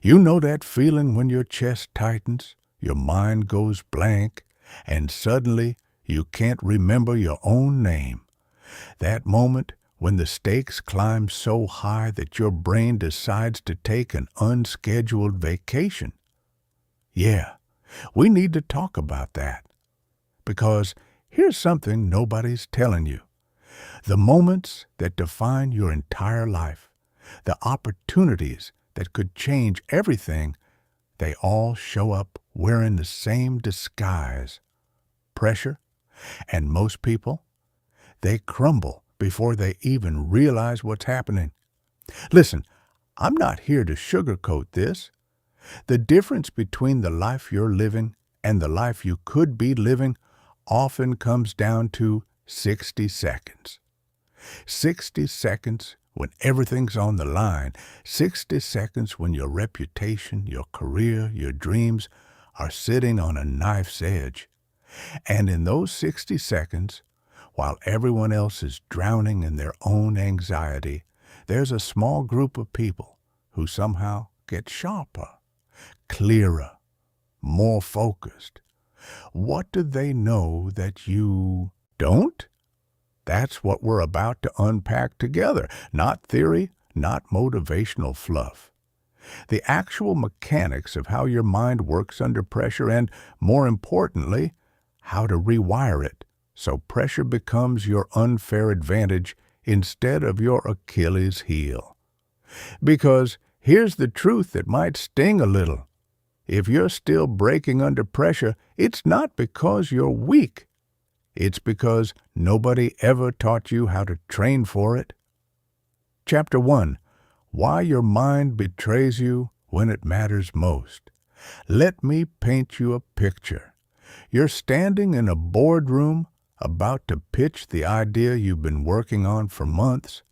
You know that feeling when your chest tightens, your mind goes blank, and suddenly you can't remember your own name. That moment when the stakes climb so high that your brain decides to take an unscheduled vacation. Yeah, we need to talk about that. Because here's something nobody's telling you. The moments that define your entire life, the opportunities that could change everything, they all show up wearing the same disguise. Pressure. And most people, they crumble before they even realize what's happening. Listen, I'm not here to sugarcoat this. The difference between the life you're living and the life you could be living often comes down to 60 seconds. 60 seconds when everything's on the line. 60 seconds when your reputation, your career, your dreams are sitting on a knife's edge. And in those 60 seconds, while everyone else is drowning in their own anxiety, there's a small group of people who somehow get sharper, clearer, more focused. What do they know that you don't? That's what we're about to unpack together. Not theory, not motivational fluff. The actual mechanics of how your mind works under pressure and, more importantly, how to rewire it so pressure becomes your unfair advantage instead of your Achilles heel. Because here's the truth that might sting a little. If you're still breaking under pressure, it's not because you're weak. It's because nobody ever taught you how to train for it. Chapter 1. Why your mind betrays you when it matters most. Let me paint you a picture. You're standing in a boardroom about to pitch the idea you've been working on for months,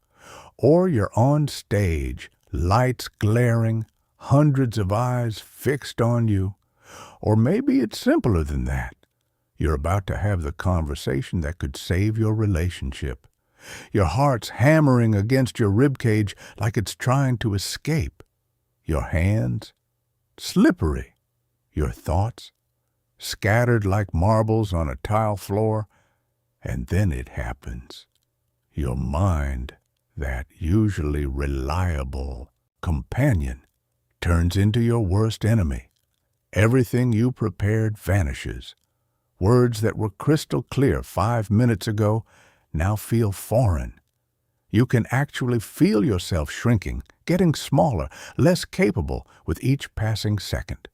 or you're on stage, lights glaring, hundreds of eyes fixed on you, or maybe it's simpler than that. You're about to have the conversation that could save your relationship. Your heart's hammering against your ribcage like it's trying to escape. Your hands, slippery. Your thoughts, scattered like marbles on a tile floor. And then it happens. Your mind, that usually reliable companion, turns into your worst enemy. Everything you prepared vanishes. Words that were crystal clear 5 minutes ago now feel foreign. You can actually feel yourself shrinking, getting smaller, less capable with each passing second.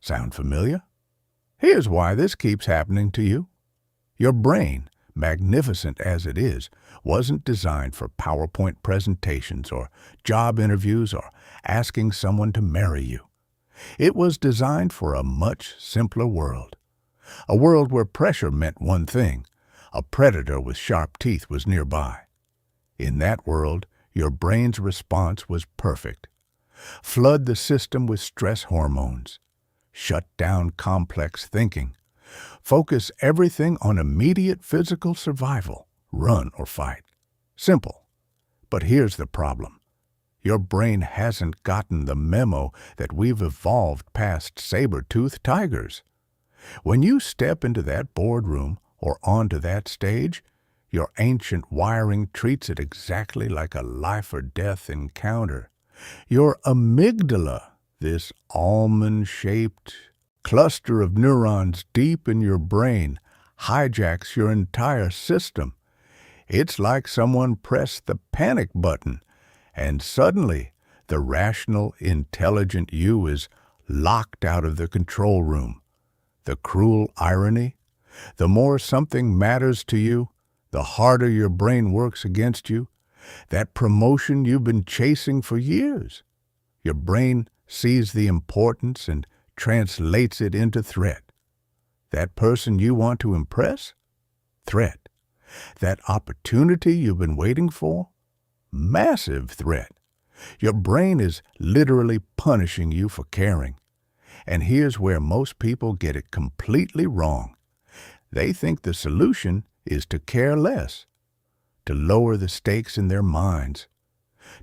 Sound familiar? Here's why this keeps happening to you. Your brain, magnificent as it is, wasn't designed for PowerPoint presentations or job interviews or asking someone to marry you. It was designed for a much simpler world. A world where pressure meant one thing. A predator with sharp teeth was nearby. In that world, your brain's response was perfect. Flood the system with stress hormones. Shut down complex thinking. Focus everything on immediate physical survival. Run or fight. Simple. But here's the problem. Your brain hasn't gotten the memo that we've evolved past saber-toothed tigers. When you step into that boardroom or onto that stage, your ancient wiring treats it exactly like a life-or-death encounter. Your amygdala, this almond-shaped cluster of neurons deep in your brain, hijacks your entire system. It's like someone pressed the panic button, and suddenly the rational, intelligent you is locked out of the control room. The cruel irony? The more something matters to you, the harder your brain works against you. That promotion you've been chasing for years. Your brain sees the importance and translates it into threat. That person you want to impress? Threat. That opportunity you've been waiting for? Massive threat. Your brain is literally punishing you for caring. And here's where most people get it completely wrong. They think the solution is to care less, to lower the stakes in their minds,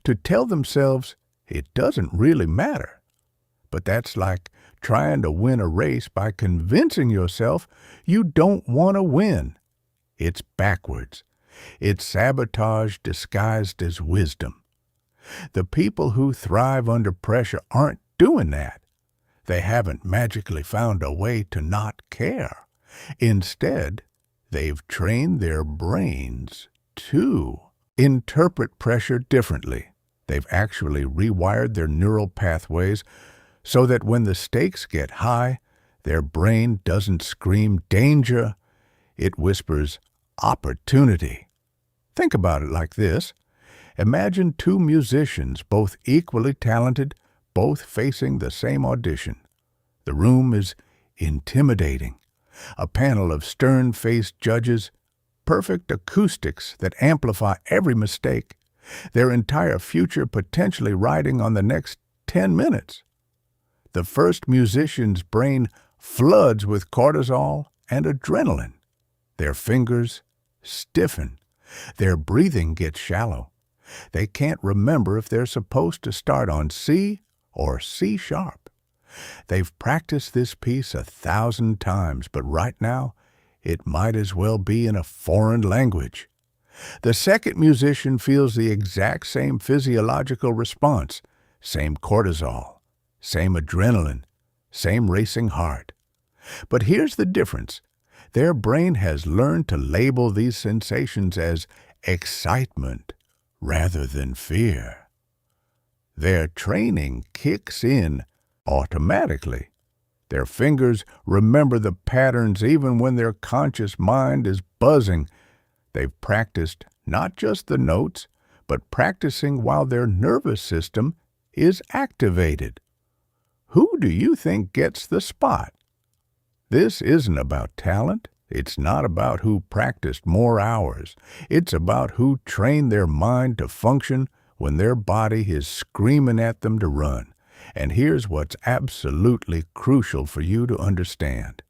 to tell themselves it doesn't really matter. But that's like trying to win a race by convincing yourself you don't want to win. It's backwards. It's sabotage disguised as wisdom. The people who thrive under pressure aren't doing that. They haven't magically found a way to not care. Instead, they've trained their brains to interpret pressure differently. They've actually rewired their neural pathways so that when the stakes get high, their brain doesn't scream danger, it whispers opportunity. Think about it like this. Imagine two musicians, both equally talented, both facing the same audition. The room is intimidating. A panel of stern-faced judges, perfect acoustics that amplify every mistake, their entire future potentially riding on the next 10 minutes. The first musician's brain floods with cortisol and adrenaline. Their fingers stiffen. Their breathing gets shallow. They can't remember if they're supposed to start on C or C sharp. They've practiced this piece 1,000 times, but right now, it might as well be in a foreign language. The second musician feels the exact same physiological response, same cortisol, same adrenaline, same racing heart. But here's the difference. Their brain has learned to label these sensations as excitement rather than fear. Their training kicks in automatically. Their fingers remember the patterns even when their conscious mind is buzzing. They've practiced not just the notes, but practicing while their nervous system is activated. Who do you think gets the spot? This isn't about talent. It's not about who practiced more hours. It's about who trained their mind to function when their body is screaming at them to run. And here's what's absolutely crucial for you to understand.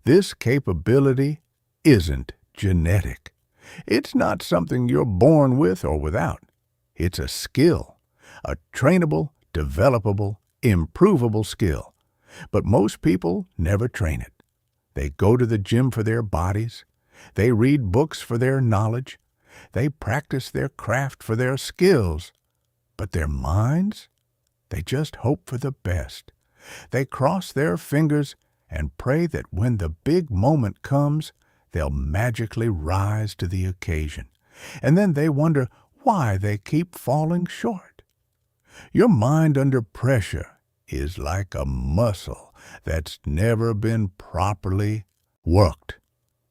This capability isn't genetic. It's not something you're born with or without. It's a skill, a trainable, developable, improvable skill. But most people never train it. They go to the gym for their bodies. They read books for their knowledge. They practice their craft for their skills. But their minds? They just hope for the best. They cross their fingers and pray that when the big moment comes, they'll magically rise to the occasion. And then they wonder why they keep falling short. Your mind under pressure is like a muscle that's never been properly worked.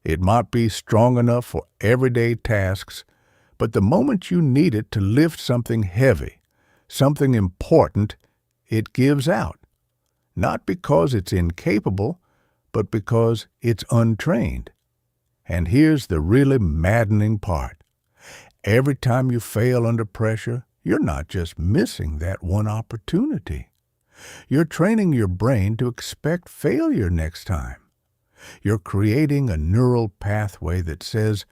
It might be strong enough for everyday tasks, but the moment you need it to lift something heavy, something important, it gives out. Not because it's incapable, but because it's untrained. And here's the really maddening part. Every time you fail under pressure, you're not just missing that one opportunity. You're training your brain to expect failure next time. You're creating a neural pathway that says,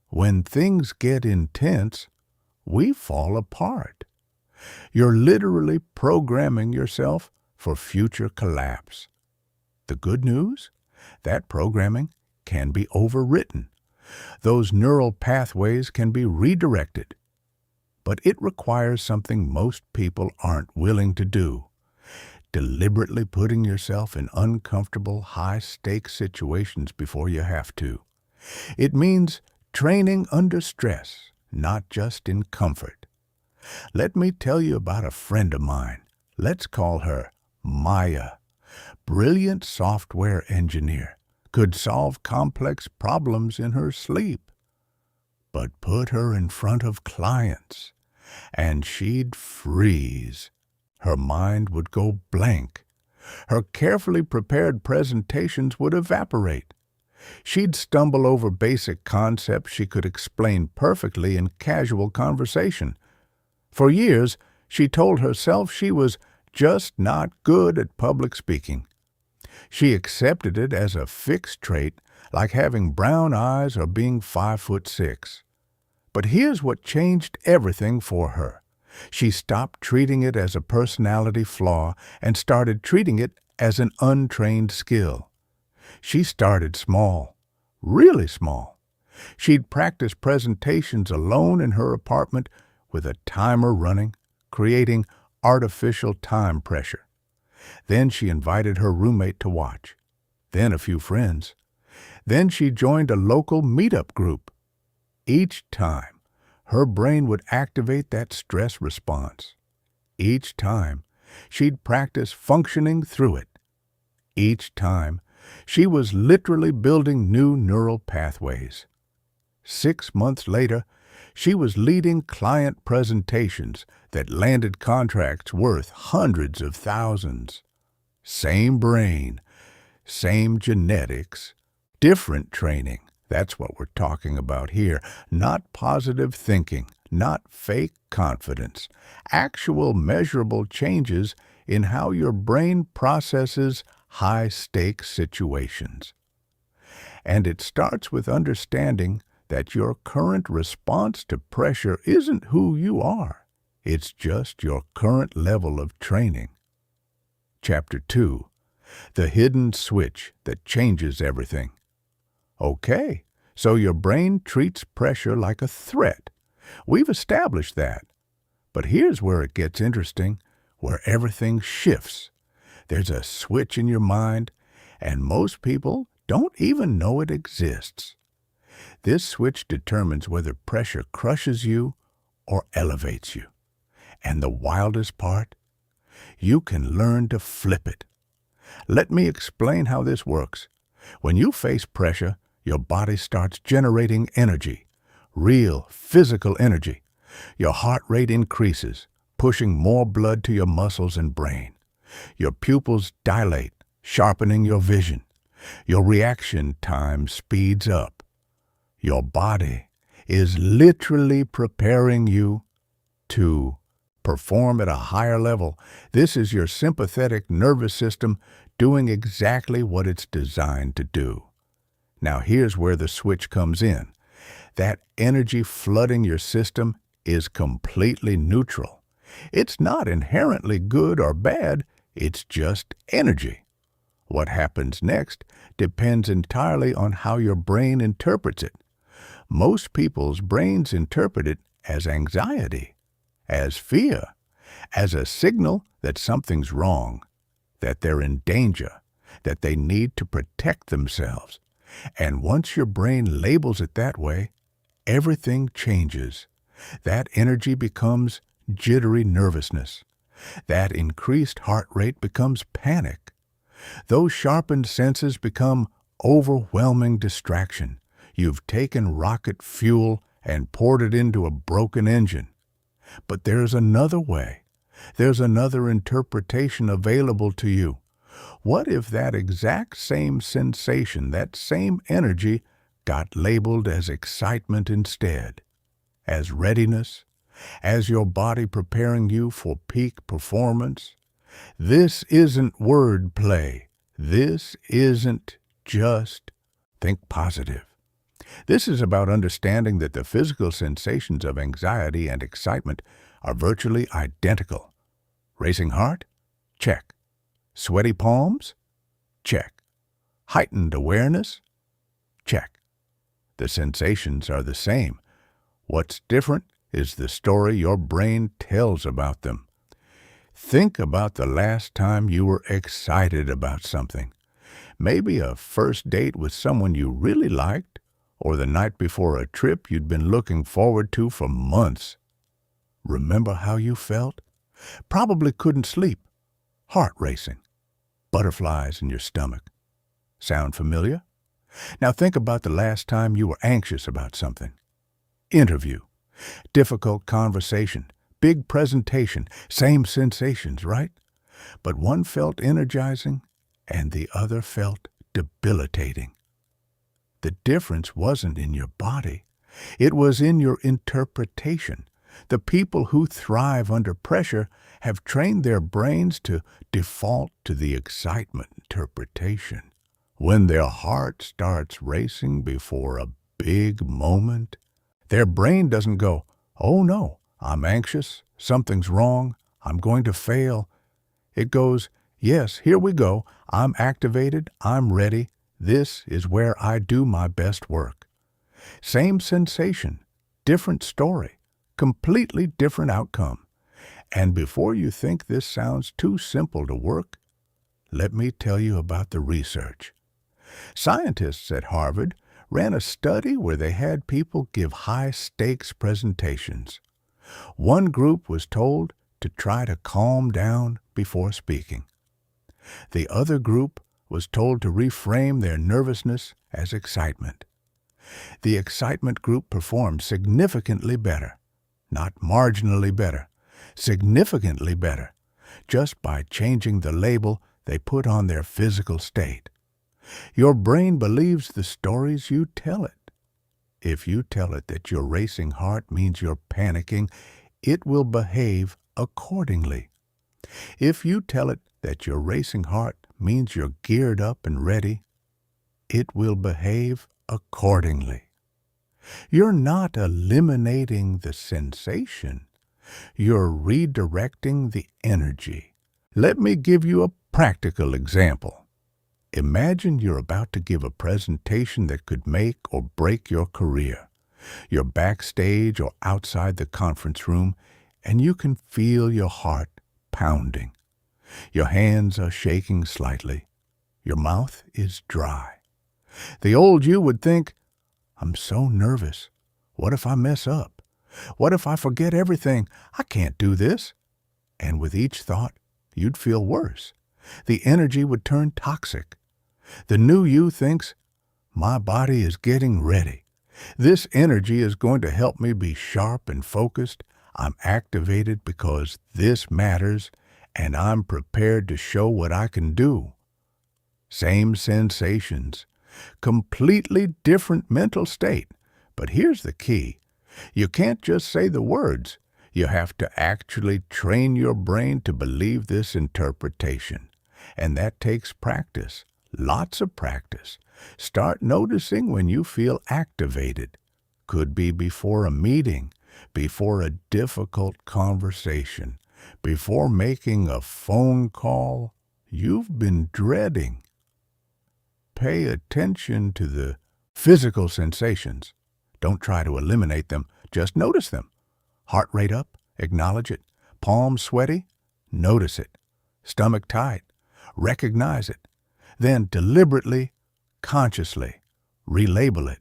when things get intense, we fall apart. You're literally programming yourself for future collapse. The good news? That programming can be overwritten. Those neural pathways can be redirected. But it requires something most people aren't willing to do. Deliberately putting yourself in uncomfortable, high-stakes situations before you have to. It means training under stress, not just in comfort. Let me tell you about a friend of mine. Let's call her Maya. Brilliant software engineer. Could solve complex problems in her sleep. But put her in front of clients, and she'd freeze. Her mind would go blank. Her carefully prepared presentations would evaporate. She'd stumble over basic concepts she could explain perfectly in casual conversation. For years, she told herself she was just not good at public speaking. She accepted it as a fixed trait, like having brown eyes or being 5'6". But here's what changed everything for her. She stopped treating it as a personality flaw and started treating it as an untrained skill. She started small, really small. She'd practice presentations alone in her apartment with a timer running, creating artificial time pressure. Then she invited her roommate to watch, then a few friends. Then she joined a local meetup group. Each time, her brain would activate that stress response. Each time, she'd practice functioning through it. Each time, she was literally building new neural pathways. 6 months later, she was leading client presentations that landed contracts worth hundreds of thousands. Same brain, same genetics, different training. That's what we're talking about here. Not positive thinking, not fake confidence. Actual measurable changes in how your brain processes high-stakes situations. And it starts with understanding that your current response to pressure isn't who you are. It's just your current level of training. Chapter 2. The hidden switch that changes everything. Okay, so your brain treats pressure like a threat. We've established that. But here's where it gets interesting, where everything shifts. There's a switch in your mind, and most people don't even know it exists. This switch determines whether pressure crushes you or elevates you. And the wildest part? You can learn to flip it. Let me explain how this works. When you face pressure, your body starts generating energy, real physical energy. Your heart rate increases, pushing more blood to your muscles and brain. Your pupils dilate, sharpening your vision. Your reaction time speeds up. Your body is literally preparing you to perform at a higher level. This is your sympathetic nervous system doing exactly what it's designed to do. Now here's where the switch comes in. That energy flooding your system is completely neutral. It's not inherently good or bad, it's just energy. What happens next depends entirely on how your brain interprets it. Most people's brains interpret it as anxiety, as fear, as a signal that something's wrong, that they're in danger, that they need to protect themselves. And once your brain labels it that way, everything changes. That energy becomes jittery nervousness. That increased heart rate becomes panic. Those sharpened senses become overwhelming distraction. You've taken rocket fuel and poured it into a broken engine. But there's another way. There's another interpretation available to you. What if that exact same sensation, that same energy, got labeled as excitement instead, as readiness, as your body preparing you for peak performance? This isn't wordplay. This isn't just think positive. This is about understanding that the physical sensations of anxiety and excitement are virtually identical. Racing heart? Check. Sweaty palms? Check. Heightened awareness? Check. The sensations are the same. What's different is the story your brain tells about them. Think about the last time you were excited about something. Maybe a first date with someone you really liked, or the night before a trip you'd been looking forward to for months. Remember how you felt? Probably couldn't sleep. Heart racing. Butterflies in your stomach. Sound familiar? Now think about the last time you were anxious about something. Interview. Difficult conversation. Big presentation. Same sensations, right? But one felt energizing and the other felt debilitating. The difference wasn't in your body. It was in your interpretation. The people who thrive under pressure have trained their brains to default to the excitement interpretation. When their heart starts racing before a big moment, their brain doesn't go, "Oh no, I'm anxious, something's wrong, I'm going to fail. It goes, yes, here we go. I'm activated, I'm ready. This is where I do my best work. Same sensation, different story, completely different outcome. And before you think this sounds too simple to work, let me tell you about the research. Scientists at Harvard ran a study where they had people give high-stakes presentations. One group was told to try to calm down before speaking. The other group was told to reframe their nervousness as excitement. The excitement group performed significantly better, not marginally better, significantly better, just by changing the label they put on their physical state. Your brain believes the stories you tell it. If you tell it that your racing heart means you're panicking, it will behave accordingly. If you tell it that your racing heart means you're geared up and ready, it will behave accordingly. You're not eliminating the sensation. You're redirecting the energy. Let me give you a practical example. Imagine you're about to give a presentation that could make or break your career. You're backstage or outside the conference room, and you can feel your heart pounding. Your hands are shaking slightly. Your mouth is dry. The old you would think, I'm so nervous. What if I mess up? What if I forget everything? I can't do this. And with each thought, you'd feel worse. The energy would turn toxic. The new you thinks, my body is getting ready. This energy is going to help me be sharp and focused. I'm activated because this matters, and I'm prepared to show what I can do. Same sensations, completely different mental state. But here's the key. You can't just say the words. You have to actually train your brain to believe this interpretation. And that takes practice, lots of practice. Start noticing when you feel activated. Could be before a meeting, before a difficult conversation, before making a phone call you've been dreading. Pay attention to the physical sensations. Don't try to eliminate them, just notice them. Heart rate up, acknowledge it. Palms sweaty, notice it. Stomach tight, recognize it. Then deliberately, consciously, relabel it.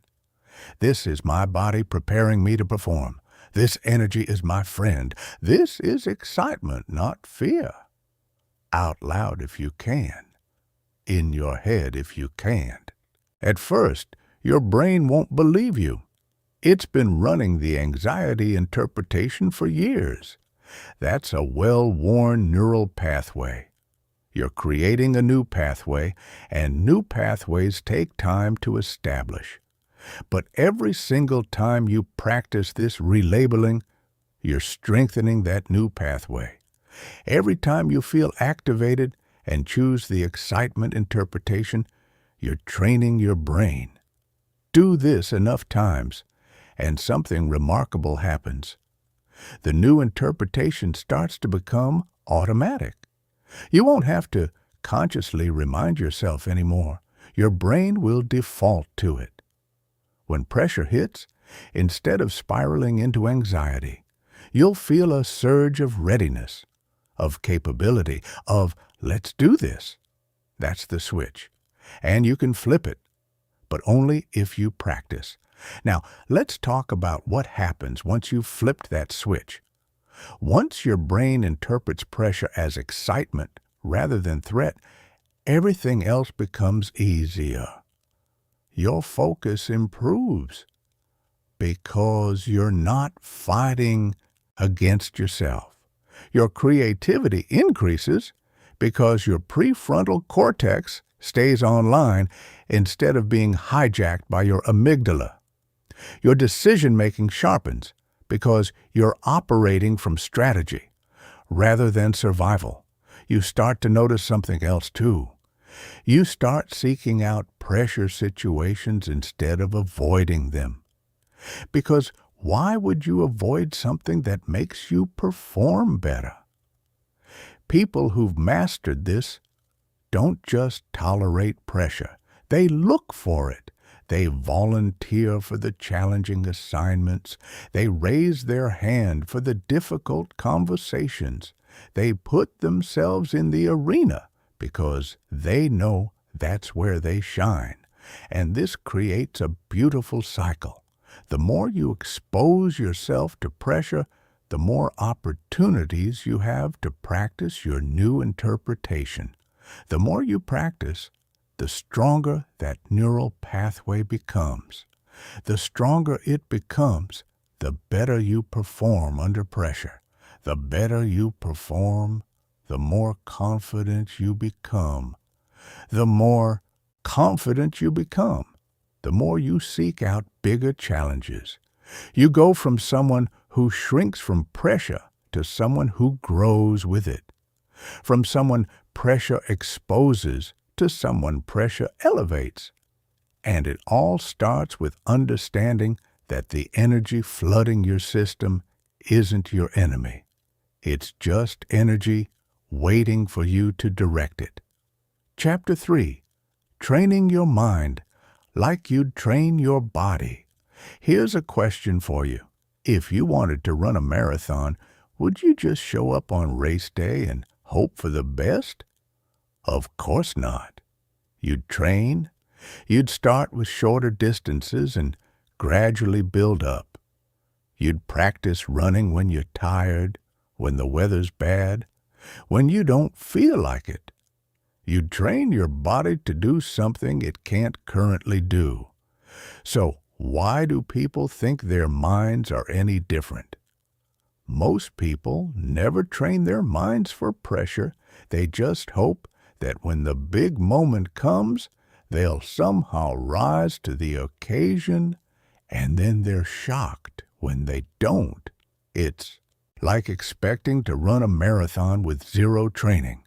This is my body preparing me to perform. This energy is my friend. This is excitement, not fear. Out loud if you can. In your head if you can't. At first, your brain won't believe you. It's been running the anxiety interpretation for years. That's a well-worn neural pathway. You're creating a new pathway, and new pathways take time to establish. But every single time you practice this relabeling, you're strengthening that new pathway. Every time you feel activated and choose the excitement interpretation, you're training your brain. Do this enough times, and something remarkable happens. The new interpretation starts to become automatic. You won't have to consciously remind yourself anymore. Your brain will default to it. When pressure hits, instead of spiraling into anxiety, you'll feel a surge of readiness, of capability, of let's do this. That's the switch. And you can flip it, but only if you practice. Now, let's talk about what happens once you've flipped that switch. Once your brain interprets pressure as excitement rather than threat, everything else becomes easier. Your focus improves because you're not fighting against yourself. Your creativity increases because your prefrontal cortex stays online instead of being hijacked by your amygdala. Your decision-making sharpens because you're operating from strategy rather than survival. You start to notice something else too. You start seeking out pressure situations instead of avoiding them. Because why would you avoid something that makes you perform better? People who've mastered this don't just tolerate pressure. They look for it. They volunteer for the challenging assignments. They raise their hand for the difficult conversations. They put themselves in the arena because they know that's where they shine. And this creates a beautiful cycle. The more you expose yourself to pressure, the more opportunities you have to practice your new interpretation. The more you practice, the stronger that neural pathway becomes. The stronger it becomes, the better you perform under pressure. The better you perform, the more confident you become. The more confident you become, the more you seek out bigger challenges. You go from someone who shrinks from pressure to someone who grows with it. From someone pressure exposes to someone pressure elevates. And it all starts with understanding that the energy flooding your system isn't your enemy. It's just energy waiting for you to direct it. Chapter 3. Training your mind like you'd train your body. Here's a question for you. If you wanted to run a marathon, would you just show up on race day and hope for the best? Of course not. You'd train. You'd start with shorter distances and gradually build up. You'd practice running when you're tired, when the weather's bad, when you don't feel like it. You'd train your body to do something it can't currently do. So why do people think their minds are any different? Most people never train their minds for pressure. They just hope that when the big moment comes, they'll somehow rise to the occasion, and then they're shocked when they don't. It's like expecting to run a marathon with zero training.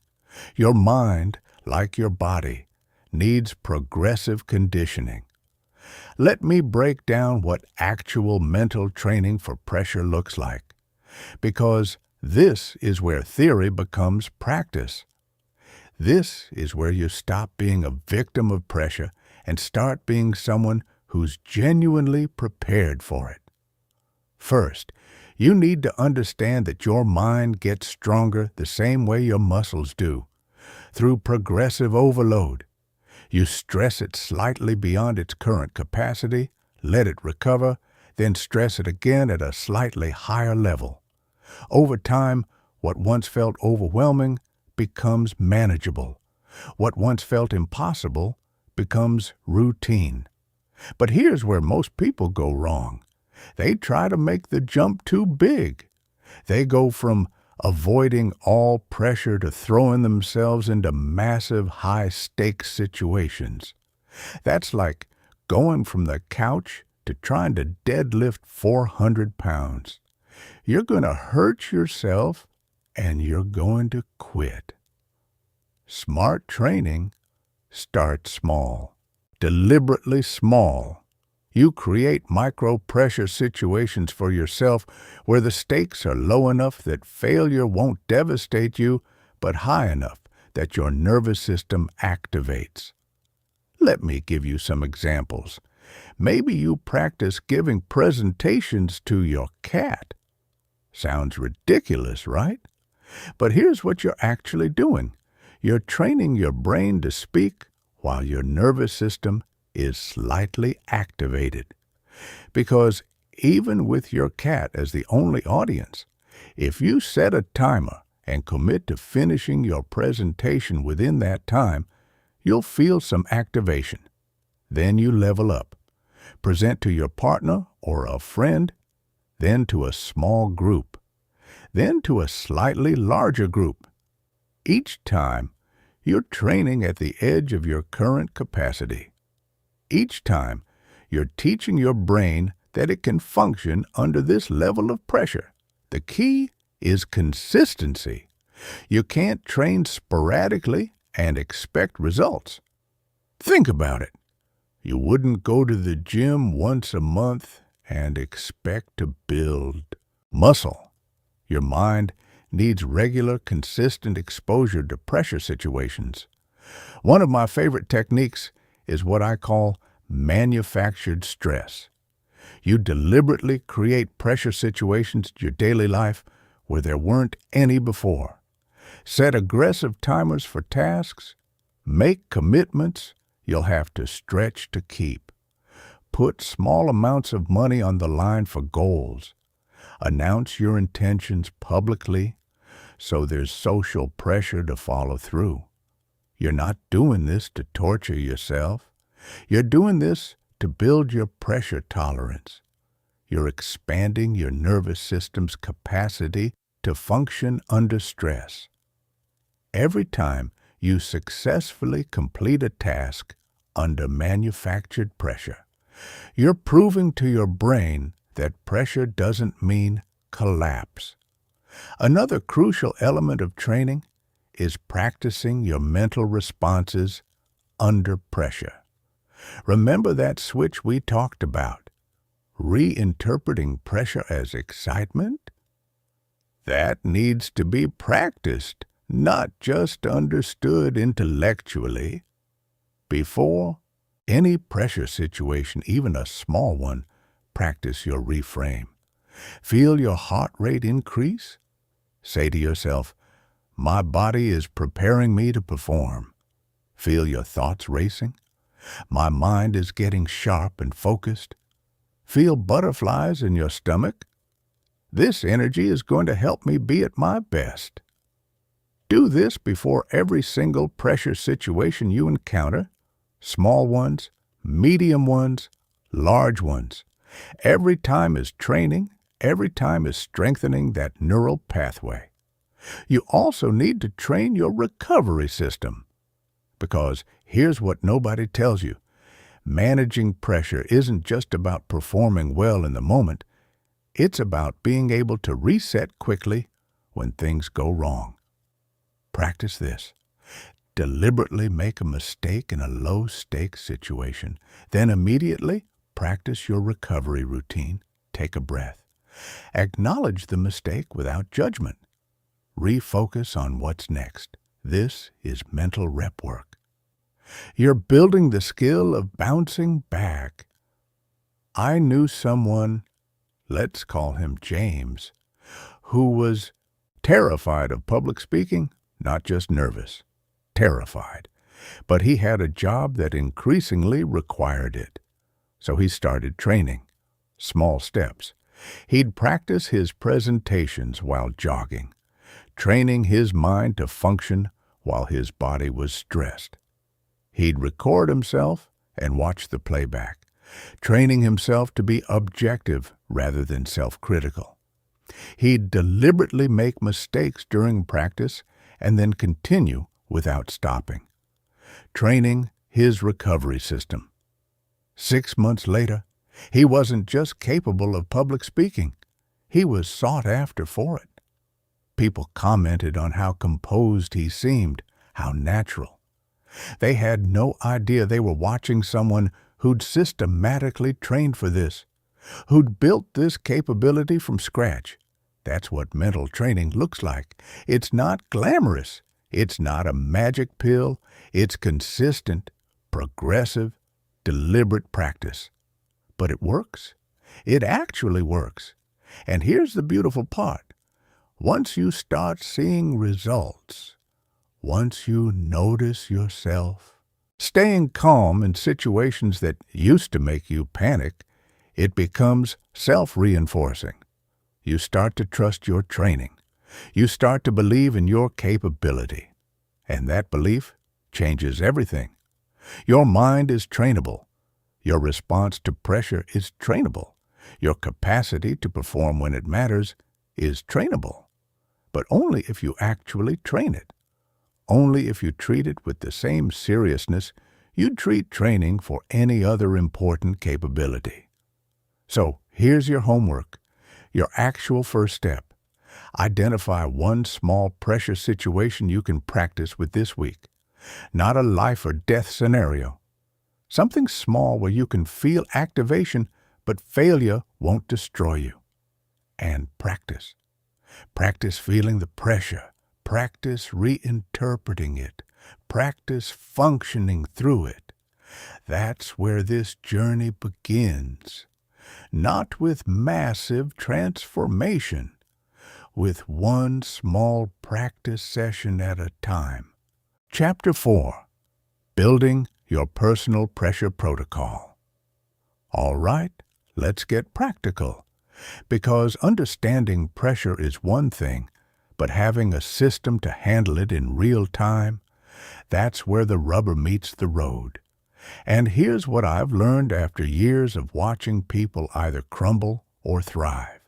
Your mind, like your body, needs progressive conditioning. Let me break down what actual mental training for pressure looks like, because this is where theory becomes practice. This is where you stop being a victim of pressure and start being someone who's genuinely prepared for it. First, you need to understand that your mind gets stronger the same way your muscles do, through progressive overload. You stress it slightly beyond its current capacity, let it recover, then stress it again at a slightly higher level. Over time, what once felt overwhelming becomes manageable. What once felt impossible becomes routine. But here's where most people go wrong. They try to make the jump too big. They go from avoiding all pressure to throwing themselves into massive high-stakes situations. That's like going from the couch to trying to deadlift 400 pounds. You're going to hurt yourself and you're going to quit. Smart training starts small, deliberately small. You create micro-pressure situations for yourself where the stakes are low enough that failure won't devastate you, but high enough that your nervous system activates. Let me give you some examples. Maybe you practice giving presentations to your cat. Sounds ridiculous, right? But here's what you're actually doing. You're training your brain to speak while your nervous system is slightly activated. Because even with your cat as the only audience, if you set a timer and commit to finishing your presentation within that time, you'll feel some activation. Then you level up. Present to your partner or a friend, then to a small group, then to a slightly larger group. Each time, you're training at the edge of your current capacity. Each time, you're teaching your brain that it can function under this level of pressure. The key is consistency. You can't train sporadically and expect results. Think about it. You wouldn't go to the gym once a month and expect to build muscle. Your mind needs regular, consistent exposure to pressure situations. One of my favorite techniques is what I call manufactured stress. You deliberately create pressure situations in your daily life where there weren't any before. Set aggressive timers for tasks. Make commitments you'll have to stretch to keep. Put small amounts of money on the line for goals. Announce your intentions publicly so there's social pressure to follow through. You're not doing this to torture yourself. You're doing this to build your pressure tolerance. You're expanding your nervous system's capacity to function under stress. Every time you successfully complete a task under manufactured pressure, you're proving to your brain that pressure doesn't mean collapse. Another crucial element of training is practicing your mental responses under pressure. Remember that switch we talked about, reinterpreting pressure as excitement? That needs to be practiced, not just understood intellectually. Before any pressure situation, even a small one, practice your reframe. Feel your heart rate increase? Say to yourself, my body is preparing me to perform. Feel your thoughts racing? My mind is getting sharp and focused. Feel butterflies in your stomach? This energy is going to help me be at my best. Do this before every single pressure situation you encounter, small ones, medium ones, large ones. Every time is training, every time is strengthening that neural pathway. You also need to train your recovery system. Because here's what nobody tells you. Managing pressure isn't just about performing well in the moment. It's about being able to reset quickly when things go wrong. Practice this. Deliberately make a mistake in a low-stakes situation. Then immediately practice your recovery routine. Take a breath. Acknowledge the mistake without judgment. Refocus on what's next. This is mental rep work. You're building the skill of bouncing back. I knew someone, let's call him James, who was terrified of public speaking, not just nervous, terrified. But he had a job that increasingly required it. So he started training. Small steps. He'd practice his presentations while jogging, training his mind to function while his body was stressed. He'd record himself and watch the playback, training himself to be objective rather than self-critical. He'd deliberately make mistakes during practice and then continue without stopping, training his recovery system. 6 months later, he wasn't just capable of public speaking, he was sought after for it. People commented on how composed he seemed, how natural. They had no idea they were watching someone who'd systematically trained for this, who'd built this capability from scratch. That's what mental training looks like. It's not glamorous. It's not a magic pill. It's consistent, progressive, deliberate practice. But it works. It actually works. And here's the beautiful part. Once you start seeing results, once you notice yourself staying calm in situations that used to make you panic, it becomes self-reinforcing. You start to trust your training. You start to believe in your capability. And that belief changes everything. Your mind is trainable. Your response to pressure is trainable. Your capacity to perform when it matters is trainable. But only if you actually train it. Only if you treat it with the same seriousness you'd treat training for any other important capability. So here's your homework, your actual first step. Identify one small pressure situation you can practice with this week. Not a life or death scenario. Something small where you can feel activation, but failure won't destroy you. And practice. Practice feeling the pressure. Practice reinterpreting it. Practice functioning through it. That's where this journey begins. Not with massive transformation, with one small practice session at a time. Chapter 4. Building your personal pressure protocol. All right, let's get practical. Because understanding pressure is one thing, but having a system to handle it in real time, that's where the rubber meets the road. And here's what I've learned after years of watching people either crumble or thrive.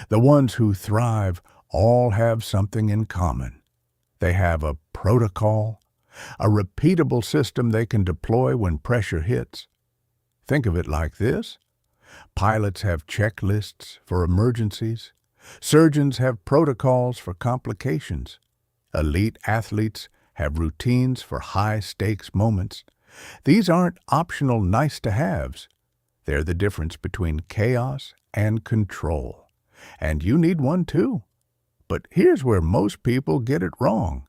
The ones who thrive all have something in common. They have a protocol, a repeatable system they can deploy when pressure hits. Think of it like this. Pilots have checklists for emergencies. Surgeons have protocols for complications. Elite athletes have routines for high-stakes moments. These aren't optional nice-to-haves. They're the difference between chaos and control. And you need one too. But here's where most people get it wrong.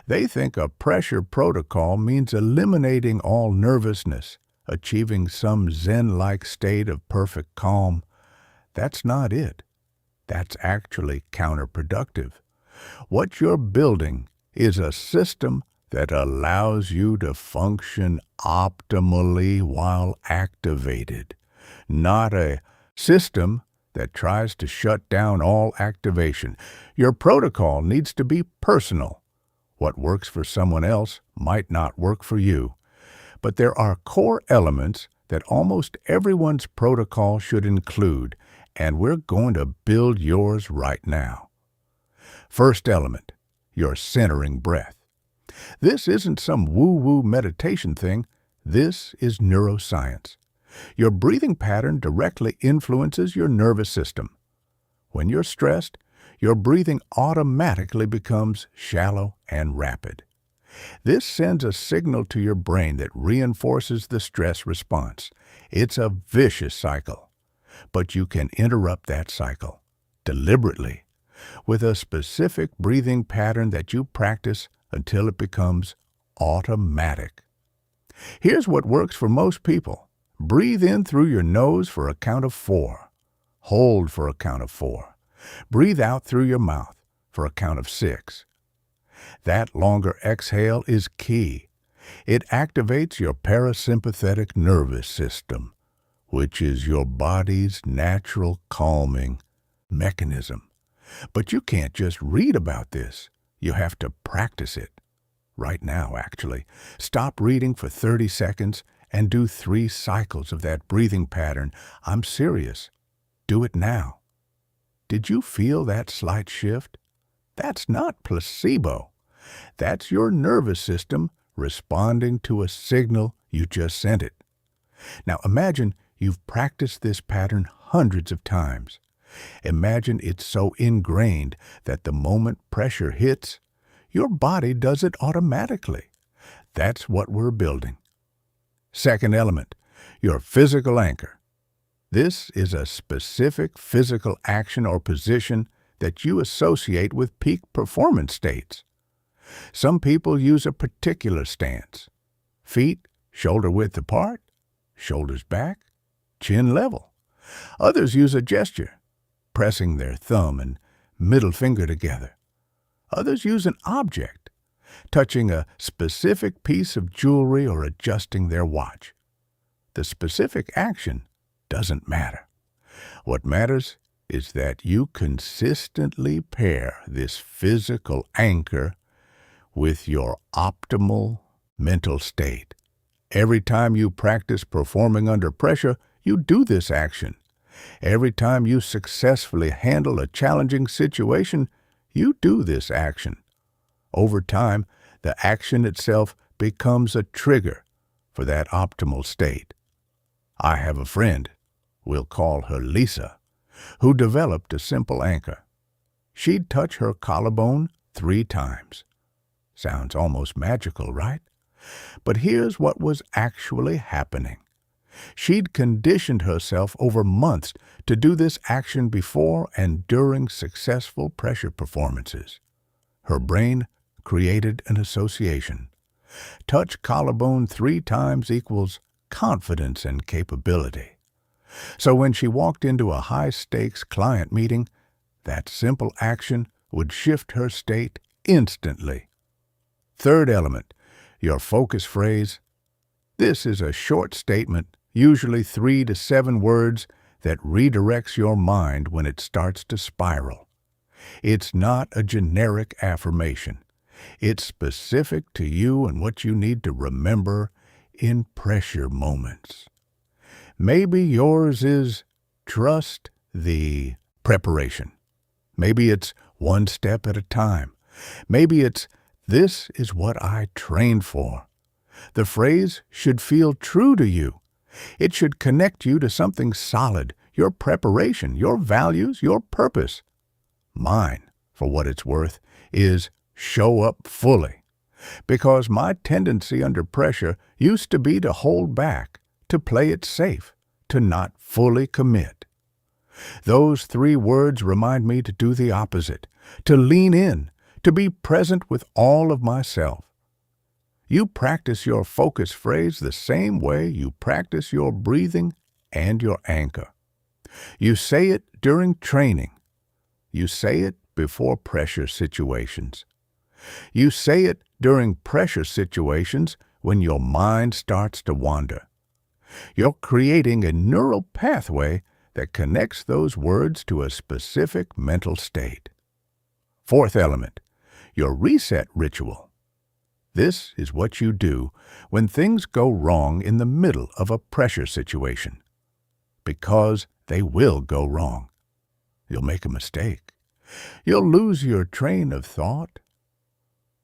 They think a pressure protocol means eliminating all nervousness, achieving some Zen-like state of perfect calm. That's not it. That's actually counterproductive. What you're building is a system that allows you to function optimally while activated, not a system that tries to shut down all activation. Your protocol needs to be personal. What works for someone else might not work for you. But there are core elements that almost everyone's protocol should include, and we're going to build yours right now. First element, your centering breath. This isn't some woo-woo meditation thing. This is neuroscience. Your breathing pattern directly influences your nervous system. When you're stressed, your breathing automatically becomes shallow and rapid. This sends a signal to your brain that reinforces the stress response. It's a vicious cycle. But you can interrupt that cycle deliberately with a specific breathing pattern that you practice until it becomes automatic. Here's what works for most people. Breathe in through your nose for a count of 4. Hold for a count of 4. Breathe out through your mouth for a count of 6. That longer exhale is key. It activates your parasympathetic nervous system, which is your body's natural calming mechanism. But you can't just read about this. You have to practice it. Right now, actually. Stop reading for 30 seconds and do 3 cycles of that breathing pattern. I'm serious. Do it now. Did you feel that slight shift? That's not placebo. That's your nervous system responding to a signal you just sent it. Now imagine you've practiced this pattern hundreds of times. Imagine it's so ingrained that the moment pressure hits, your body does it automatically. That's what we're building. Second element, your physical anchor. This is a specific physical action or position that you associate with peak performance states. Some people use a particular stance. Feet shoulder width apart, shoulders back, chin level. Others use a gesture, pressing their thumb and middle finger together. Others use an object, touching a specific piece of jewelry or adjusting their watch. The specific action doesn't matter. What matters is that you consistently pair this physical anchor with your optimal mental state. Every time you practice performing under pressure, you do this action. Every time you successfully handle a challenging situation, you do this action. Over time, the action itself becomes a trigger for that optimal state. I have a friend, we'll call her Lisa, who developed a simple anchor. She'd touch her collarbone 3 times. Sounds almost magical, right? But here's what was actually happening. She'd conditioned herself over months to do this action before and during successful pressure performances. Her brain created an association. Touch collarbone 3 times equals confidence and capability. So when she walked into a high-stakes client meeting, that simple action would shift her state instantly. Third element, your focus phrase. This is a short statement, usually 3 to 7 words, that redirects your mind when it starts to spiral. It's not a generic affirmation. It's specific to you and what you need to remember in pressure moments. Maybe yours is trust the preparation. Maybe it's one step at a time. Maybe it's this is what I trained for. The phrase should feel true to you. It should connect you to something solid, your preparation, your values, your purpose. Mine, for what it's worth, is show up fully. Because my tendency under pressure used to be to hold back, to play it safe, to not fully commit. Those 3 words remind me to do the opposite, to lean in, to be present with all of myself. You practice your focus phrase the same way you practice your breathing and your anchor. You say it during training. You say it before pressure situations. You say it during pressure situations when your mind starts to wander. You're creating a neural pathway that connects those words to a specific mental state. Fourth element, your reset ritual. This is what you do when things go wrong in the middle of a pressure situation. Because they will go wrong. You'll make a mistake. You'll lose your train of thought.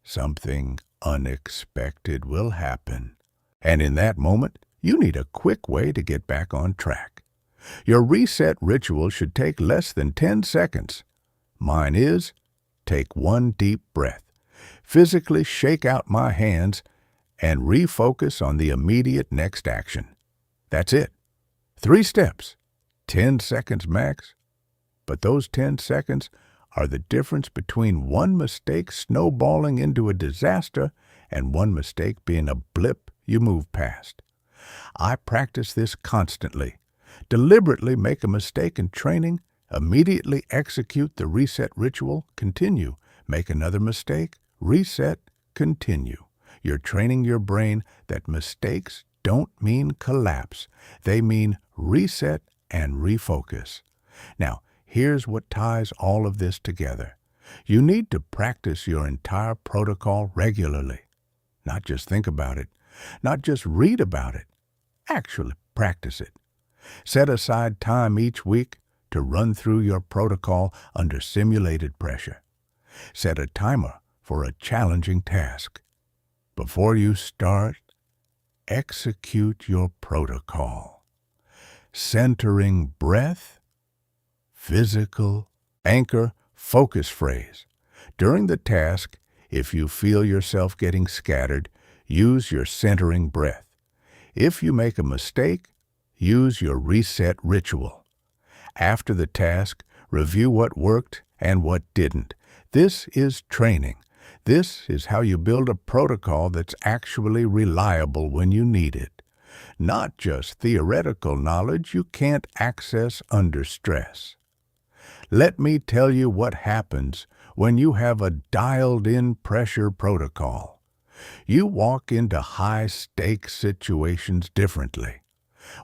Something unexpected will happen. And in that moment, you need a quick way to get back on track. Your reset ritual should take less than 10 seconds. Mine is, take 1 deep breath, physically shake out my hands, and refocus on the immediate next action. That's it. 3 steps, 10 seconds max. But those 10 seconds are the difference between one mistake snowballing into a disaster and one mistake being a blip you move past. I practice this constantly. Deliberately make a mistake in training, immediately execute the reset ritual, continue. Make another mistake, reset, continue. You're training your brain that mistakes don't mean collapse. They mean reset and refocus. Now, here's what ties all of this together. You need to practice your entire protocol regularly. Not just think about it, not just read about it. Actually practice it. Set aside time each week to run through your protocol under simulated pressure. Set a timer for a challenging task. Before you start, execute your protocol. Centering breath, physical, anchor, focus phrase. During the task, if you feel yourself getting scattered, use your centering breath. If you make a mistake, use your reset ritual. After the task, review what worked and what didn't. This is training. This is how you build a protocol that's actually reliable when you need it. Not just theoretical knowledge you can't access under stress. Let me tell you what happens when you have a dialed-in pressure protocol. You walk into high-stakes situations differently.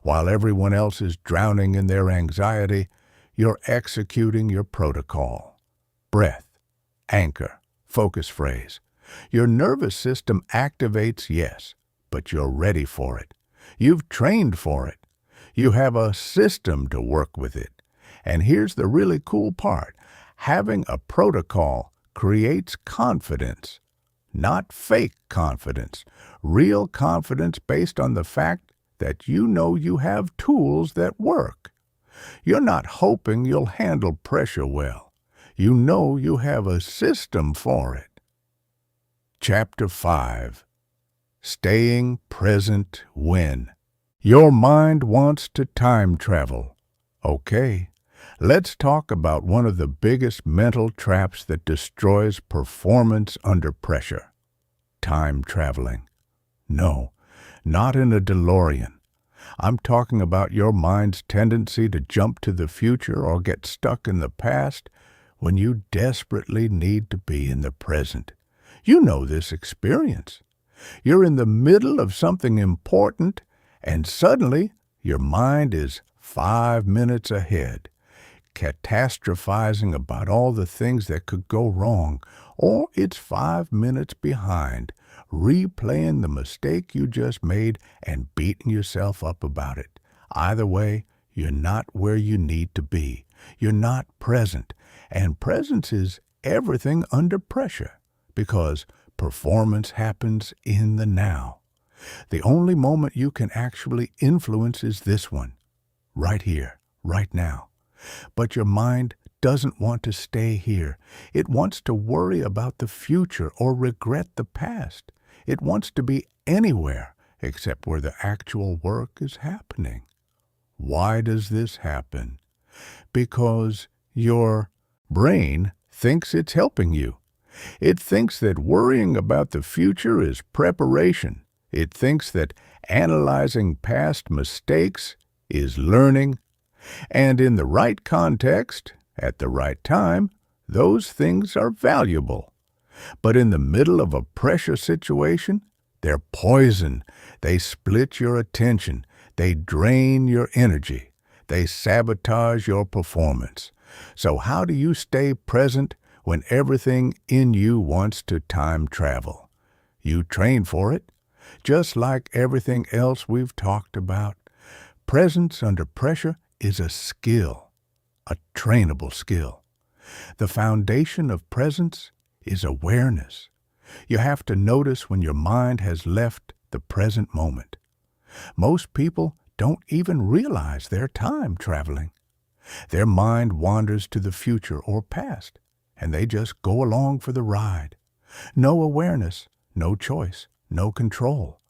While everyone else is drowning in their anxiety, you're executing your protocol. Breath, anchor, focus phrase. Your nervous system activates, yes, but you're ready for it. You've trained for it. You have a system to work with it. And here's the really cool part. Having a protocol creates confidence. Not fake confidence. Real confidence based on the fact that you know you have tools that work. You're not hoping you'll handle pressure well. You know you have a system for it. Chapter 5. Staying present when. Your mind wants to time travel. Okay, let's talk about one of the biggest mental traps that destroys performance under pressure. Time traveling. No, not in a DeLorean. I'm talking about your mind's tendency to jump to the future or get stuck in the past when you desperately need to be in the present. You know this experience. You're in the middle of something important, and suddenly your mind is 5 minutes ahead, catastrophizing about all the things that could go wrong, or it's 5 minutes behind, replaying the mistake you just made and beating yourself up about it. Either way, you're not where you need to be. You're not present, and presence is everything under pressure, because performance happens in the now. The only moment you can actually influence is this one, right here, right now. But your mind doesn't want to stay here. It wants to worry about the future or regret the past. It wants to be anywhere except where the actual work is happening. Why does this happen? Because your brain thinks it's helping you. It thinks that worrying about the future is preparation. It thinks that analyzing past mistakes is learning. And in the right context, at the right time, those things are valuable. But in the middle of a pressure situation, they're poison. They split your attention. They drain your energy. They sabotage your performance. So how do you stay present when everything in you wants to time travel? You train for it, just like everything else we've talked about. Presence under pressure is a skill, a trainable skill. The foundation of presence is awareness. You have to notice when your mind has left the present moment. Most people don't even realize they're time traveling. Their mind wanders to the future or past, and they just go along for the ride. No awareness, no choice, no control.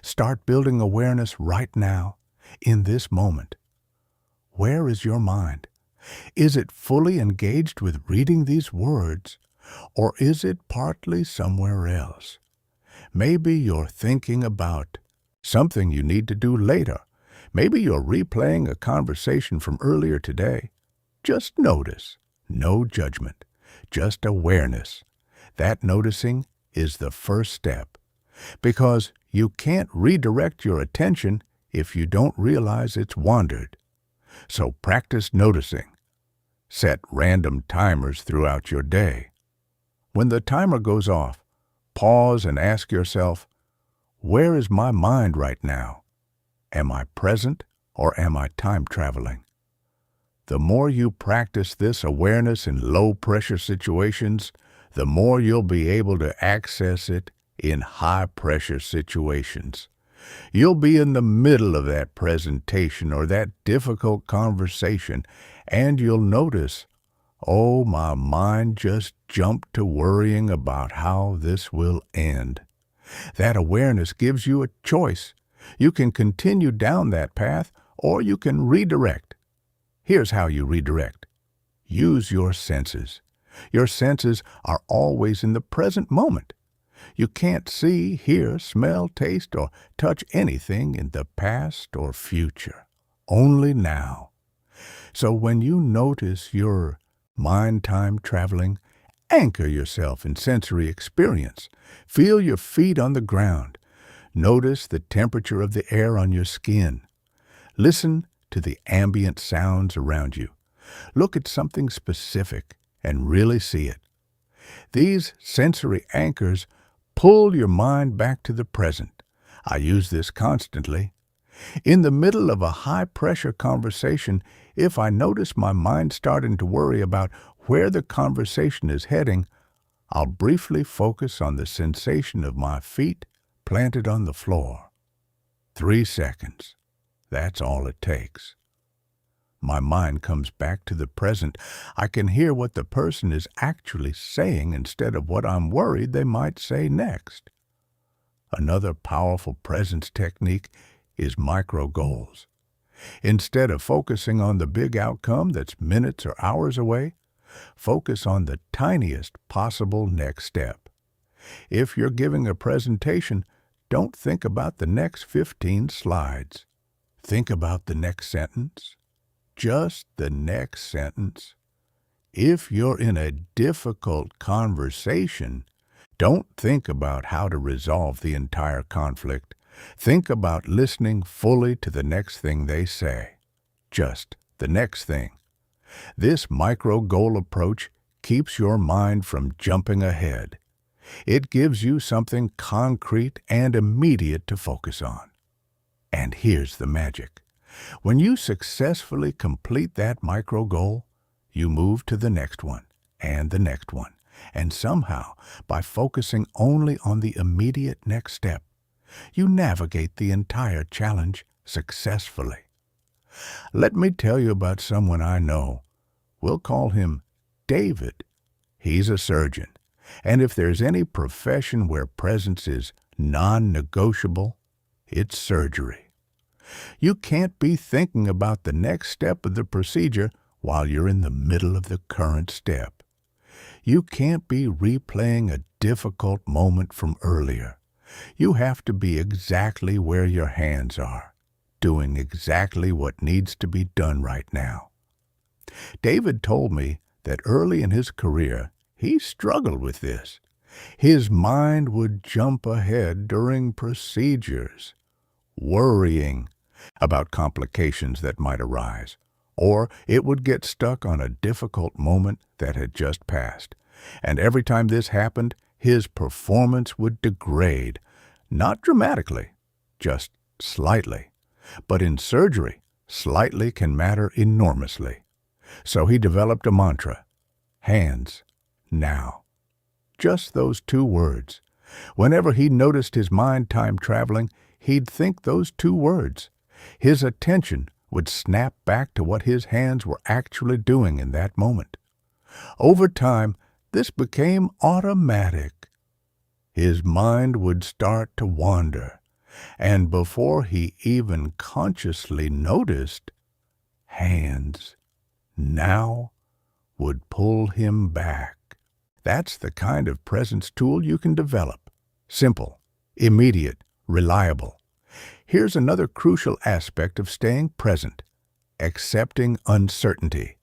Start building awareness right now, in this moment. Where is your mind? Is it fully engaged with reading these words, or is it partly somewhere else? Maybe you're thinking about something you need to do later. Maybe you're replaying a conversation from earlier today. Just notice. No judgment. Just awareness. That noticing is the first step. Because you can't redirect your attention if you don't realize it's wandered. So practice noticing. Set random timers throughout your day. When the timer goes off, pause and ask yourself, where is my mind right now? Am I present or am I time traveling? The more you practice this awareness in low-pressure situations, the more you'll be able to access it in high-pressure situations. You'll be in the middle of that presentation or that difficult conversation, and you'll notice, oh, my mind just jumped to worrying about how this will end. That awareness gives you a choice. You can continue down that path, or you can redirect. Here's how you redirect. Use your senses. Your senses are always in the present moment. You can't see, hear, smell, taste, or touch anything in the past or future. Only now. So when you notice your mind time traveling, anchor yourself in sensory experience. Feel your feet on the ground. Notice the temperature of the air on your skin. Listen to the ambient sounds around you. Look at something specific and really see it. These sensory anchors pull your mind back to the present. I use this constantly. In the middle of a high-pressure conversation, if I notice my mind starting to worry about where the conversation is heading, I'll briefly focus on the sensation of my feet planted on the floor. 3 seconds. That's all it takes. My mind comes back to the present. I can hear what the person is actually saying instead of what I'm worried they might say next. Another powerful presence technique is micro goals. Instead of focusing on the big outcome that's minutes or hours away, focus on the tiniest possible next step. If you're giving a presentation, don't think about the next 15 slides. Think about the next sentence. Just the next sentence. If you're in a difficult conversation, don't think about how to resolve the entire conflict. Think about listening fully to the next thing they say. Just the next thing. This micro-goal approach keeps your mind from jumping ahead. It gives you something concrete and immediate to focus on. And here's the magic. When you successfully complete that micro-goal, you move to the next one and the next one. And somehow, by focusing only on the immediate next step, you navigate the entire challenge successfully. Let me tell you about someone I know. We'll call him David. He's a surgeon. And if there's any profession where presence is non-negotiable, it's surgery. You can't be thinking about the next step of the procedure while you're in the middle of the current step. You can't be replaying a difficult moment from earlier. You have to be exactly where your hands are, doing exactly what needs to be done right now. David told me that early in his career, he struggled with this. His mind would jump ahead during procedures, worrying about complications that might arise, or it would get stuck on a difficult moment that had just passed. And every time this happened, his performance would degrade, not dramatically, just slightly. But in surgery, slightly can matter enormously. So he developed a mantra, hands, now. Just those 2 words. Whenever he noticed his mind time traveling, he'd think those 2 words. His attention would snap back to what his hands were actually doing in that moment. Over time, this became automatic. His mind would start to wander, and before he even consciously noticed, hands, now, would pull him back. That's the kind of presence tool you can develop. Simple, immediate, reliable. Here's another crucial aspect of staying present: accepting uncertainty.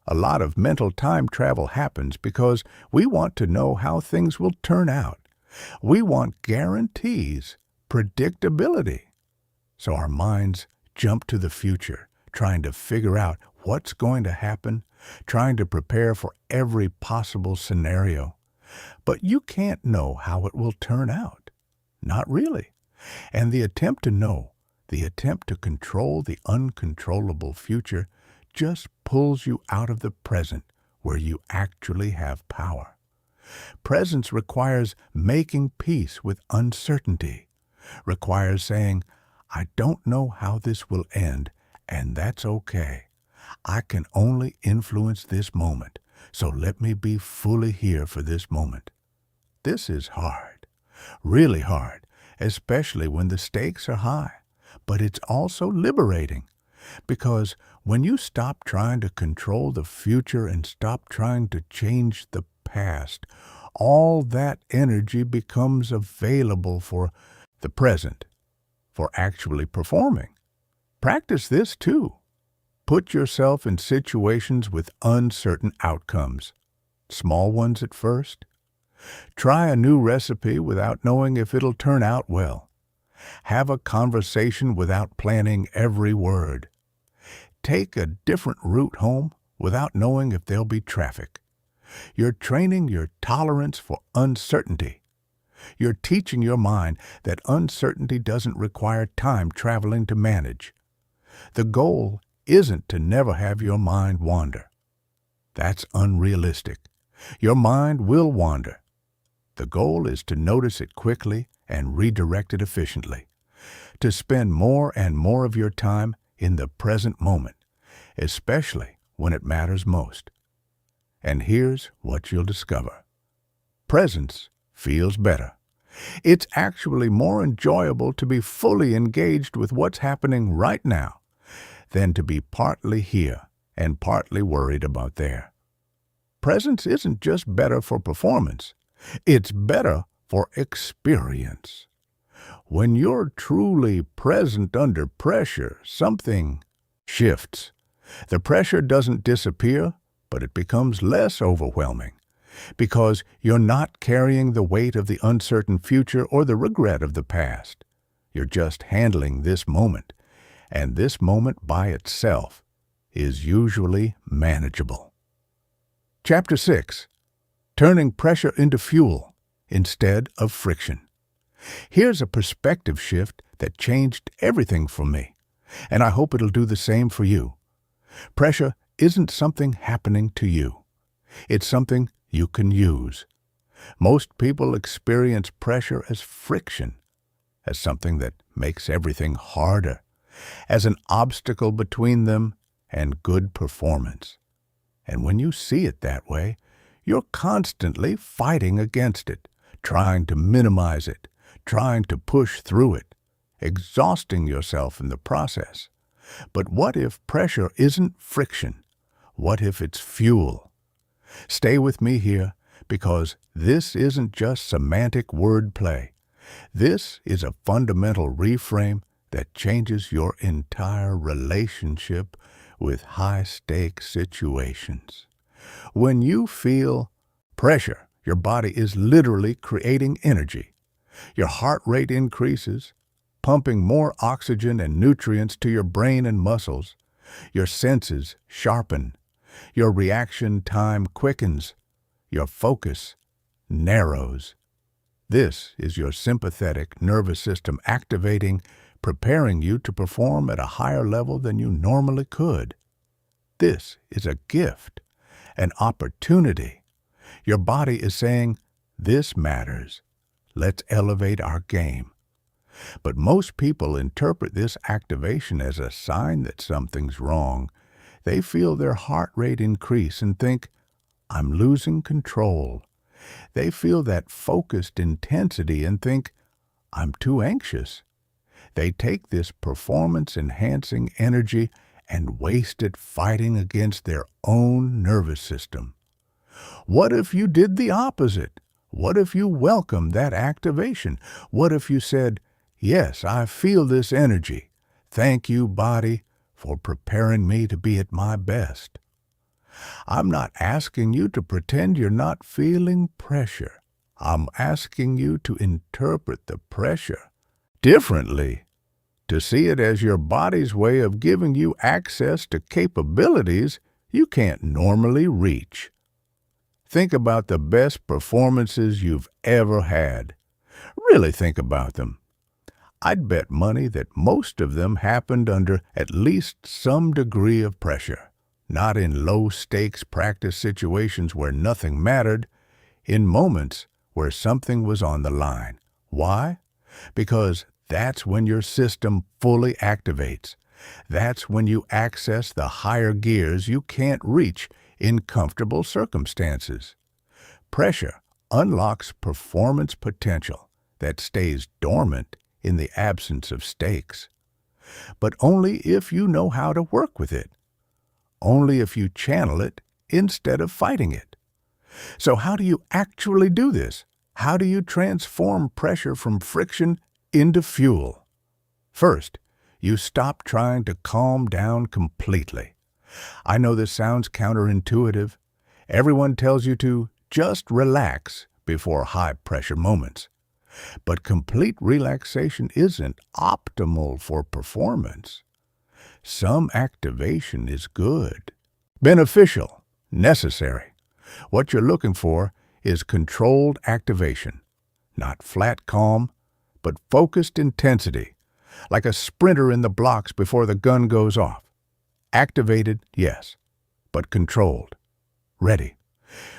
A lot of mental time travel happens because we want to know how things will turn out. We want guarantees, predictability. So our minds jump to the future, trying to figure out what's going to happen, trying to prepare for every possible scenario. But you can't know how it will turn out. Not really. And the attempt to know, the attempt to control the uncontrollable future, just pulls you out of the present where you actually have power. Presence requires making peace with uncertainty, requires saying, I don't know how this will end, and that's okay. I can only influence this moment, so let me be fully here for this moment. This is hard, really hard, especially when the stakes are high, but it's also liberating. Because when you stop trying to control the future and stop trying to change the past, all that energy becomes available for the present, for actually performing. Practice this too. Put yourself in situations with uncertain outcomes, small ones at first. Try a new recipe without knowing if it'll turn out well. Have a conversation without planning every word. Take a different route home without knowing if there'll be traffic. You're training your tolerance for uncertainty. You're teaching your mind that uncertainty doesn't require time traveling to manage. The goal isn't to never have your mind wander. That's unrealistic. Your mind will wander. The goal is to notice it quickly and redirect it efficiently, to spend more and more of your time in the present moment, especially when it matters most. And here's what you'll discover. Presence feels better. It's actually more enjoyable to be fully engaged with what's happening right now than to be partly here and partly worried about there. Presence isn't just better for performance, it's better for experience. When you're truly present under pressure, something shifts. The pressure doesn't disappear, but it becomes less overwhelming because you're not carrying the weight of the uncertain future or the regret of the past. You're just handling this moment, and this moment by itself is usually manageable. Chapter 6. Turning pressure into fuel instead of friction. Here's a perspective shift that changed everything for me, and I hope it'll do the same for you. Pressure isn't something happening to you. It's something you can use. Most people experience pressure as friction, as something that makes everything harder, as an obstacle between them and good performance. And when you see it that way, you're constantly fighting against it, trying to minimize it, trying to push through it, exhausting yourself in the process. But what if pressure isn't friction? What if it's fuel? Stay with me here, because this isn't just semantic wordplay. This is a fundamental reframe that changes your entire relationship with high-stakes situations. When you feel pressure, your body is literally creating energy. Your heart rate increases, pumping more oxygen and nutrients to your brain and muscles. Your senses sharpen. Your reaction time quickens. Your focus narrows. This is your sympathetic nervous system activating, preparing you to perform at a higher level than you normally could. This is a gift, an opportunity. Your body is saying, "This matters. Let's elevate our game." But most people interpret this activation as a sign that something's wrong. They feel their heart rate increase and think, "I'm losing control." They feel that focused intensity and think, "I'm too anxious." They take this performance-enhancing energy and waste it fighting against their own nervous system. What if you did the opposite? What if you welcomed that activation? What if you said, "Yes, I feel this energy. Thank you, body, for preparing me to be at my best"? I'm not asking you to pretend you're not feeling pressure. I'm asking you to interpret the pressure differently, to see it as your body's way of giving you access to capabilities you can't normally reach. Think about the best performances you've ever had. Really think about them. I'd bet money that most of them happened under at least some degree of pressure, not in low-stakes practice situations where nothing mattered, in moments where something was on the line. Why? Because that's when your system fully activates. That's when you access the higher gears you can't reach in comfortable circumstances. Pressure unlocks performance potential that stays dormant in the absence of stakes. But only if you know how to work with it. Only if you channel it instead of fighting it. So how do you actually do this? How do you transform pressure from friction into fuel? First, you stop trying to calm down completely. I know this sounds counterintuitive. Everyone tells you to just relax before high-pressure moments. But complete relaxation isn't optimal for performance. Some activation is good, beneficial, necessary. What you're looking for is controlled activation, not flat calm, but focused intensity, like a sprinter in the blocks before the gun goes off. Activated, yes, but controlled. Ready.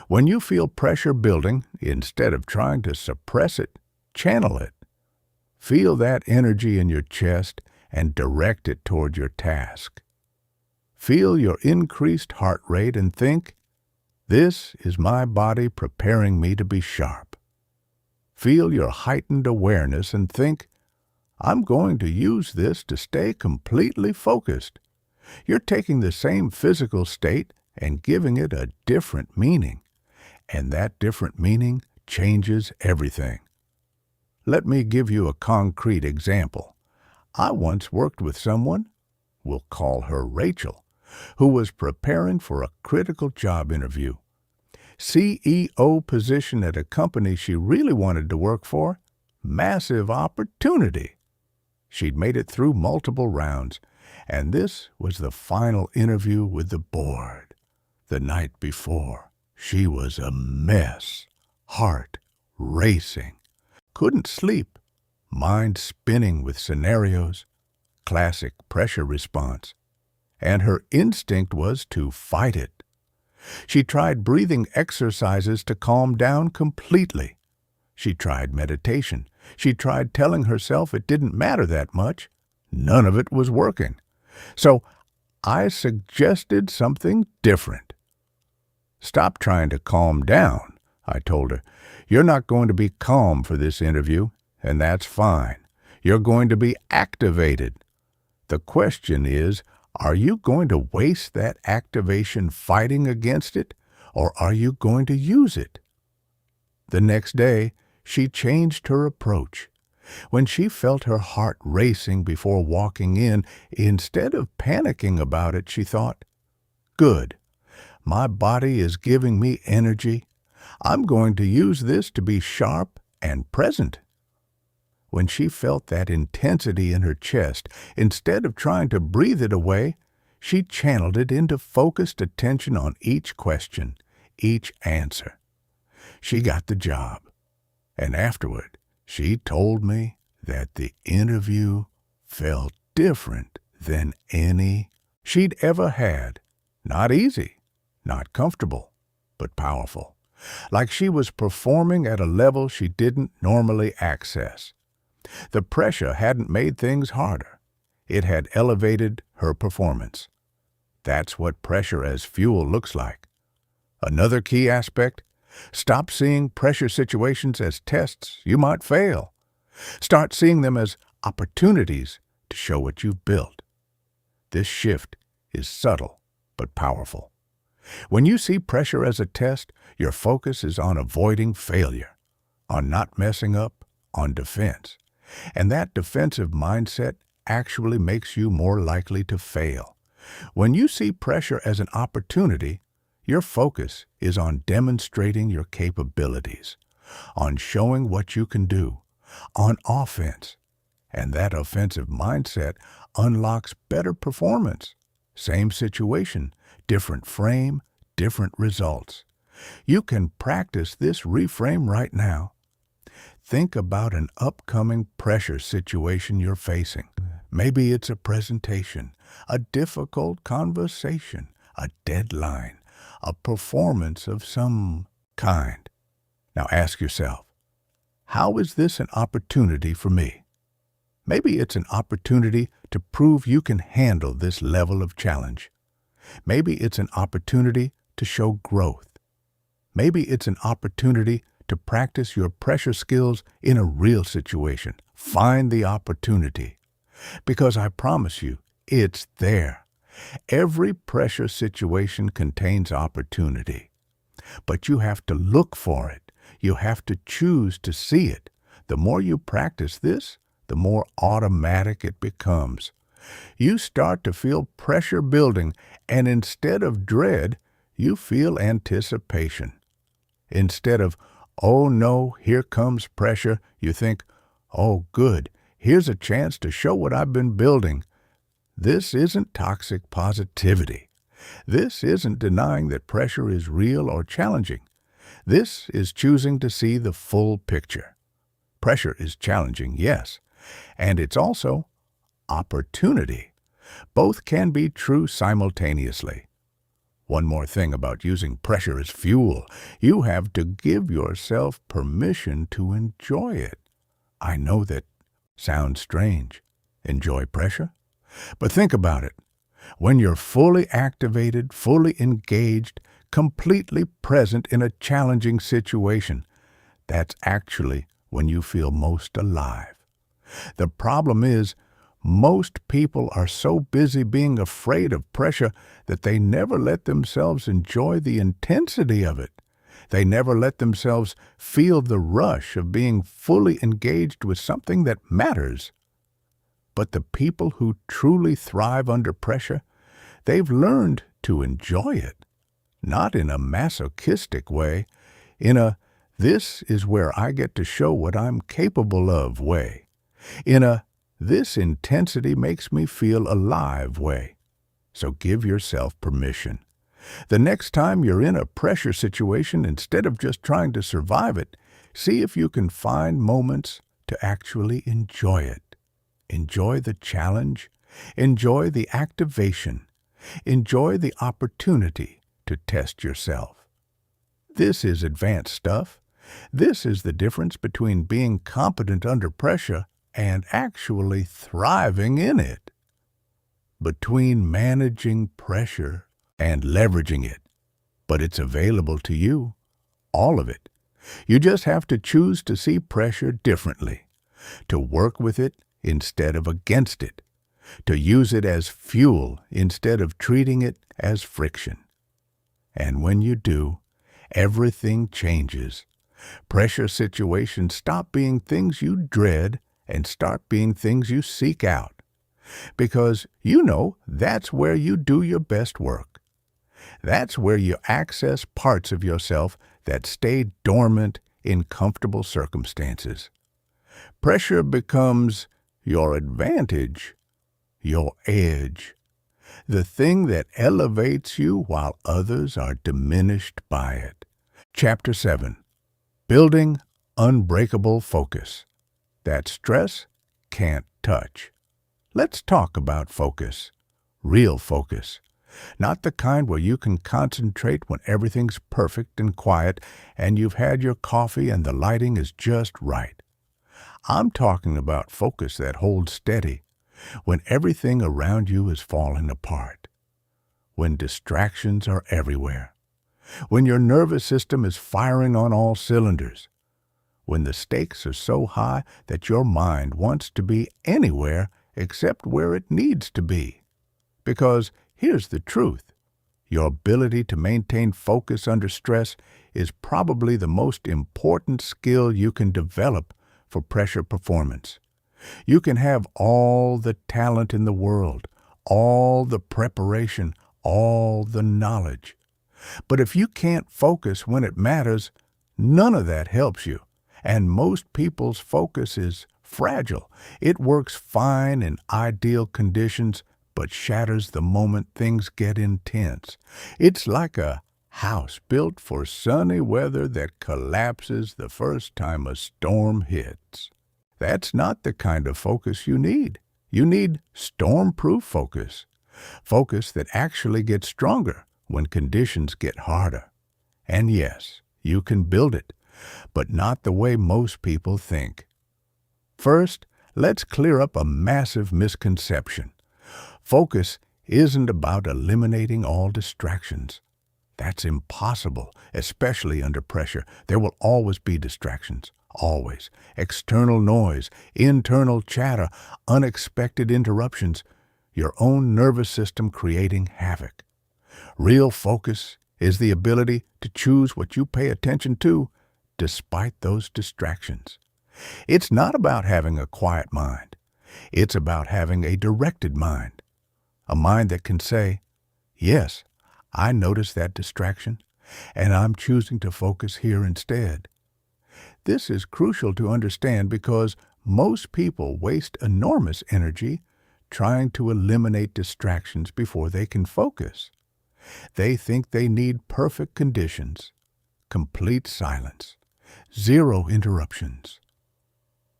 When you feel pressure building, instead of trying to suppress it, channel it. Feel that energy in your chest and direct it toward your task. Feel your increased heart rate and think, "This is my body preparing me to be sharp." Feel your heightened awareness and think, I'm going to use this to stay completely focused. You're taking the same physical state and giving it a different meaning, and that different meaning changes everything. Let me give you a concrete example. I once worked with someone, we'll call her Rachel, who was preparing for a critical job interview. CEO position at a company she really wanted to work for, massive opportunity. She'd made it through multiple rounds, and this was the final interview with the board. The night before, she was a mess, heart racing, couldn't sleep, mind spinning with scenarios, classic pressure response, and her instinct was to fight it. She tried breathing exercises to calm down completely. She tried meditation. She tried telling herself it didn't matter that much. None of it was working. So I suggested something different. Stop trying to calm down, I told her. You're not going to be calm for this interview, and that's fine. You're going to be activated. The question is, are you going to waste that activation fighting against it, or are you going to use it? The next day, she changed her approach. When she felt her heart racing before walking in, instead of panicking about it, she thought, good, my body is giving me energy. I'm going to use this to be sharp and present. When she felt that intensity in her chest, instead of trying to breathe it away, she channeled it into focused attention on each question, each answer. She got the job, and afterward, she told me that the interview felt different than any she'd ever had. Not easy, not comfortable, but powerful. Like she was performing at a level she didn't normally access. The pressure hadn't made things harder. It had elevated her performance. That's what pressure as fuel looks like. Another key aspect, stop seeing pressure situations as tests you might fail. Start seeing them as opportunities to show what you've built. This shift is subtle but powerful. When you see pressure as a test, your focus is on avoiding failure, on not messing up, on defense. And that defensive mindset actually makes you more likely to fail. When you see pressure as an opportunity, your focus is on demonstrating your capabilities, on showing what you can do, on offense. And that offensive mindset unlocks better performance. Same situation, different frame, different results. You can practice this reframe right now. Think about an upcoming pressure situation you're facing. Maybe it's a presentation, a difficult conversation, a deadline, a performance of some kind. Now ask yourself, how is this an opportunity for me? Maybe it's an opportunity to prove you can handle this level of challenge. Maybe it's an opportunity to show growth. Maybe it's an opportunity to practice your pressure skills in a real situation. Find the opportunity. Because I promise you, it's there. Every pressure situation contains opportunity. But you have to look for it. You have to choose to see it. The more you practice this, the more automatic it becomes. You start to feel pressure building, and instead of dread, you feel anticipation. Instead of, oh no, here comes pressure, you think, oh good, here's a chance to show what I've been building. This isn't toxic positivity. This isn't denying that pressure is real or challenging. This is choosing to see the full picture. Pressure is challenging, yes, and it's also opportunity. Both can be true simultaneously. One more thing about using pressure as fuel. You have to give yourself permission to enjoy it. I know that sounds strange. Enjoy pressure? But think about it. When you're fully activated, fully engaged, completely present in a challenging situation, that's actually when you feel most alive. The problem is, most people are so busy being afraid of pressure that they never let themselves enjoy the intensity of it. They never let themselves feel the rush of being fully engaged with something that matters. But the people who truly thrive under pressure, they've learned to enjoy it, not in a masochistic way, in a "this is where I get to show what I'm capable of" way, in a "this intensity makes me feel alive" way. So give yourself permission. The next time you're in a pressure situation, instead of just trying to survive it, see if you can find moments to actually enjoy it. Enjoy the challenge. Enjoy the activation. Enjoy the opportunity to test yourself. This is advanced stuff. This is the difference between being competent under pressure and actually thriving in it. Between managing pressure and leveraging it. But it's available to you, all of it. You just have to choose to see pressure differently, to work with it instead of against it, to use it as fuel instead of treating it as friction. And when you do, everything changes. Pressure situations stop being things you dread and start being things you seek out. Because you know that's where you do your best work. That's where you access parts of yourself that stay dormant in comfortable circumstances. Pressure becomes your advantage, your edge, the thing that elevates you while others are diminished by it. Chapter 7. Building Unbreakable Focus that stress can't touch. Let's talk about focus. Real focus. Not the kind where you can concentrate when everything's perfect and quiet and you've had your coffee and the lighting is just right. I'm talking about focus that holds steady when everything around you is falling apart, when distractions are everywhere, when your nervous system is firing on all cylinders, when the stakes are so high that your mind wants to be anywhere except where it needs to be. Because here's the truth. Your ability to maintain focus under stress is probably the most important skill you can develop for pressure performance. You can have all the talent in the world, all the preparation, all the knowledge. But if you can't focus when it matters, none of that helps you. And most people's focus is fragile. It works fine in ideal conditions, but shatters the moment things get intense. It's like a house built for sunny weather that collapses the first time a storm hits. That's not the kind of focus you need. You need storm-proof focus. Focus that actually gets stronger when conditions get harder. And yes, you can build it, but not the way most people think. First, let's clear up a massive misconception. Focus isn't about eliminating all distractions. That's impossible, especially under pressure. There will always be distractions, always. External noise, internal chatter, unexpected interruptions, your own nervous system creating havoc. Real focus is the ability to choose what you pay attention to despite those distractions. It's not about having a quiet mind. It's about having a directed mind. A mind that can say, yes, I noticed that distraction, and I'm choosing to focus here instead. This is crucial to understand because most people waste enormous energy trying to eliminate distractions before they can focus. They think they need perfect conditions, complete silence, zero interruptions.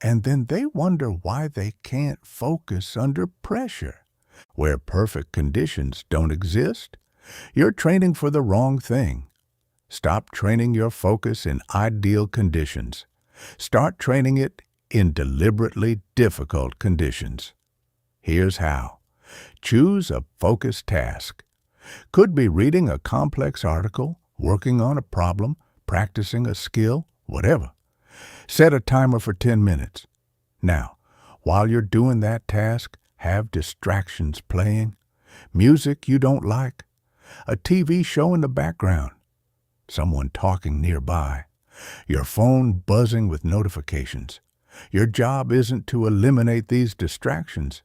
And then they wonder why they can't focus under pressure. Where perfect conditions don't exist, you're training for the wrong thing. Stop training your focus in ideal conditions. Start training it in deliberately difficult conditions. Here's how. Choose a focused task. Could be reading a complex article, working on a problem, practicing a skill, whatever. Set a timer for 10 minutes. Now, while you're doing that task, have distractions playing, music you don't like, a TV show in the background, someone talking nearby, your phone buzzing with notifications. Your job isn't to eliminate these distractions.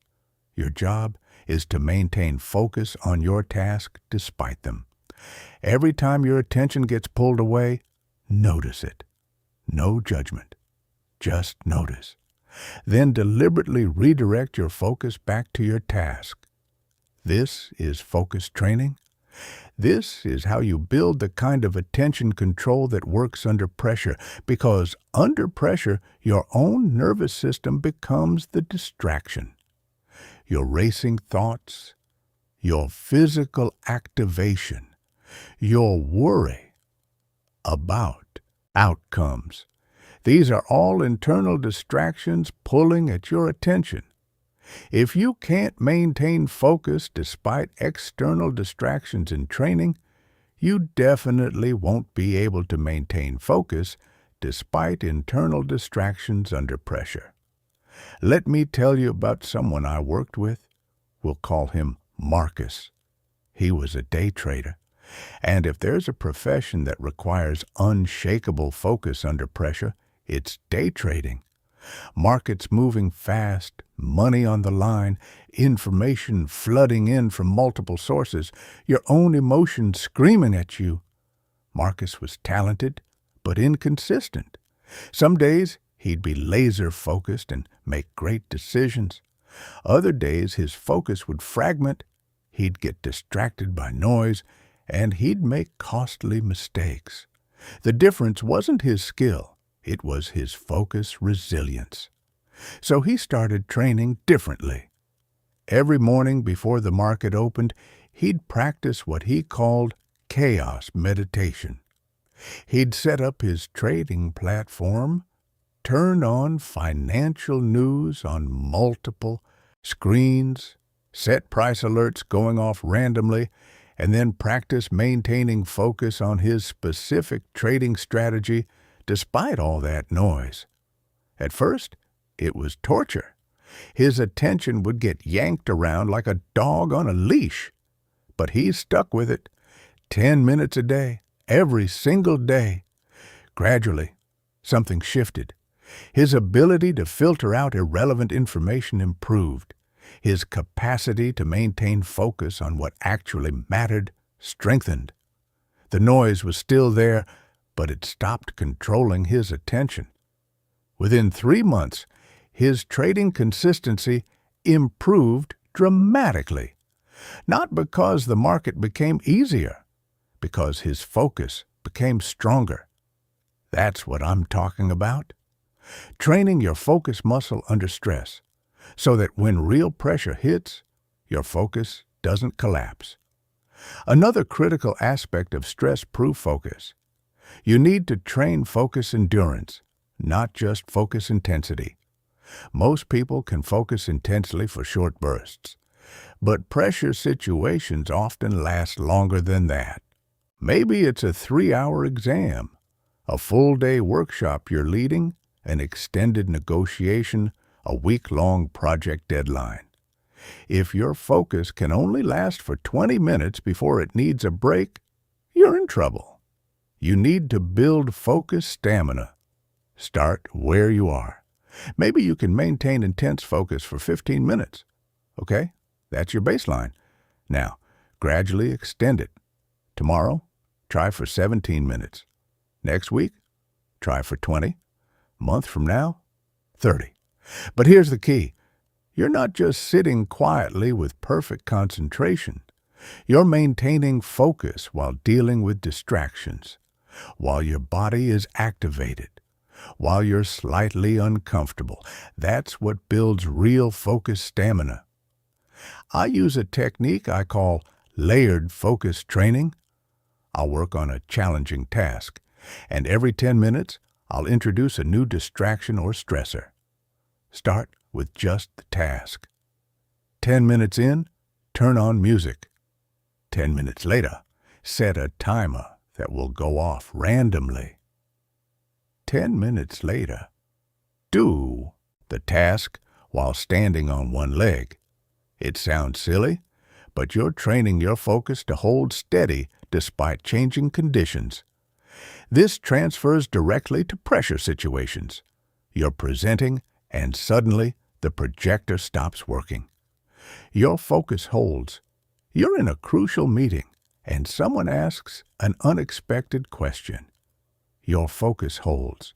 Your job is to maintain focus on your task despite them. Every time your attention gets pulled away, notice it. No judgment. Just notice. Then deliberately redirect your focus back to your task. This is focus training. This is how you build the kind of attention control that works under pressure, because under pressure, your own nervous system becomes the distraction. Your racing thoughts, your physical activation, your worry about outcomes. These are all internal distractions pulling at your attention. If you can't maintain focus despite external distractions in training, you definitely won't be able to maintain focus despite internal distractions under pressure. Let me tell you about someone I worked with. We'll call him Marcus. He was a day trader. And if there's a profession that requires unshakable focus under pressure, it's day trading. Markets moving fast, money on the line, information flooding in from multiple sources, your own emotions screaming at you. Marcus was talented, but inconsistent. Some days he'd be laser-focused and make great decisions. Other days his focus would fragment, he'd get distracted by noise, and he'd make costly mistakes. The difference wasn't his skill. It was his focus resilience. So he started training differently. Every morning before the market opened, he'd practice what he called chaos meditation. He'd set up his trading platform, turn on financial news on multiple screens, set price alerts going off randomly, and then practice maintaining focus on his specific trading strategy despite all that noise. At first, it was torture. His attention would get yanked around like a dog on a leash. But he stuck with it, 10 minutes a day, every single day. Gradually, something shifted. His ability to filter out irrelevant information improved. His capacity to maintain focus on what actually mattered strengthened. The noise was still there, but it stopped controlling his attention. Within 3 months, his trading consistency improved dramatically. Not because the market became easier, because his focus became stronger. That's what I'm talking about. Training your focus muscle under stress, so that when real pressure hits, your focus doesn't collapse. Another critical aspect of stress-proof focus. You need to train focus endurance, not just focus intensity. Most people can focus intensely for short bursts, but pressure situations often last longer than that. Maybe it's a 3-hour exam, a full-day workshop you're leading, an extended negotiation, a week-long project deadline. If your focus can only last for 20 minutes before it needs a break, you're in trouble. You need to build focus stamina. Start where you are. Maybe you can maintain intense focus for 15 minutes. Okay, that's your baseline. Now, gradually extend it. Tomorrow, try for 17 minutes. Next week, try for 20. Month from now, 30. But here's the key. You're not just sitting quietly with perfect concentration. You're maintaining focus while dealing with distractions, while your body is activated, while you're slightly uncomfortable. That's what builds real focus stamina. I use a technique I call layered focus training. I'll work on a challenging task, and every 10 minutes, I'll introduce a new distraction or stressor. Start with just the task. 10 minutes in, turn on music. 10 minutes later, set a timer that will go off randomly. 10 minutes later, do the task while standing on one leg. It sounds silly, but you're training your focus to hold steady despite changing conditions. This transfers directly to pressure situations. You're presenting, and suddenly the projector stops working. Your focus holds. You're in a crucial meeting, and someone asks an unexpected question. Your focus holds.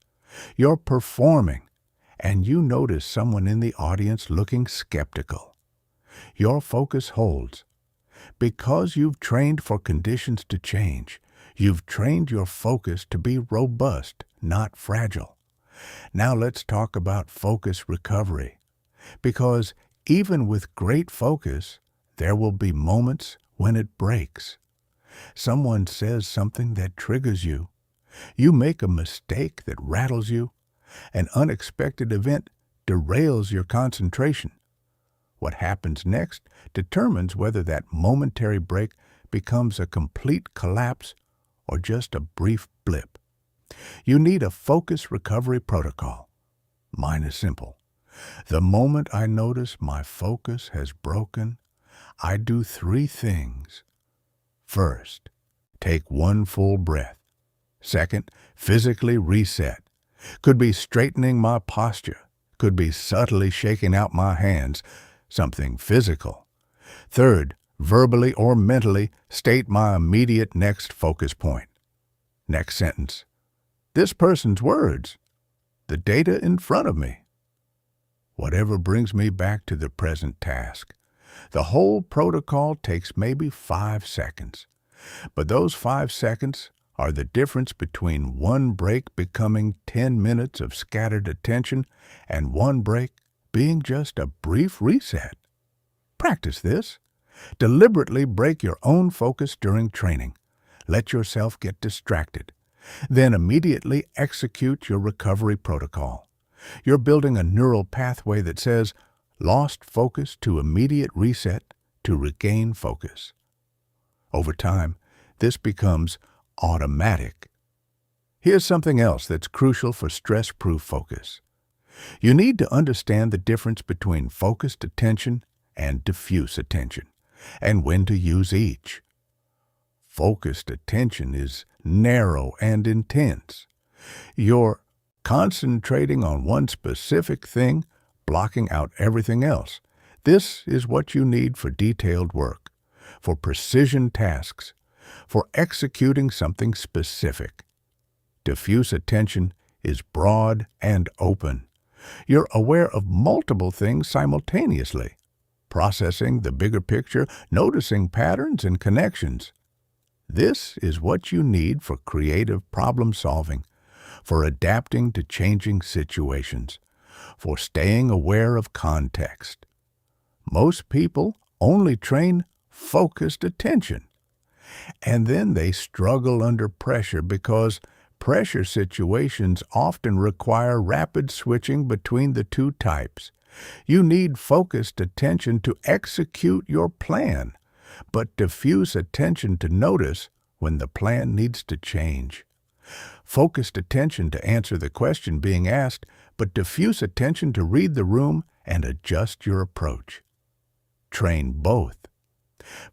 You're performing, and you notice someone in the audience looking skeptical. Your focus holds. Because you've trained for conditions to change, you've trained your focus to be robust, not fragile. Now let's talk about focus recovery. Because even with great focus, there will be moments when it breaks. Someone says something that triggers you. You make a mistake that rattles you. An unexpected event derails your concentration. What happens next determines whether that momentary break becomes a complete collapse or just a brief blip. You need a focus recovery protocol. Mine is simple. The moment I notice my focus has broken, I do 3 things. First, take 1 full breath. Second, physically reset. Could be straightening my posture. Could be subtly shaking out my hands. Something physical. Third, verbally or mentally state my immediate next focus point. Next sentence. This person's words. The data in front of me. Whatever brings me back to the present task. The whole protocol takes maybe 5 seconds. But those 5 seconds are the difference between 1 break becoming 10 minutes of scattered attention and 1 break being just a brief reset. Practice this. Deliberately break your own focus during training. Let yourself get distracted. Then immediately execute your recovery protocol. You're building a neural pathway that says, lost focus to immediate reset to regain focus. Over time, this becomes automatic. Here's something else that's crucial for stress-proof focus. You need to understand the difference between focused attention and diffuse attention, and when to use each. Focused attention is narrow and intense. You're concentrating on one specific thing, blocking out everything else. This is what you need for detailed work, for precision tasks, for executing something specific. Diffuse attention is broad and open. You're aware of multiple things simultaneously, processing the bigger picture, noticing patterns and connections. This is what you need for creative problem solving, for adapting to changing situations, for staying aware of context. Most people only train focused attention, and then they struggle under pressure because pressure situations often require rapid switching between the 2 types. You need focused attention to execute your plan, but diffuse attention to notice when the plan needs to change. Focused attention to answer the question being asked, but diffuse attention to read the room and adjust your approach. Train both.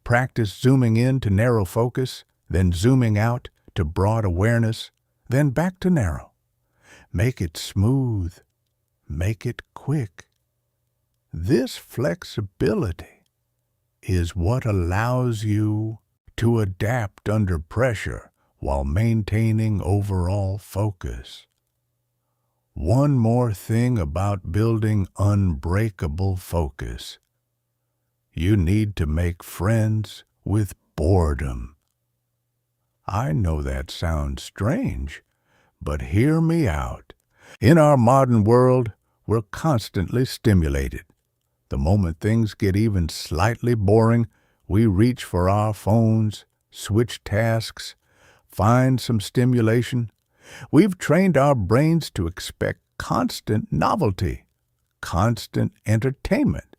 Practice zooming in to narrow focus, then zooming out to broad awareness, then back to narrow. Make it smooth. Make it quick. This flexibility is what allows you to adapt under pressure while maintaining overall focus. One more thing about building unbreakable focus. You need to make friends with boredom. I know that sounds strange, but hear me out. In our modern world, we're constantly stimulated. The moment things get even slightly boring, we reach for our phones, switch tasks, find some stimulation. We've trained our brains to expect constant novelty, constant entertainment,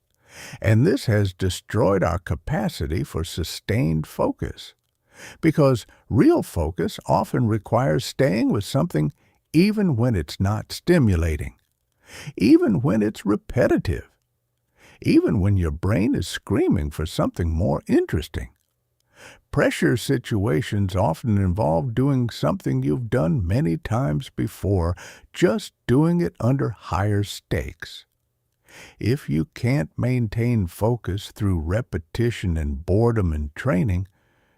and this has destroyed our capacity for sustained focus. Because real focus often requires staying with something even when it's not stimulating. even when it's repetitive, even when your brain is screaming for something more interesting. Pressure situations often involve doing something you've done many times before, just doing it under higher stakes. If you can't maintain focus through repetition and boredom and training,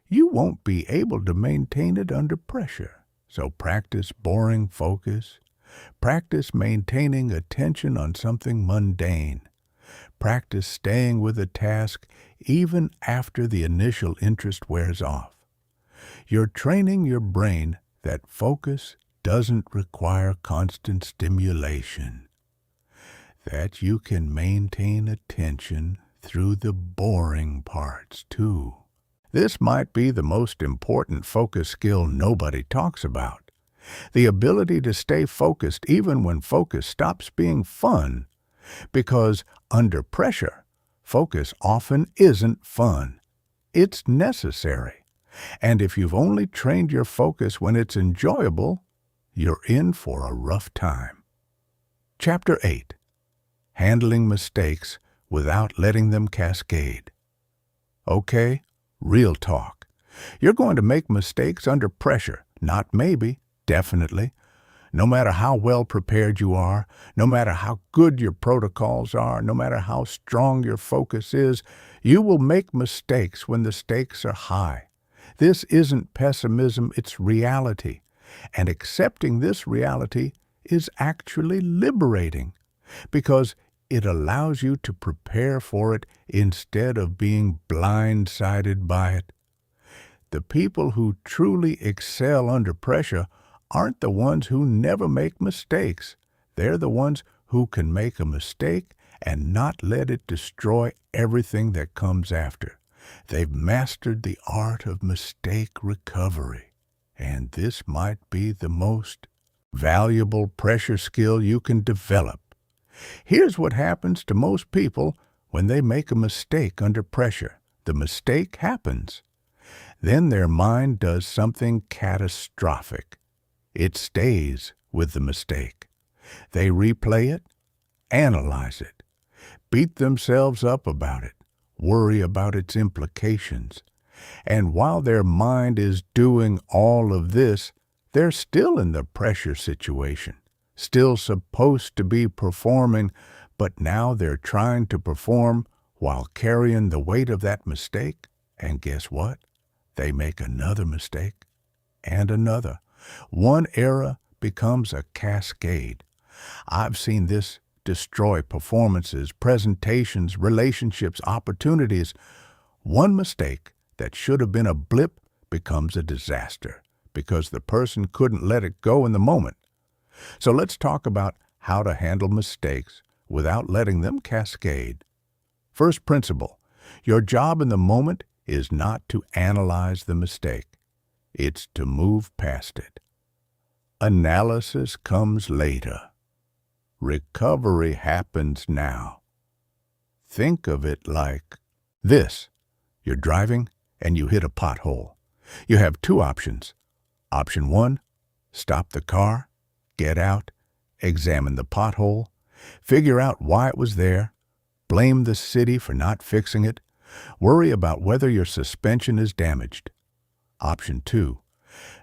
you won't be able to maintain it under pressure. So practice boring focus. Practice maintaining attention on something mundane. Practice staying with a task even after the initial interest wears off. You're training your brain that focus doesn't require constant stimulation, that you can maintain attention through the boring parts too. This might be the most important focus skill nobody talks about. The ability to stay focused even when focus stops being fun, because under pressure, focus often isn't fun. It's necessary. And if you've only trained your focus when it's enjoyable, you're in for a rough time. Chapter 8. Handling mistakes without letting them cascade. Okay, real talk. You're going to make mistakes under pressure, not maybe, definitely. No matter how well prepared you are, no matter how good your protocols are, no matter how strong your focus is, you will make mistakes when the stakes are high. This isn't pessimism, it's reality. And accepting this reality is actually liberating, because it allows you to prepare for it instead of being blindsided by it. The people who truly excel under pressure aren't the ones who never make mistakes. They're the ones who can make a mistake and not let it destroy everything that comes after. They've mastered the art of mistake recovery, and this might be the most valuable pressure skill you can develop. Here's what happens to most people when they make a mistake under pressure. The mistake happens. Then their mind does something catastrophic. It stays with the mistake. They replay it, analyze it, beat themselves up about it, worry about its implications. And while their mind is doing all of this, they're still in the pressure situation, still supposed to be performing, but now they're trying to perform while carrying the weight of that mistake. And guess what? They make another mistake and another. One error becomes a cascade. I've seen this destroy performances, presentations, relationships, opportunities. One mistake that should have been a blip becomes a disaster because the person couldn't let it go in the moment. So let's talk about how to handle mistakes without letting them cascade. First principle, your job in the moment is not to analyze the mistake. It's to move past it. Analysis comes later. Recovery happens now. Think of it like this. You're driving and you hit a pothole. You have two options. Option 1, stop the car, get out, examine the pothole, figure out why it was there, blame the city for not fixing it, worry about whether your suspension is damaged. Option 2,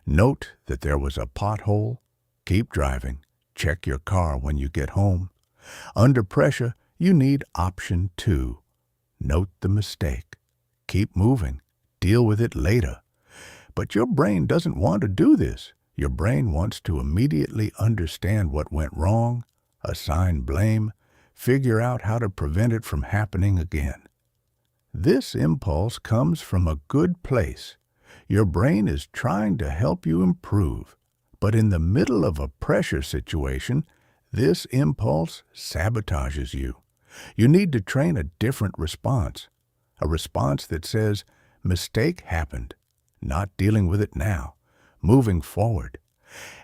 note that there was a pothole, keep driving, check your car when you get home. Under pressure, you need option 2. Note the mistake. Keep moving. Deal with it later. But your brain doesn't want to do this. Your brain wants to immediately understand what went wrong, assign blame, figure out how to prevent it from happening again. This impulse comes from a good place. Your brain is trying to help you improve. But in the middle of a pressure situation, this impulse sabotages you. You need to train a different response. A response that says, mistake happened, not dealing with it now, moving forward.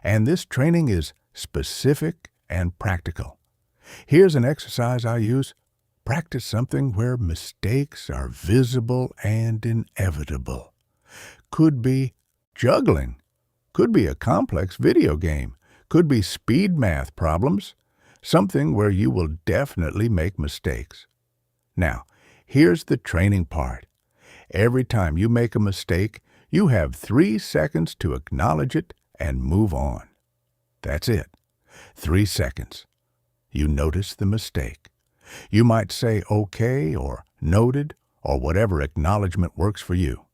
And this training is specific and practical. Here's an exercise I use. Practice something where mistakes are visible and inevitable. Could be juggling. Could be a complex video game. Could be speed math problems. something where you will definitely make mistakes. Now, here's the training part. Every time you make a mistake, you have 3 seconds to acknowledge it and move on. That's it. 3 seconds. You notice the mistake. You might say okay or noted or whatever acknowledgement works for you.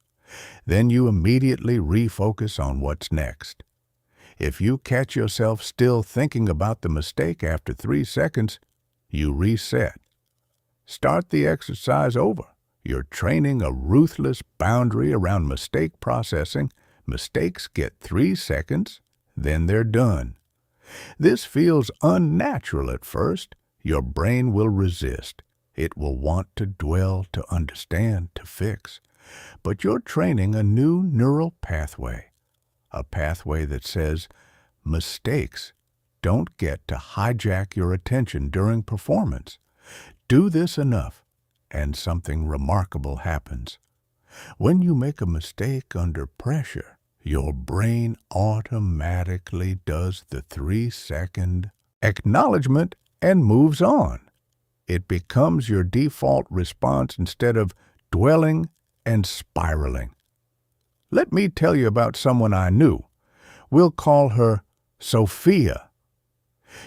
Then you immediately refocus on what's next. If you catch yourself still thinking about the mistake after 3 seconds, you reset. Start the exercise over. You're training a ruthless boundary around mistake processing. Mistakes get 3 seconds, then they're done. This feels unnatural at first. Your brain will resist. It will want to dwell, to understand, to fix. But you're training a new neural pathway, a pathway that says mistakes don't get to hijack your attention during performance. Do this enough, and something remarkable happens. When you make a mistake under pressure, your brain automatically does the 3-second acknowledgement and moves on. It becomes your default response instead of dwelling and spiraling. Let me tell you about someone I knew. We'll call her Sophia.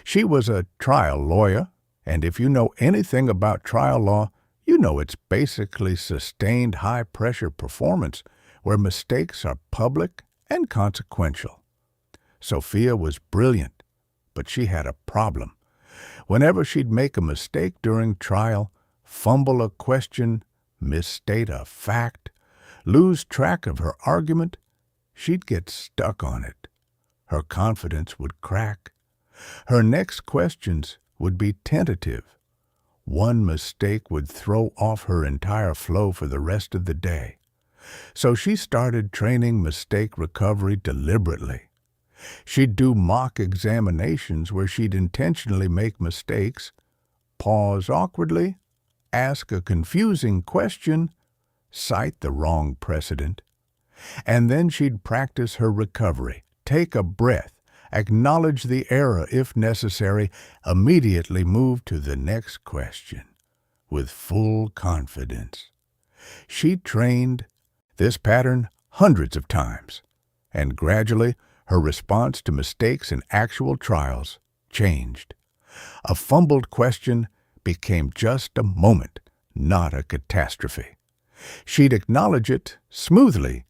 She was a trial lawyer, and if you know anything about trial law, you know it's basically sustained high-pressure performance where mistakes are public and consequential. Sophia was brilliant, but she had a problem. Whenever she'd make a mistake during trial, fumble a question, misstate a fact, lose track of her argument, she'd get stuck on it. Her confidence would crack. Her next questions would be tentative. One mistake would throw off her entire flow for the rest of the day. So she started training mistake recovery deliberately. She'd do mock examinations where she'd intentionally make mistakes, pause awkwardly, ask a confusing question, cite the wrong precedent, and then she'd practice her recovery, take a breath, acknowledge the error if necessary, immediately move to the next question with full confidence. She trained this pattern hundreds of times, and gradually her response to mistakes in actual trials changed. A fumbled question became just a moment, not a catastrophe. She'd acknowledge it smoothly,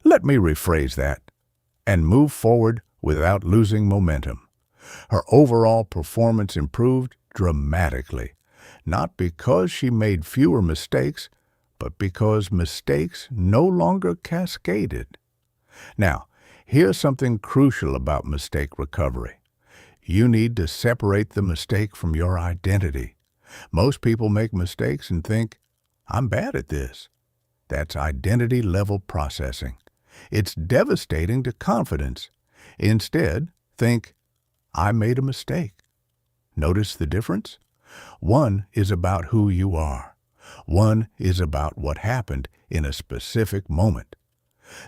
let me rephrase that, and move forward without losing momentum. Her overall performance improved dramatically, not because she made fewer mistakes, but because mistakes no longer cascaded. Now, here's something crucial about mistake recovery. You need to separate the mistake from your identity. Most people make mistakes and think, I'm bad at this. That's identity-level processing. It's devastating to confidence. Instead, think, I made a mistake. Notice the difference? One is about who you are. One is about what happened in a specific moment.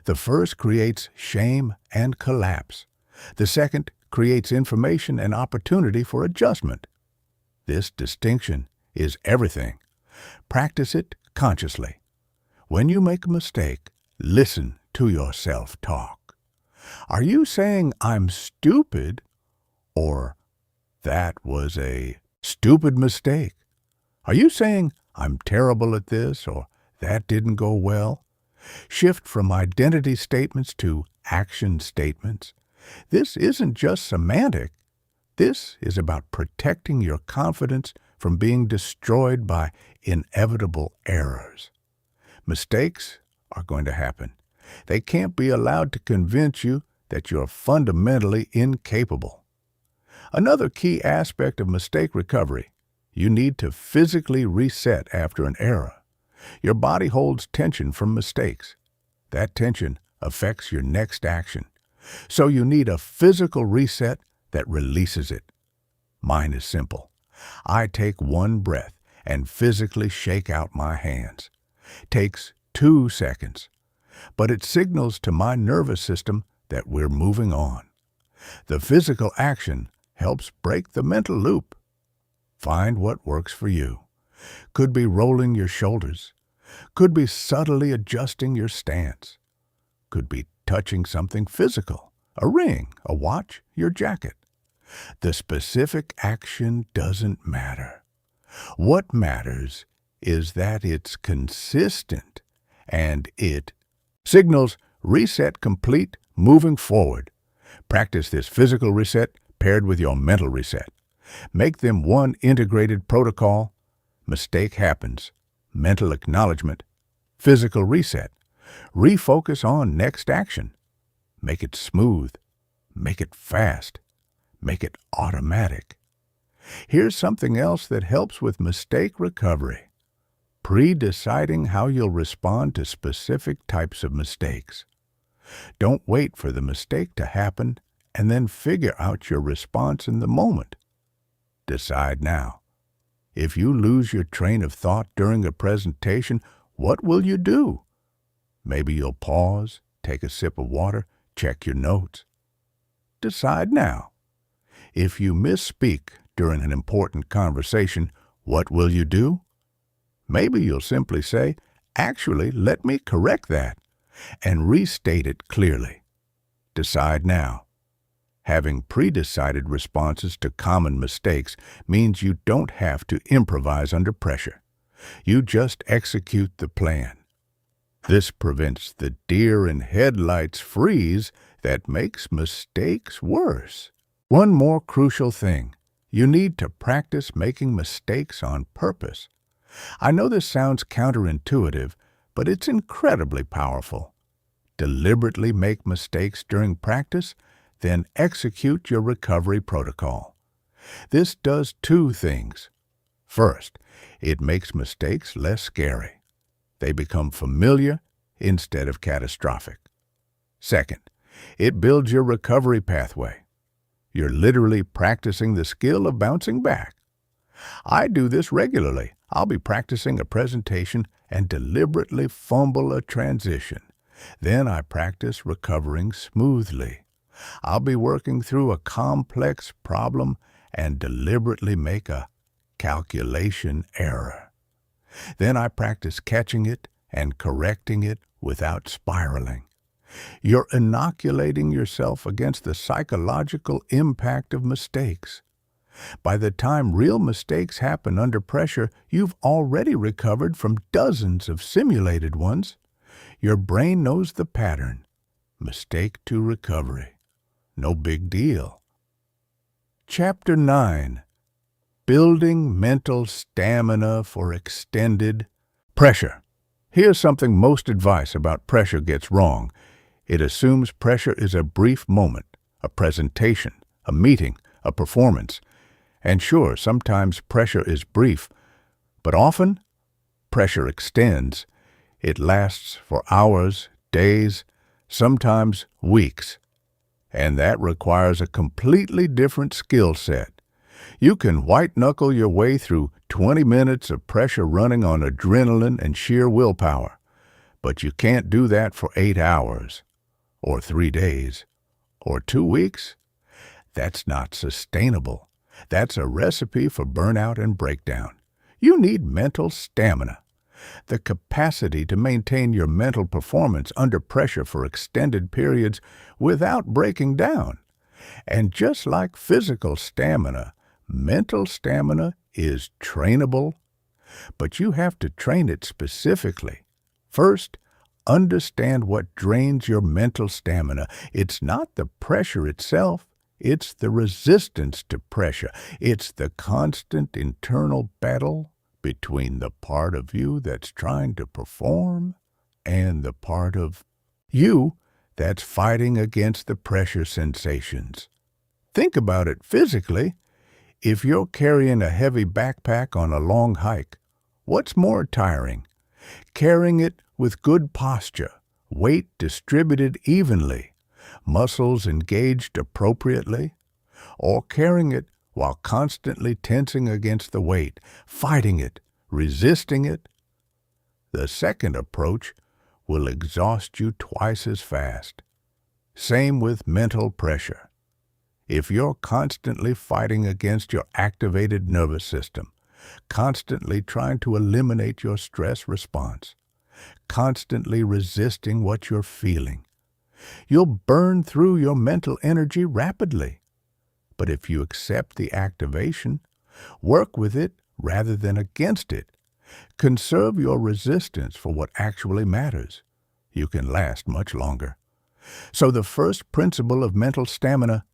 The first creates shame and collapse. The second creates information and opportunity for adjustment. This distinction is everything. Practice it consciously. When you make a mistake, listen to your self-talk. Are you saying I'm stupid, or that was a stupid mistake? Are you saying I'm terrible at this, or that didn't go well? Shift from identity statements to action statements. This isn't just semantic. This is about protecting your confidence from being destroyed by inevitable errors. Mistakes are going to happen. They can't be allowed to convince you that you're fundamentally incapable. Another key aspect of mistake recovery, you need to physically reset after an error. Your body holds tension from mistakes. That tension affects your next action. So you need a physical reset that releases it. Mine is simple. I take one breath and physically shake out my hands. Takes 2 seconds. But it signals to my nervous system that we're moving on. The physical action helps break the mental loop. Find what works for you. Could be rolling your shoulders. Could be subtly adjusting your stance. Could be touching something physical, a ring, a watch, your jacket. The specific action doesn't matter. What matters is that it's consistent and it signals reset complete, moving forward. Practice this physical reset paired with your mental reset. Make them one integrated protocol. Mistake happens. Mental acknowledgement. Physical reset. Refocus on next action. Make it smooth. Make it fast. Make it automatic. Here's something else that helps with mistake recovery. Pre-deciding how you'll respond to specific types of mistakes. Don't wait for the mistake to happen and then figure out your response in the moment. Decide now. If you lose your train of thought during a presentation, what will you do? Maybe you'll pause, take a sip of water, check your notes. Decide now. If you misspeak during an important conversation, what will you do? Maybe you'll simply say, "Actually, let me correct that," and restate it clearly. Decide now. Having pre-decided responses to common mistakes means you don't have to improvise under pressure. You just execute the plan. This prevents the deer in headlights freeze that makes mistakes worse. One more crucial thing. You need to practice making mistakes on purpose. I know this sounds counterintuitive, but it's incredibly powerful. Deliberately make mistakes during practice, then execute your recovery protocol. This does two things. First, it makes mistakes less scary. They become familiar instead of catastrophic. Second, it builds your recovery pathway. You're literally practicing the skill of bouncing back. I do this regularly. I'll be practicing a presentation and deliberately fumble a transition. Then I practice recovering smoothly. I'll be working through a complex problem and deliberately make a calculation error. Then I practice catching it and correcting it without spiraling. You're inoculating yourself against the psychological impact of mistakes. By the time real mistakes happen under pressure, you've already recovered from dozens of simulated ones. Your brain knows the pattern. Mistake to recovery. No big deal. Chapter 9. Building mental stamina for extended pressure. Here's something most advice about pressure gets wrong. It assumes pressure is a brief moment, a presentation, a meeting, a performance. And sure, sometimes pressure is brief, but often pressure extends. It lasts for hours, days, sometimes weeks. And that requires a completely different skill set. You can white-knuckle your way through 20 minutes of pressure running on adrenaline and sheer willpower, but you can't do that for 8 hours, or 3 days, or 2 weeks. That's not sustainable. That's a recipe for burnout and breakdown. You need mental stamina, the capacity to maintain your mental performance under pressure for extended periods without breaking down. And just like physical stamina, mental stamina is trainable, but you have to train it specifically. First, understand what drains your mental stamina. It's not the pressure itself. It's the resistance to pressure. It's the constant internal battle between the part of you that's trying to perform and the part of you that's fighting against the pressure sensations. Think about it physically. If you're carrying a heavy backpack on a long hike, what's more tiring? Carrying it with good posture, weight distributed evenly, muscles engaged appropriately, or carrying it while constantly tensing against the weight, fighting it, resisting it? The second approach will exhaust you twice as fast. Same with mental pressure. If you're constantly fighting against your activated nervous system, constantly trying to eliminate your stress response, constantly resisting what you're feeling, you'll burn through your mental energy rapidly. But if you accept the activation, work with it rather than against it, conserve your resistance for what actually matters, you can last much longer. So the first principle of mental stamina: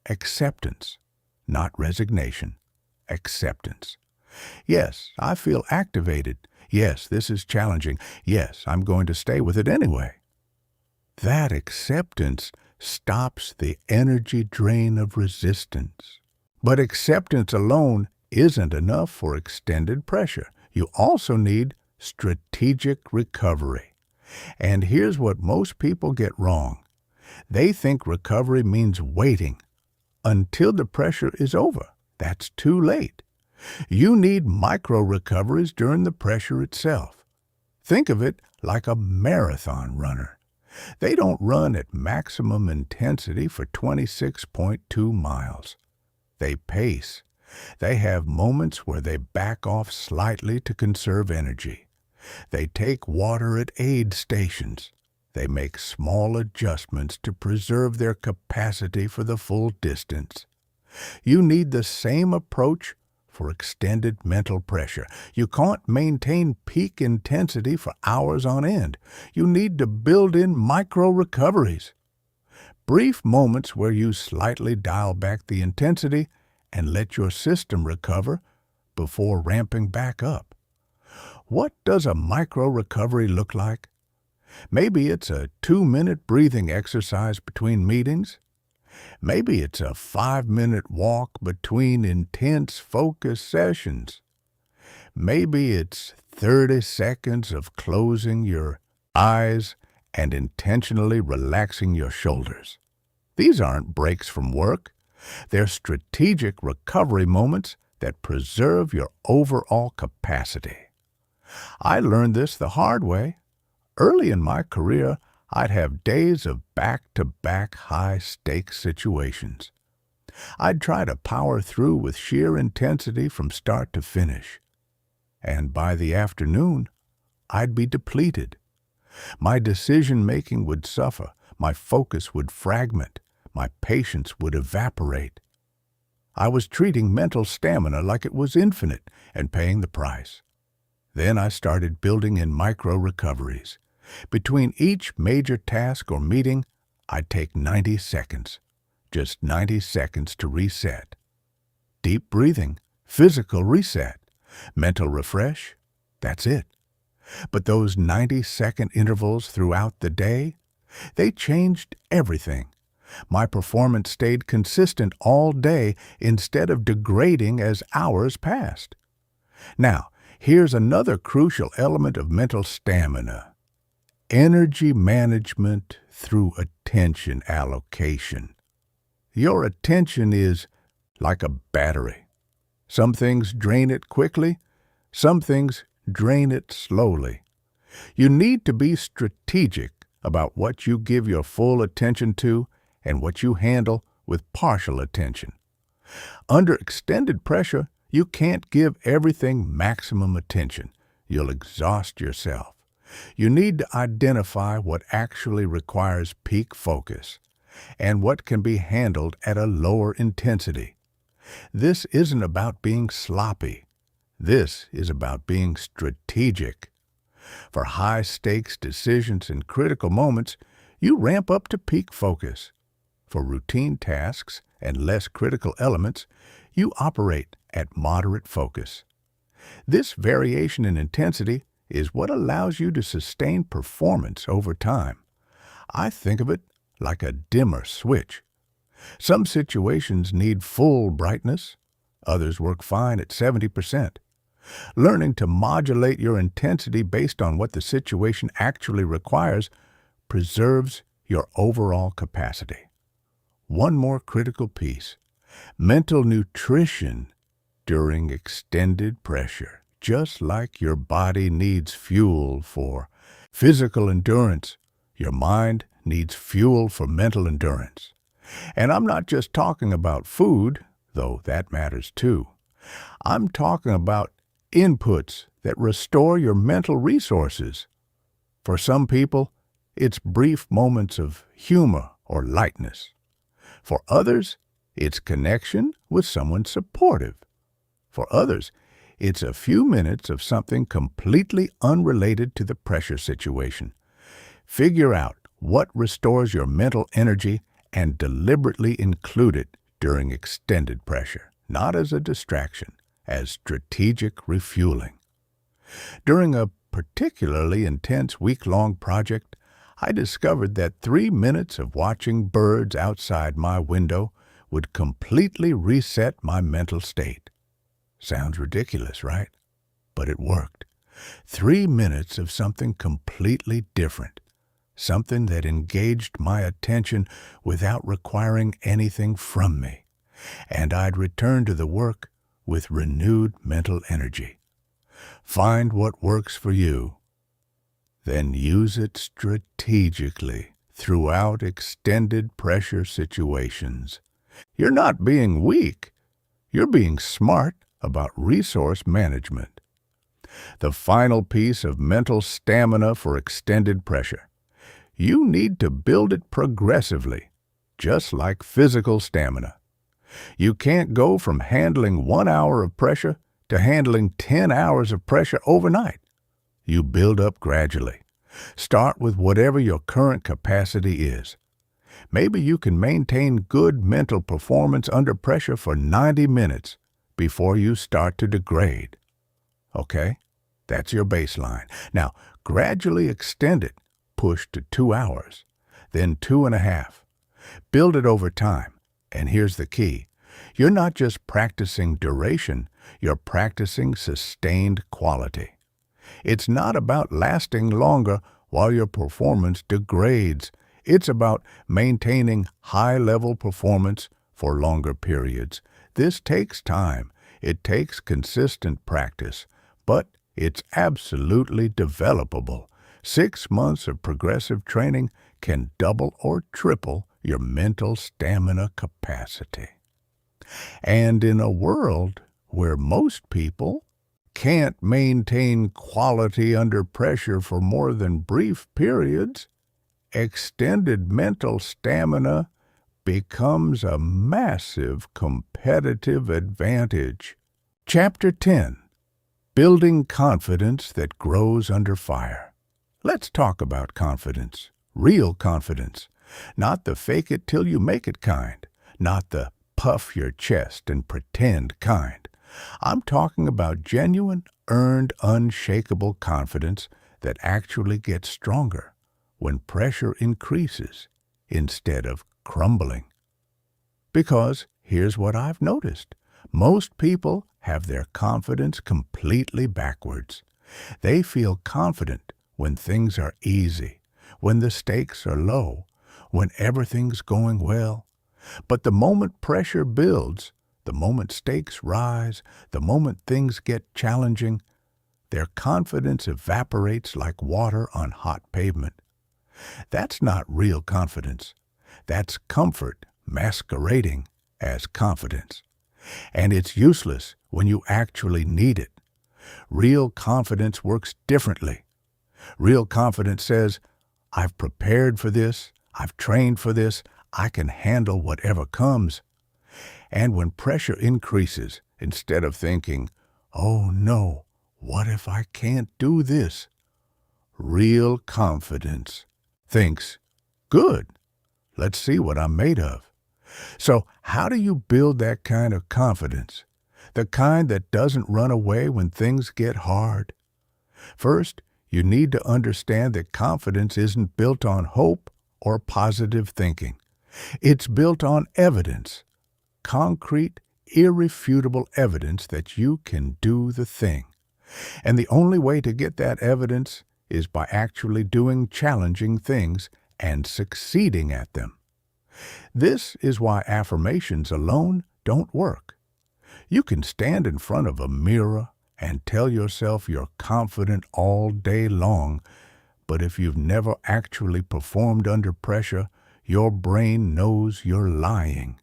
acceptance, not resignation. Acceptance. Yes, I feel activated. Yes, this is challenging. Yes, I'm going to stay with it anyway. That acceptance stops the energy drain of resistance. But acceptance alone isn't enough for extended pressure. You also need strategic recovery. And here's what most people get wrong. They think recovery means waiting until the pressure is over. That's too late. You need micro-recoveries during the pressure itself. Think of it like a marathon runner. They don't run at maximum intensity for 26.2 miles. They pace. They have moments where they back off slightly to conserve energy. They take water at aid stations. They make small adjustments to preserve their capacity for the full distance. You need the same approach for extended mental pressure. You can't maintain peak intensity for hours on end. You need to build in micro-recoveries. Brief moments where you slightly dial back the intensity and let your system recover before ramping back up. What does a micro-recovery look like? Maybe it's a 2-minute breathing exercise between meetings. Maybe it's a 5-minute walk between intense focus sessions. Maybe it's 30 seconds of closing your eyes and intentionally relaxing your shoulders. These aren't breaks from work. They're strategic recovery moments that preserve your overall capacity. I learned this the hard way. Early in my career, I'd have days of back-to-back high-stakes situations. I'd try to power through with sheer intensity from start to finish. And by the afternoon, I'd be depleted. My decision-making would suffer, my focus would fragment, my patience would evaporate. I was treating mental stamina like it was infinite and paying the price. Then I started building in micro-recoveries. Between each major task or meeting, I'd take 90 seconds. Just 90 seconds to reset. Deep breathing, physical reset, mental refresh, that's it. But those 90-second intervals throughout the day, they changed everything. My performance stayed consistent all day instead of degrading as hours passed. Now, here's another crucial element of mental stamina: energy management through attention allocation. Your attention is like a battery. Some things drain it quickly, some things drain it slowly. You need to be strategic about what you give your full attention to and what you handle with partial attention. Under extended pressure, you can't give everything maximum attention. You'll exhaust yourself. You need to identify what actually requires peak focus and what can be handled at a lower intensity. This isn't about being sloppy. This is about being strategic. For high-stakes decisions and critical moments, you ramp up to peak focus. For routine tasks and less critical elements, you operate at moderate focus. This variation in intensity is what allows you to sustain performance over time. I think of it like a dimmer switch. Some situations need full brightness. Others work fine at 70%. Learning to modulate your intensity based on what the situation actually requires preserves your overall capacity. One more critical piece: mental nutrition during extended pressure. Just like your body needs fuel for physical endurance, your mind needs fuel for mental endurance. And I'm not just talking about food, though that matters too. I'm talking about inputs that restore your mental resources. For some people, it's brief moments of humor or lightness. For others, it's connection with someone supportive. For others, it's a few minutes of something completely unrelated to the pressure situation. Figure out what restores your mental energy and deliberately include it during extended pressure, not as a distraction, as strategic refueling. During a particularly intense week-long project, I discovered that 3 minutes of watching birds outside my window would completely reset my mental state. Sounds ridiculous, right? But it worked. 3 minutes of something completely different, something that engaged my attention without requiring anything from me, and I'd return to the work with renewed mental energy. Find what works for you, then use it strategically throughout extended pressure situations. You're not being weak. You're being smart about resource management. The final piece of mental stamina for extended pressure. You need to build it progressively, just like physical stamina. You can't go from handling 1 hour of pressure to handling 10 hours of pressure overnight. You build up gradually. Start with whatever your current capacity is. Maybe you can maintain good mental performance under pressure for 90 minutes before you start to degrade. Okay? That's your baseline. Now, gradually extend it. Push to 2 hours, then 2.5. Build it over time. And here's the key. You're not just practicing duration, you're practicing sustained quality. It's not about lasting longer while your performance degrades. It's about maintaining high-level performance for longer periods. This takes time. It takes consistent practice, but it's absolutely developable. 6 months of progressive training can double or triple your mental stamina capacity. And in a world where most people can't maintain quality under pressure for more than brief periods, extended mental stamina becomes a massive competitive advantage. Chapter 10. Building Confidence That Grows Under Fire. Let's talk about confidence, real confidence, not the fake-it-till-you-make-it kind, not the puff your chest and pretend kind. I'm talking about genuine, earned, unshakable confidence that actually gets stronger when pressure increases instead of crumbling. Because here's what I've noticed. Most people have their confidence completely backwards. They feel confident when things are easy, when the stakes are low, when everything's going well. But the moment pressure builds, the moment stakes rise, the moment things get challenging, their confidence evaporates like water on hot pavement. That's not real confidence. That's comfort masquerading as confidence. And it's useless when you actually need it. Real confidence works differently. Real confidence says, I've prepared for this, I've trained for this, I can handle whatever comes. And when pressure increases, instead of thinking, oh no, what if I can't do this? Real confidence thinks, good, let's see what I'm made of. So how do you build that kind of confidence? The kind that doesn't run away when things get hard? First, you need to understand that confidence isn't built on hope or positive thinking. It's built on evidence, concrete, irrefutable evidence that you can do the thing. And the only way to get that evidence is by actually doing challenging things and succeeding at them. This is why affirmations alone don't work. You can stand in front of a mirror and tell yourself you're confident all day long, but if you've never actually performed under pressure, your brain knows you're lying.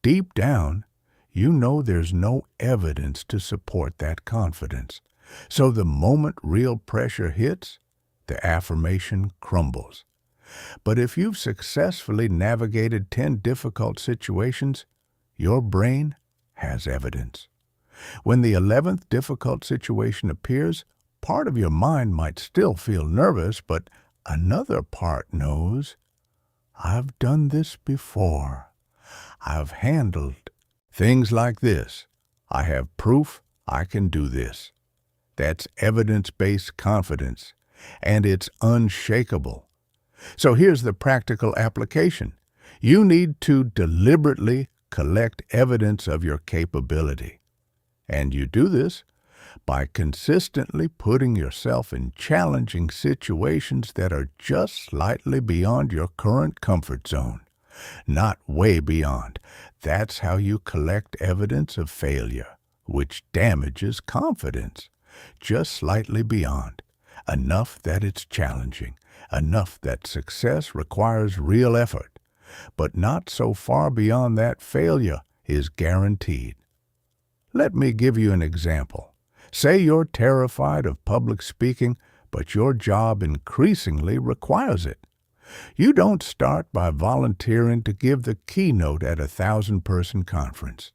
Deep down, you know there's no evidence to support that confidence. So the moment real pressure hits, the affirmation crumbles. But if you've successfully navigated 10 difficult situations, your brain has evidence. When the 11th difficult situation appears, part of your mind might still feel nervous, but another part knows, I've done this before. I've handled things like this. I have proof I can do this. That's evidence-based confidence, and it's unshakable. So here's the practical application. You need to deliberately collect evidence of your capability. And you do this by consistently putting yourself in challenging situations that are just slightly beyond your current comfort zone, not way beyond. That's how you collect evidence of failure, which damages confidence. Just slightly beyond, enough that it's challenging, enough that success requires real effort, but not so far beyond that failure is guaranteed. Let me give you an example. Say you're terrified of public speaking, but your job increasingly requires it. You don't start by volunteering to give the keynote at a 1,000-person conference.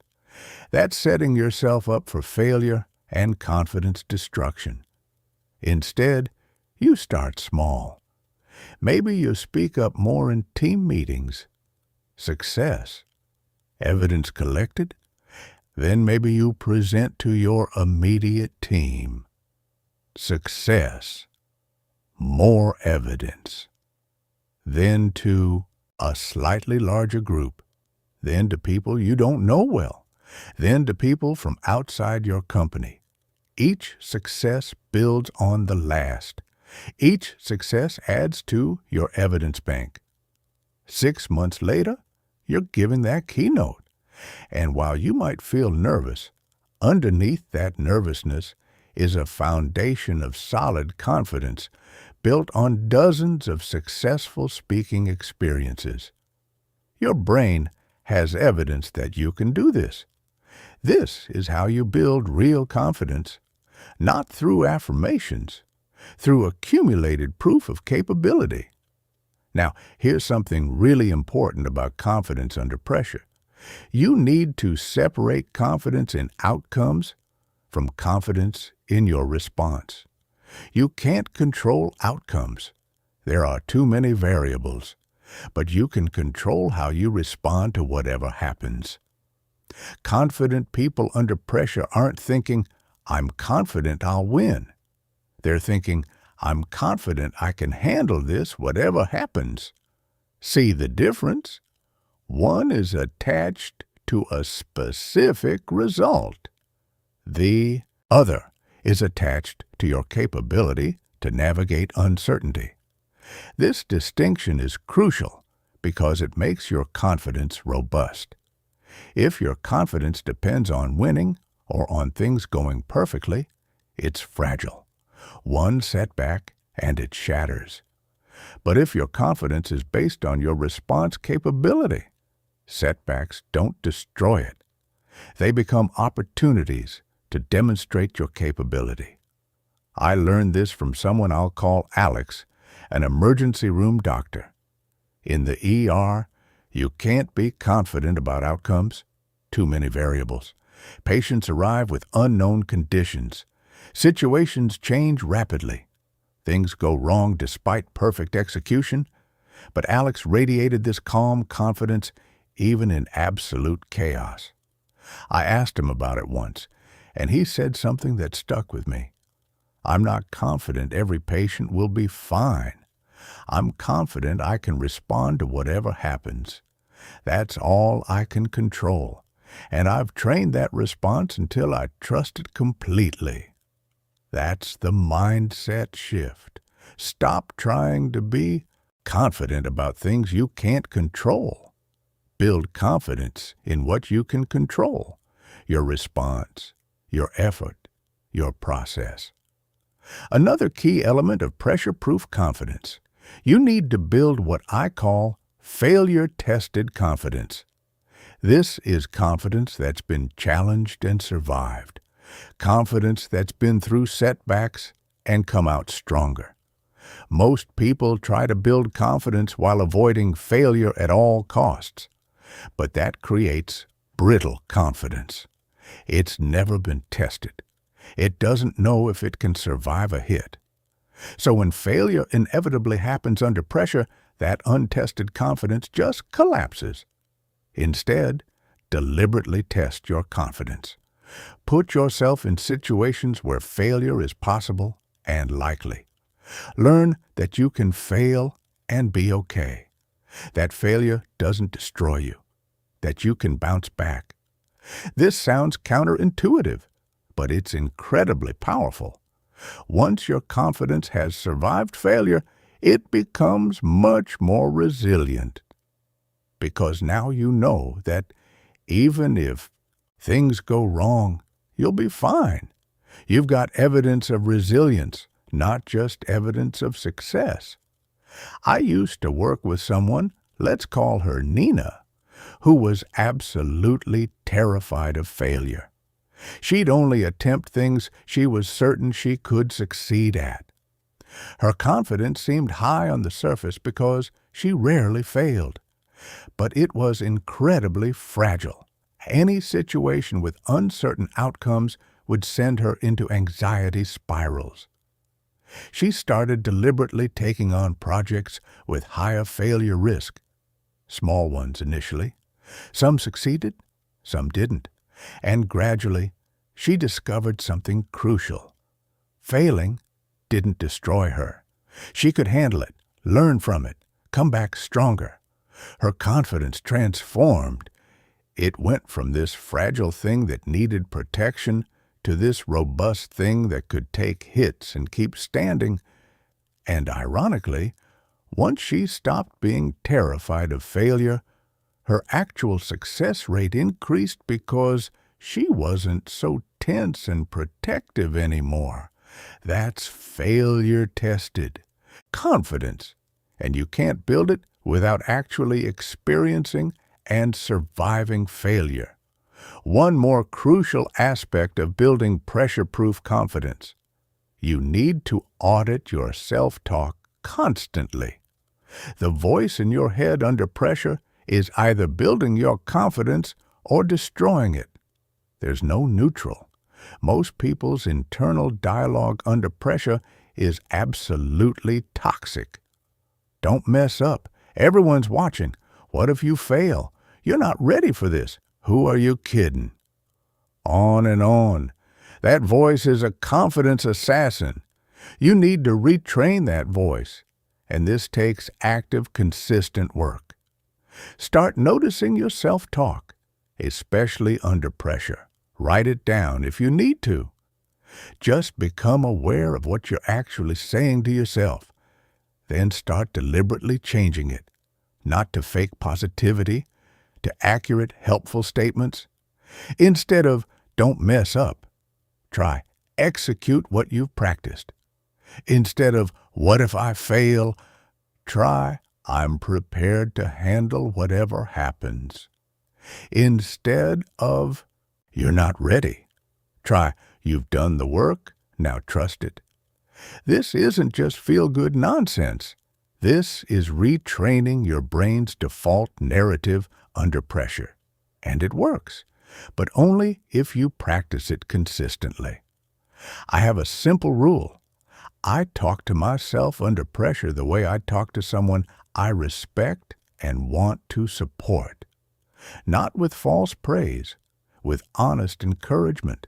That's setting yourself up for failure and confidence destruction. Instead, you start small. Maybe you speak up more in team meetings. Success. Evidence collected. Then maybe you present to your immediate team. Success. More evidence. Then to a slightly larger group. Then to people you don't know well. Then to people from outside your company. Each success builds on the last. Each success adds to your evidence bank. 6 months later, you're giving that keynote. And while you might feel nervous, underneath that nervousness is a foundation of solid confidence built on dozens of successful speaking experiences. Your brain has evidence that you can do this. This is how you build real confidence, not through affirmations, through accumulated proof of capability. Now, here's something really important about confidence under pressure. You need to separate confidence in outcomes from confidence in your response. You can't control outcomes. There are too many variables, but you can control how you respond to whatever happens. Confident people under pressure aren't thinking, I'm confident I'll win. They're thinking, I'm confident I can handle this whatever happens. See the difference? One is attached to a specific result. The other is attached to your capability to navigate uncertainty. This distinction is crucial because it makes your confidence robust. If your confidence depends on winning or on things going perfectly, it's fragile. One setback and it shatters. But if your confidence is based on your response capability, setbacks don't destroy it. They become opportunities to demonstrate your capability. I learned this from someone I'll call Alex, an emergency room doctor. In the ER, you can't be confident about outcomes. Too many variables. Patients arrive with unknown conditions. Situations change rapidly. Things go wrong despite perfect execution. But Alex radiated this calm confidence even in absolute chaos. I asked him about it once, and he said something that stuck with me. I'm not confident every patient will be fine. I'm confident I can respond to whatever happens. That's all I can control, and I've trained that response until I trust it completely. That's the mindset shift. Stop trying to be confident about things you can't control. Build confidence in what you can control, your response, your effort, your process. Another key element of pressure-proof confidence. You need to build what I call failure-tested confidence. This is confidence that's been challenged and survived. Confidence that's been through setbacks and come out stronger. Most people try to build confidence while avoiding failure at all costs, but that creates brittle confidence. It's never been tested. It doesn't know if it can survive a hit. So when failure inevitably happens under pressure, that untested confidence just collapses. Instead, deliberately test your confidence. Put yourself in situations where failure is possible and likely. Learn that you can fail and be okay. That failure doesn't destroy you. That you can bounce back. This sounds counterintuitive, but it's incredibly powerful. Once your confidence has survived failure, it becomes much more resilient. Because now you know that even if things go wrong, you'll be fine. You've got evidence of resilience, not just evidence of success. I used to work with someone, let's call her Nina, who was absolutely terrified of failure. She'd only attempt things she was certain she could succeed at. Her confidence seemed high on the surface because she rarely failed. But it was incredibly fragile. Any situation with uncertain outcomes would send her into anxiety spirals. She started deliberately taking on projects with higher failure risk. Small ones initially. Some succeeded, some didn't. And gradually, she discovered something crucial. Failing didn't destroy her. She could handle it, learn from it, come back stronger. Her confidence transformed. It went from this fragile thing that needed protection to this robust thing that could take hits and keep standing. And ironically, once she stopped being terrified of failure, her actual success rate increased because she wasn't so tense and protective anymore. That's failure-tested confidence, and you can't build it without actually experiencing and surviving failure. One more crucial aspect of building pressure-proof confidence. You need to audit your self-talk constantly. The voice in your head under pressure is either building your confidence or destroying it. There's no neutral. Most people's internal dialogue under pressure is absolutely toxic. Don't mess up. Everyone's watching. What if you fail? You're not ready for this. Who are you kidding? On and on. That voice is a confidence assassin. You need to retrain that voice, and this takes active, consistent work. Start noticing your self-talk, especially under pressure. Write it down if you need to. Just become aware of what you're actually saying to yourself. Then start deliberately changing it, not to fake positivity, to accurate, helpful statements. Instead of, don't mess up, try, execute what you've practiced. Instead of, what if I fail, try, I'm prepared to handle whatever happens. Instead of, you're not ready, try, you've done the work, now trust it. This isn't just feel-good nonsense. This is retraining your brain's default narrative under pressure. And it works, but only if you practice it consistently. I have a simple rule. I talk to myself under pressure the way I talk to someone I respect and want to support. Not with false praise, with honest encouragement,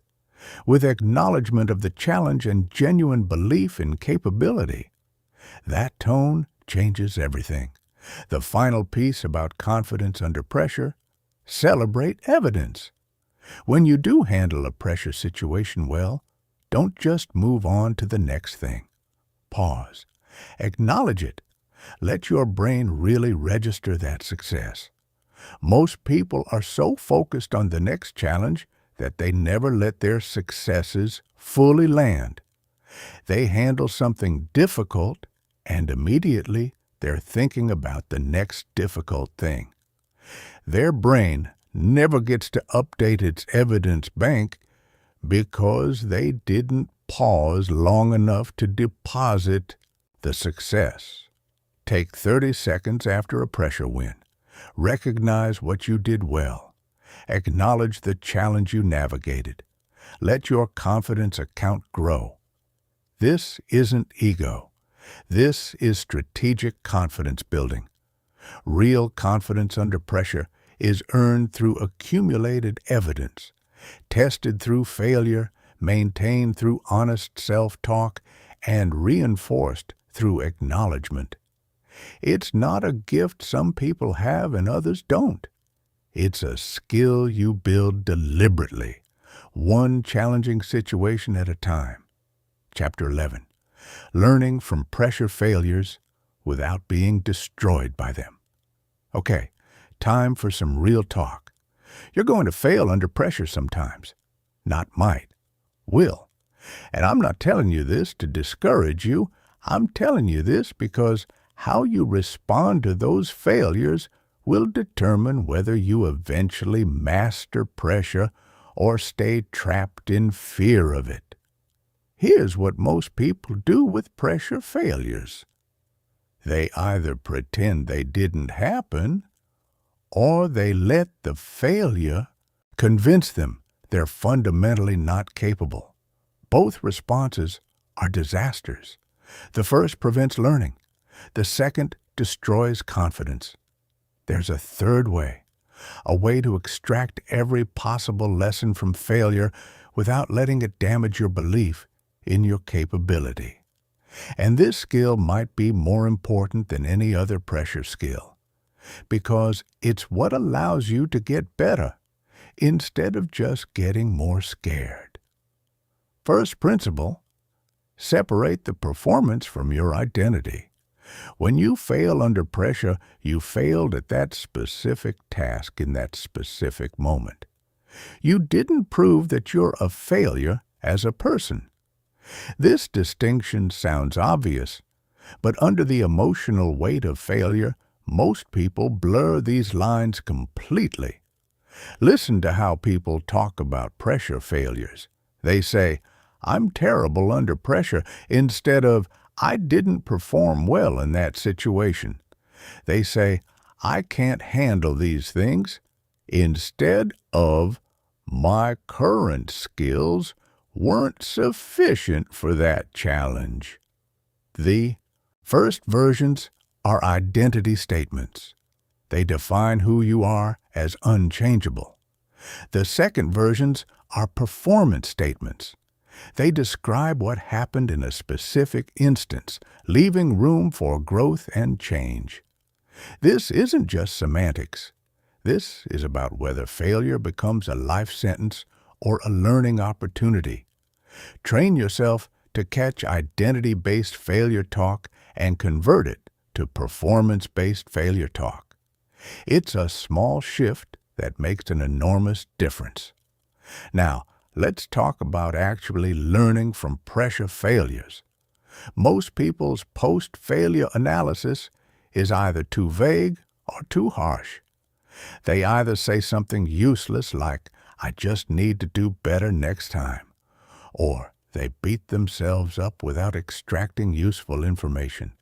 with acknowledgement of the challenge and genuine belief in capability. That tone changes everything. The final piece about confidence under pressure: celebrate evidence. When you do handle a pressure situation well, don't just move on to the next thing. Pause. Acknowledge it. Let your brain really register that success. Most people are so focused on the next challenge that they never let their successes fully land. They handle something difficult, and immediately they're thinking about the next difficult thing. Their brain never gets to update its evidence bank because they didn't pause long enough to deposit the success. Take 30 seconds after a pressure win. Recognize what you did well. Acknowledge the challenge you navigated. Let your confidence account grow. This isn't ego. This is strategic confidence building. Real confidence under pressure is earned through accumulated evidence, tested through failure, maintained through honest self-talk, and reinforced through acknowledgement. It's not a gift some people have and others don't. It's a skill you build deliberately, one challenging situation at a time. Chapter 11. Learning from pressure failures without being destroyed by them. Okay, time for some real talk. You're going to fail under pressure sometimes. Not might. Will. And I'm not telling you this to discourage you. I'm telling you this because how you respond to those failures will determine whether you eventually master pressure or stay trapped in fear of it. Here's what most people do with pressure failures. They either pretend they didn't happen, or they let the failure convince them they're fundamentally not capable. Both responses are disasters. The first prevents learning. The second destroys confidence. There's a third way, a way to extract every possible lesson from failure without letting it damage your belief in your capability. And this skill might be more important than any other pressure skill, because it's what allows you to get better instead of just getting more scared. First principle, separate the performance from your identity. When you fail under pressure, you failed at that specific task in that specific moment. You didn't prove that you're a failure as a person. This distinction sounds obvious, but under the emotional weight of failure, most people blur these lines completely. Listen to how people talk about pressure failures. They say, "I'm terrible under pressure," instead of, "I didn't perform well in that situation." They say, "I can't handle these things," instead of, "My current skills weren't sufficient for that challenge." The first versions are identity statements. They define who you are as unchangeable. The second versions are performance statements. They describe what happened in a specific instance, leaving room for growth and change. This isn't just semantics. This is about whether failure becomes a life sentence or a learning opportunity. Train yourself to catch identity-based failure talk and convert it to performance-based failure talk. It's a small shift that makes an enormous difference. Now, let's talk about actually learning from pressure failures. Most people's post-failure analysis is either too vague or too harsh. They either say something useless like, "I just need to do better next time," or they beat themselves up without extracting useful information.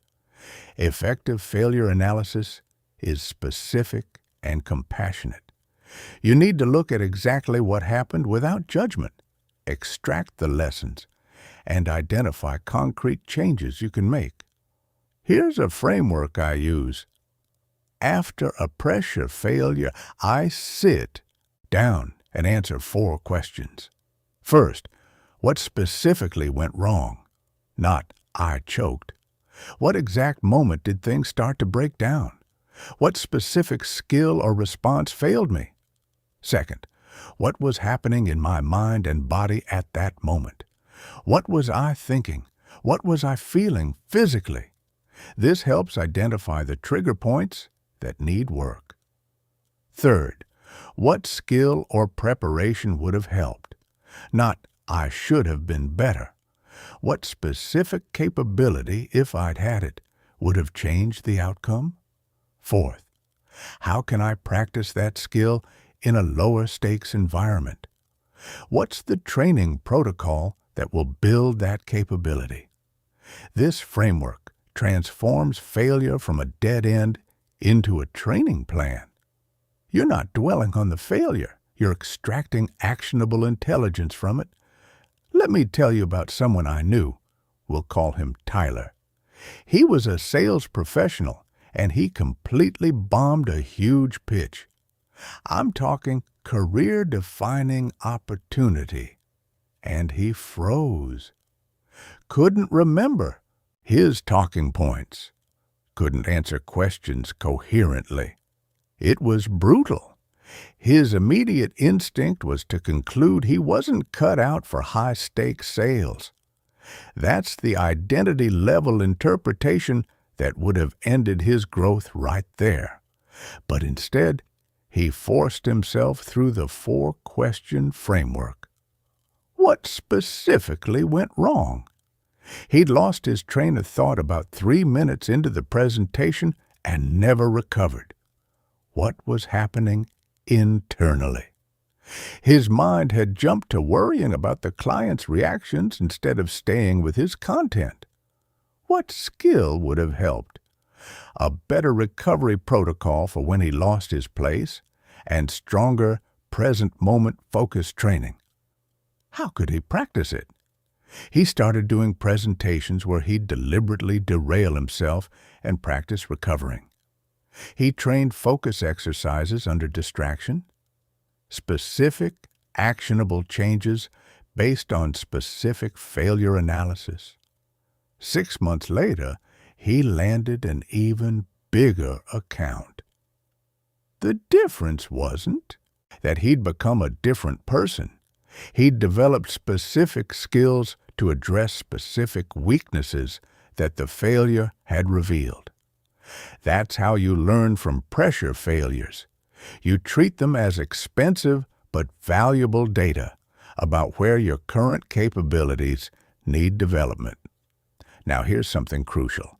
Effective failure analysis is specific and compassionate. You need to look at exactly what happened without judgment, extract the lessons, and identify concrete changes you can make. Here's a framework I use. After a pressure failure, I sit down and answer 4 questions. First, what specifically went wrong? Not, "I choked." What exact moment did things start to break down? What specific skill or response failed me? Second, what was happening in my mind and body at that moment? What was I thinking? What was I feeling physically? This helps identify the trigger points that need work. Third, what skill or preparation would have helped? Not, "I should have been better." What specific capability, if I'd had it, would have changed the outcome? Fourth, how can I practice that skill in a lower stakes environment? What's the training protocol that will build that capability? This framework transforms failure from a dead end into a training plan. You're not dwelling on the failure. You're extracting actionable intelligence from it. Let me tell you about someone I knew. We'll call him Tyler. He was a sales professional, and he completely bombed a huge pitch. I'm talking career-defining opportunity. And he froze. Couldn't remember his talking points. Couldn't answer questions coherently. It was brutal. His immediate instinct was to conclude he wasn't cut out for high-stakes sales. That's the identity-level interpretation that would have ended his growth right there. But instead, he forced himself through the four-question framework. What specifically went wrong? He'd lost his train of thought about 3 minutes into the presentation and never recovered. What was happening internally? His mind had jumped to worrying about the client's reactions instead of staying with his content. What skill would have helped? A better recovery protocol for when he lost his place, and stronger present-moment focused training. How could he practice it? He started doing presentations where he'd deliberately derail himself and practice recovering. He trained focus exercises under distraction, specific, actionable changes based on specific failure analysis. 6 months later, he landed an even bigger account. The difference wasn't that he'd become a different person. He'd developed specific skills to address specific weaknesses that the failure had revealed. That's how you learn from pressure failures. You treat them as expensive but valuable data about where your current capabilities need development. Now here's something crucial.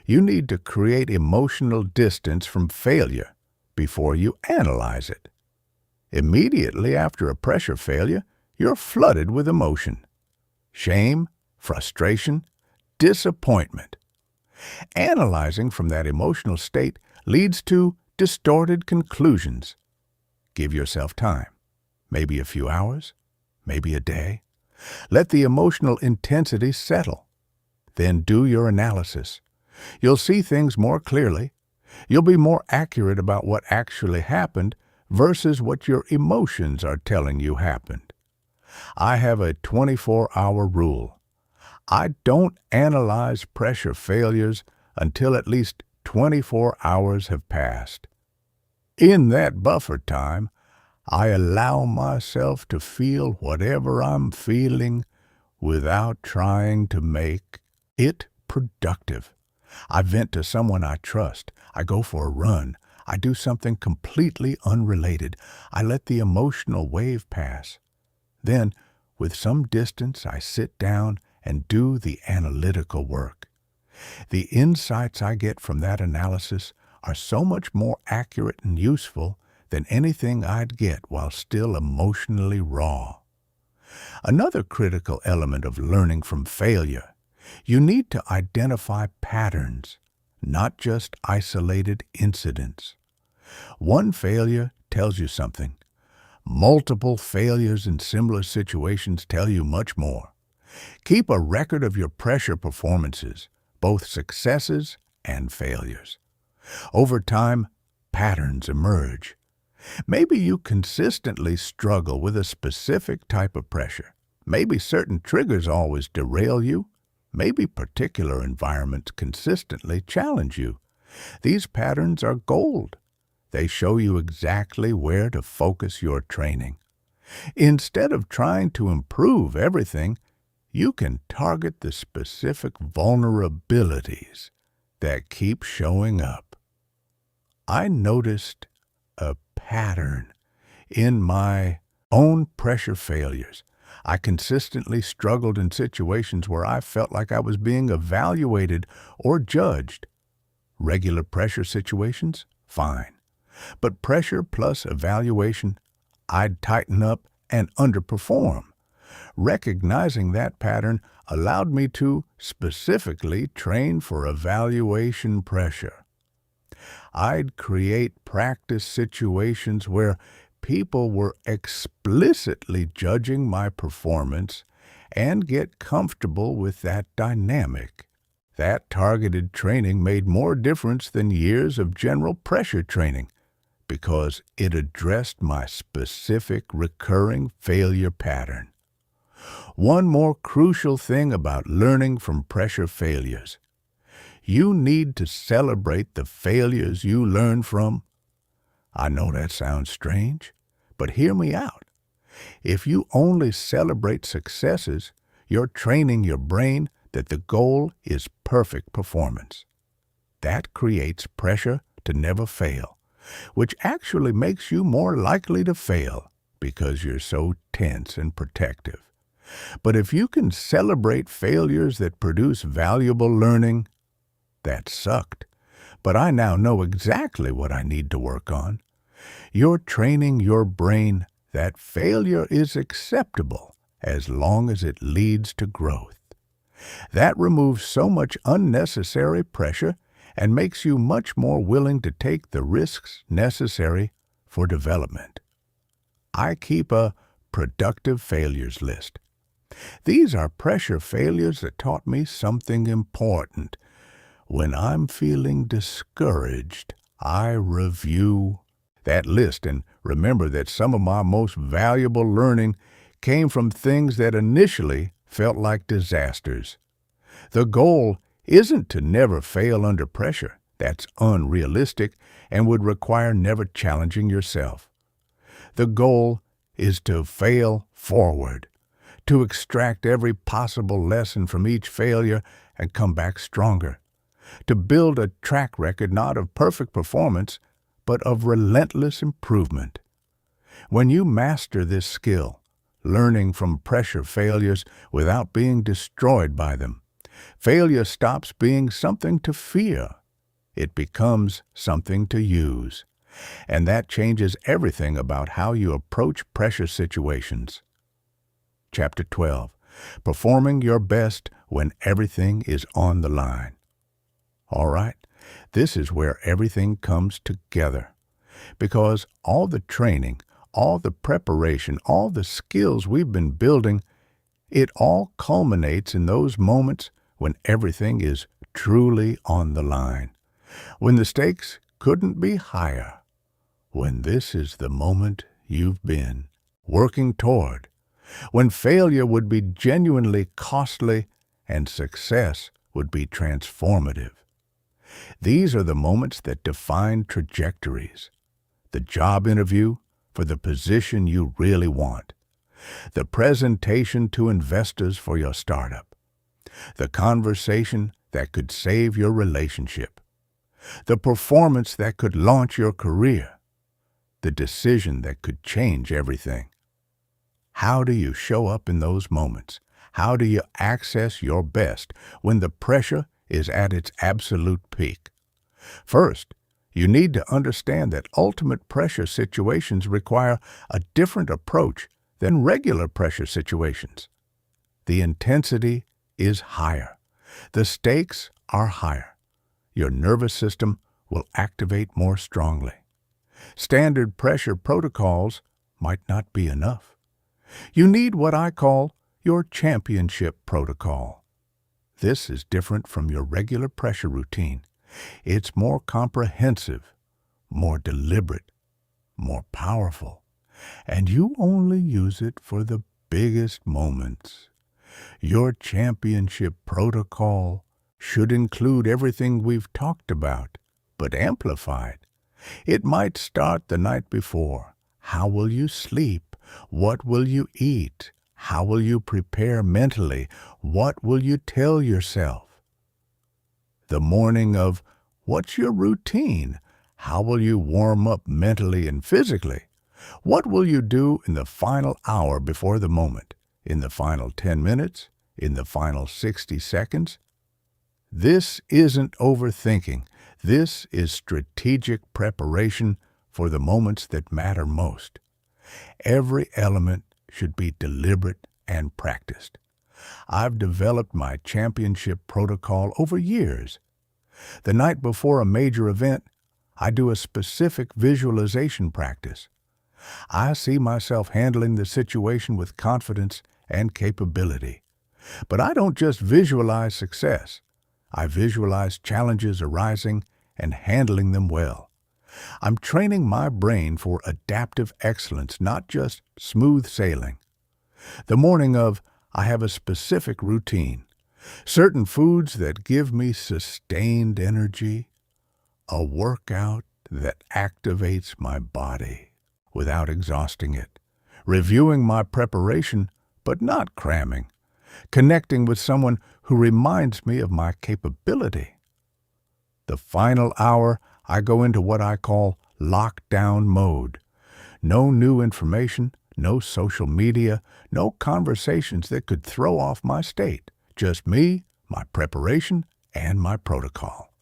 You need to create emotional distance from failure before you analyze it. Immediately after a pressure failure, you're flooded with emotion. Shame, frustration, disappointment. Analyzing from that emotional state leads to distorted conclusions. Give yourself time. Maybe a few hours, maybe a day. Let the emotional intensity settle. Then do your analysis. You'll see things more clearly. You'll be more accurate about what actually happened versus what your emotions are telling you happened. I have a 24-hour rule. I don't analyze pressure failures until at least 24 hours have passed. In that buffer time, I allow myself to feel whatever I'm feeling without trying to make it productive. I vent to someone I trust. I go for a run. I do something completely unrelated. I let the emotional wave pass. Then, with some distance, I sit down and do the analytical work. The insights I get from that analysis are so much more accurate and useful than anything I'd get while still emotionally raw. Another critical element of learning from failure, you need to identify patterns, not just isolated incidents. One failure tells you something. Multiple failures in similar situations tell you much more. Keep a record of your pressure performances, both successes and failures. Over time, patterns emerge. Maybe you consistently struggle with a specific type of pressure. Maybe certain triggers always derail you. Maybe particular environments consistently challenge you. These patterns are gold. They show you exactly where to focus your training. Instead of trying to improve everything, you can target the specific vulnerabilities that keep showing up. I noticed a pattern in my own pressure failures. I consistently struggled in situations where I felt like I was being evaluated or judged. Regular pressure situations? Fine. But pressure plus evaluation, I'd tighten up and underperform. Recognizing that pattern allowed me to specifically train for evaluation pressure. I'd create practice situations where people were explicitly judging my performance and get comfortable with that dynamic. That targeted training made more difference than years of general pressure training because it addressed my specific recurring failure pattern. One more crucial thing about learning from pressure failures. You need to celebrate the failures you learn from. I know that sounds strange, but hear me out. If you only celebrate successes, you're training your brain that the goal is perfect performance. That creates pressure to never fail, which actually makes you more likely to fail because you're so tense and protective. But if you can celebrate failures that produce valuable learning, that sucked, but I now know exactly what I need to work on. You're training your brain that failure is acceptable as long as it leads to growth. That removes so much unnecessary pressure and makes you much more willing to take the risks necessary for development. I keep a productive failures list. These are pressure failures that taught me something important. When I'm feeling discouraged, I review that list and remember that some of my most valuable learning came from things that initially felt like disasters. The goal isn't to never fail under pressure. That's unrealistic and would require never challenging yourself. The goal is to fail forward, to extract every possible lesson from each failure and come back stronger, to build a track record not of perfect performance, but of relentless improvement. When you master this skill, learning from pressure failures without being destroyed by them, failure stops being something to fear. It becomes something to use. And that changes everything about how you approach pressure situations. Chapter 12. Performing your best when everything is on the line. All right, this is where everything comes together. Because all the training, all the preparation, all the skills we've been building, it all culminates in those moments when everything is truly on the line. When the stakes couldn't be higher. When this is the moment you've been working toward. When failure would be genuinely costly and success would be transformative. These are the moments that define trajectories. The job interview for the position you really want. The presentation to investors for your startup. The conversation that could save your relationship. The performance that could launch your career. The decision that could change everything. How do you show up in those moments? How do you access your best when the pressure is at its absolute peak? First, you need to understand that ultimate pressure situations require a different approach than regular pressure situations. The intensity is higher. The stakes are higher. Your nervous system will activate more strongly. Standard pressure protocols might not be enough. You need what I call your championship protocol. This is different from your regular pressure routine. It's more comprehensive, more deliberate, more powerful, and you only use it for the biggest moments. Your championship protocol should include everything we've talked about, but amplified. It might start the night before. How will you sleep? What will you eat? How will you prepare mentally? What will you tell yourself? The morning of, what's your routine? How will you warm up mentally and physically? What will you do in the final hour before the moment? In the final 10 minutes? In the final 60 seconds? This isn't overthinking. This is strategic preparation for the moments that matter most. Every element should be deliberate and practiced. I've developed my championship protocol over years. The night before a major event, I do a specific visualization practice. I see myself handling the situation with confidence and capability. But I don't just visualize success. I visualize challenges arising and handling them well. I'm training my brain for adaptive excellence, not just smooth sailing. The morning of, I have a specific routine. Certain foods that give me sustained energy. A workout that activates my body without exhausting it. Reviewing my preparation, but not cramming. Connecting with someone who reminds me of my capability. The final hour, I go into what I call lockdown mode. No new information, no social media, no conversations that could throw off my state. Just me, my preparation, and my protocol.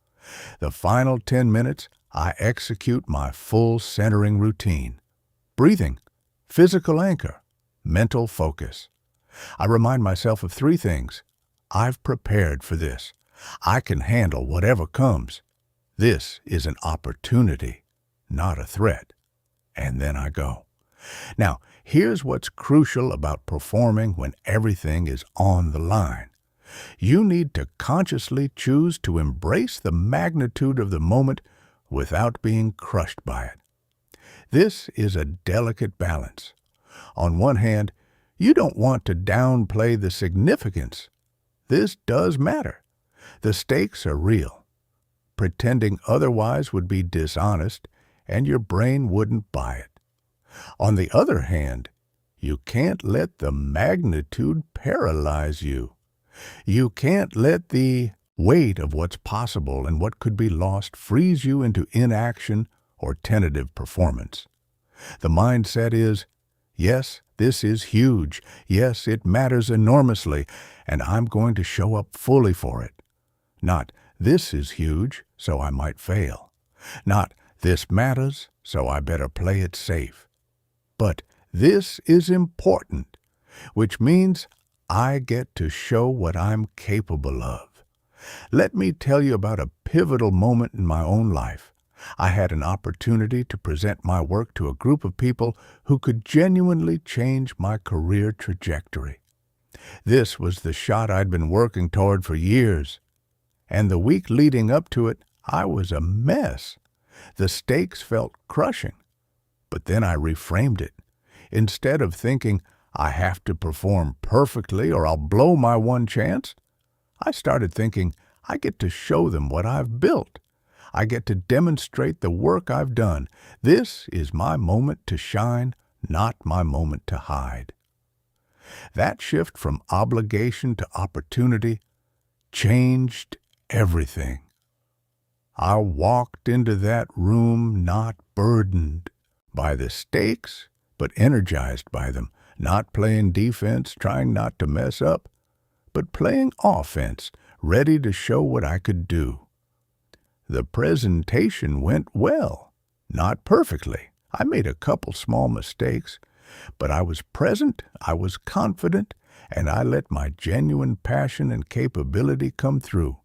The final 10 minutes, I execute my full centering routine. Breathing, physical anchor, mental focus. I remind myself of 3 things. I've prepared for this. I can handle whatever comes. This is an opportunity, not a threat. And then I go. Now, here's what's crucial about performing when everything is on the line. You need to consciously choose to embrace the magnitude of the moment without being crushed by it. This is a delicate balance. On one hand, you don't want to downplay the significance. This does matter. The stakes are real. Pretending otherwise would be dishonest, and your brain wouldn't buy it. On the other hand, you can't let the magnitude paralyze you. You can't let the weight of what's possible and what could be lost freeze you into inaction or tentative performance. The mindset is, yes, this is huge. Yes, it matters enormously, and I'm going to show up fully for it. Not, this is huge, so I might fail. Not, this matters, so I better play it safe. But this is important, which means I get to show what I'm capable of. Let me tell you about a pivotal moment in my own life. I had an opportunity to present my work to a group of people who could genuinely change my career trajectory. This was the shot I'd been working toward for years. And the week leading up to it, I was a mess. The stakes felt crushing. But then I reframed it. Instead of thinking, I have to perform perfectly or I'll blow my one chance, I started thinking, I get to show them what I've built. I get to demonstrate the work I've done. This is my moment to shine, not my moment to hide. That shift from obligation to opportunity changed everything. I walked into that room not burdened by the stakes, but energized by them, not playing defense, trying not to mess up, but playing offense, ready to show what I could do. The presentation went well, not perfectly. I made a couple small mistakes, but I was present, I was confident, and I let my genuine passion and capability come through.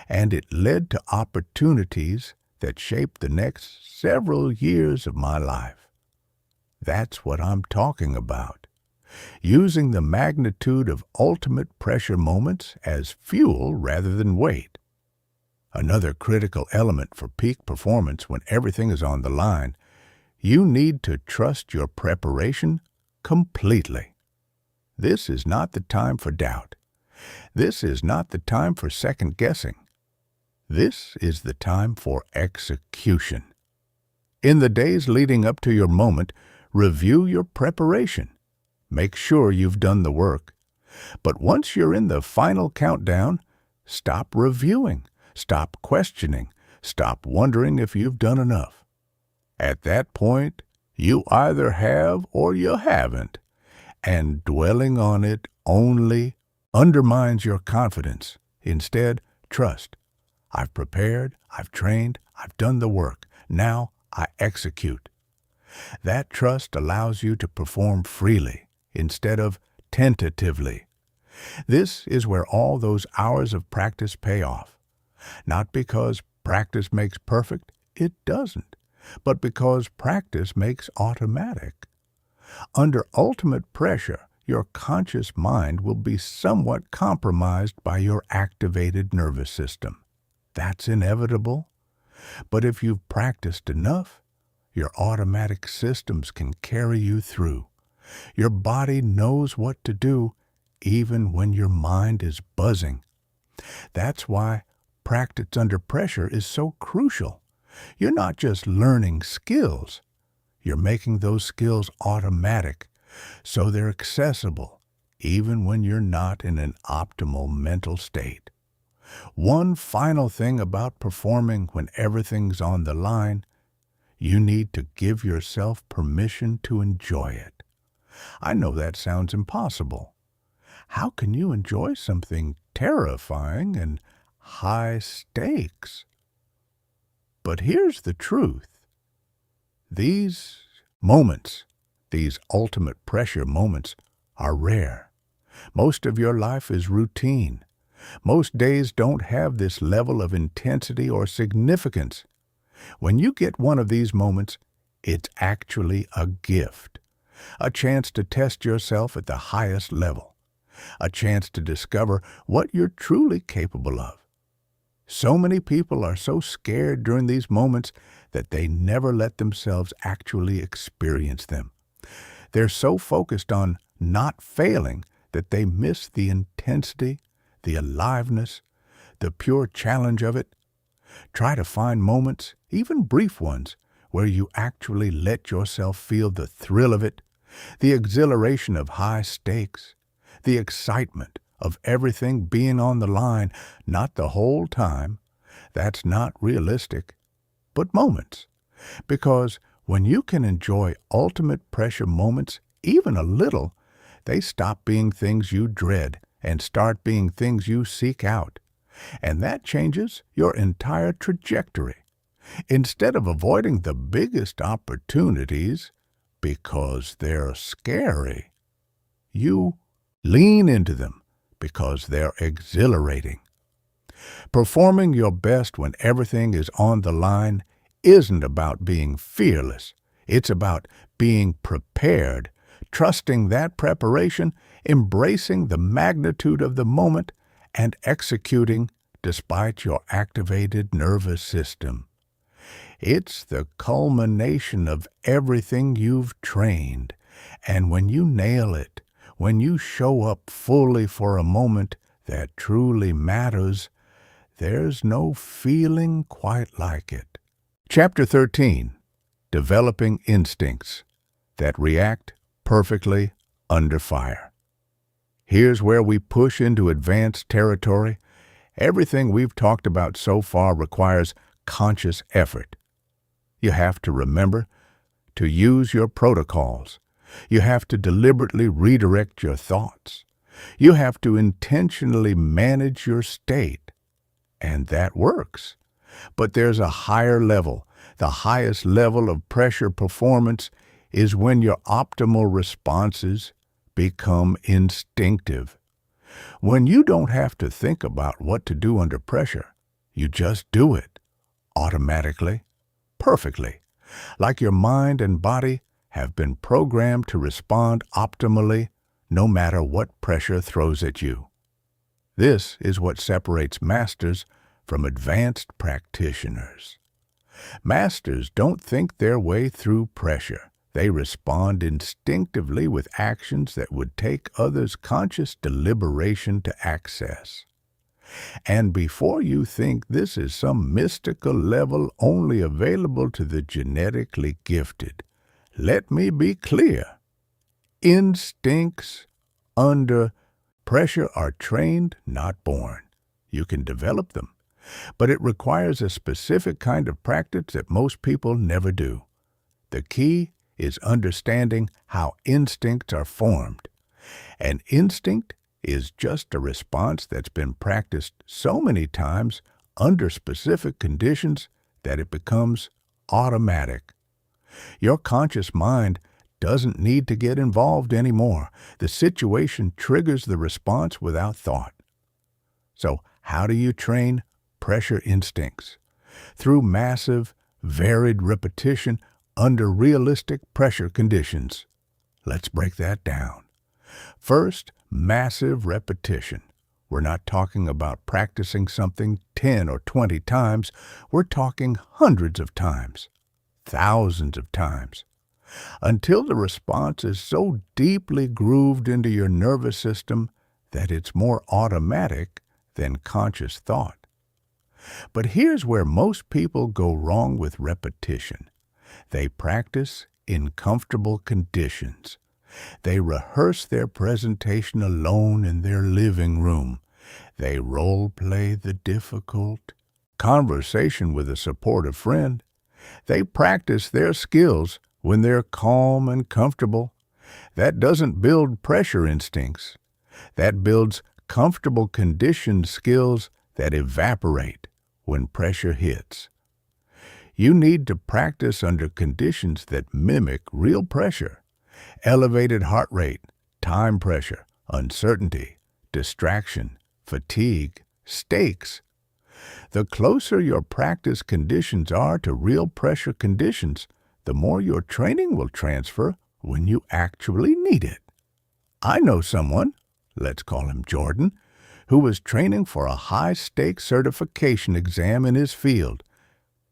And it led to opportunities that shaped the next several years of my life. That's what I'm talking about. Using the magnitude of ultimate pressure moments as fuel rather than weight. Another critical element for peak performance when everything is on the line, you need to trust your preparation completely. This is not the time for doubt. This is not the time for second guessing. This is the time for execution. In the days leading up to your moment, review your preparation. Make sure you've done the work. But once you're in the final countdown, stop reviewing, stop questioning, stop wondering if you've done enough. At that point, you either have or you haven't, and dwelling on it only undermines your confidence. Instead, trust. I've prepared, I've trained, I've done the work. Now I execute. That trust allows you to perform freely instead of tentatively. This is where all those hours of practice pay off. Not because practice makes perfect, it doesn't, but because practice makes automatic. Under ultimate pressure, your conscious mind will be somewhat compromised by your activated nervous system. That's inevitable. But if you've practiced enough, your automatic systems can carry you through. Your body knows what to do even when your mind is buzzing. That's why practice under pressure is so crucial. You're not just learning skills. You're making those skills automatic, so they're accessible, even when you're not in an optimal mental state. One final thing about performing when everything's on the line, you need to give yourself permission to enjoy it. I know that sounds impossible. How can you enjoy something terrifying and high stakes? But here's the truth. These moments, these ultimate pressure moments, are rare. Most of your life is routine. Most days don't have this level of intensity or significance. When you get one of these moments, it's actually a gift, a chance to test yourself at the highest level, a chance to discover what you're truly capable of. So many people are so scared during these moments that they never let themselves actually experience them. They're so focused on not failing that they miss the intensity, the aliveness, the pure challenge of it. Try to find moments, even brief ones, where you actually let yourself feel the thrill of it, the exhilaration of high stakes, the excitement of everything being on the line, not the whole time. That's not realistic, but moments. Because when you can enjoy ultimate pressure moments, even a little, they stop being things you dread and start being things you seek out. And that changes your entire trajectory. Instead of avoiding the biggest opportunities because they're scary, you lean into them because they're exhilarating. Performing your best when everything is on the line isn't about being fearless. It's about being prepared, trusting that preparation, embracing the magnitude of the moment, and executing despite your activated nervous system. It's the culmination of everything you've trained, and when you nail it, when you show up fully for a moment that truly matters, there's no feeling quite like it. Chapter 13. Developing Instincts That React Perfectly Under Fire. Here's where we push into advanced territory. Everything we've talked about so far requires conscious effort. You have to remember to use your protocols. You have to deliberately redirect your thoughts. You have to intentionally manage your state. And that works. But there's a higher level. The highest level of pressure performance is when your optimal responses become instinctive. When you don't have to think about what to do under pressure, you just do it, automatically, perfectly, like your mind and body have been programmed to respond optimally no matter what pressure throws at you. This is what separates masters from advanced practitioners. Masters don't think their way through pressure. They respond instinctively with actions that would take others' conscious deliberation to access. And before you think this is some mystical level only available to the genetically gifted, let me be clear. Instincts under pressure are trained, not born. You can develop them, but it requires a specific kind of practice that most people never do. The key is understanding how instincts are formed. An instinct is just a response that's been practiced so many times under specific conditions that it becomes automatic. Your conscious mind doesn't need to get involved anymore. The situation triggers the response without thought. So, how do you train pressure instincts? Through massive, varied repetition under realistic pressure conditions. Let's break that down. First, massive repetition. We're not talking about practicing something 10 or 20 times. We're talking hundreds of times, thousands of times, until the response is so deeply grooved into your nervous system that it's more automatic than conscious thought. But here's where most people go wrong with repetition. They practice in comfortable conditions. They rehearse their presentation alone in their living room. They role-play the difficult conversation with a supportive friend. They practice their skills when they're calm and comfortable. That doesn't build pressure instincts. That builds comfortable conditioned skills that evaporate when pressure hits. You need to practice under conditions that mimic real pressure. Elevated heart rate, time pressure, uncertainty, distraction, fatigue, stakes. The closer your practice conditions are to real pressure conditions, the more your training will transfer when you actually need it. I know someone, let's call him Jordan, who was training for a high-stakes certification exam in his field.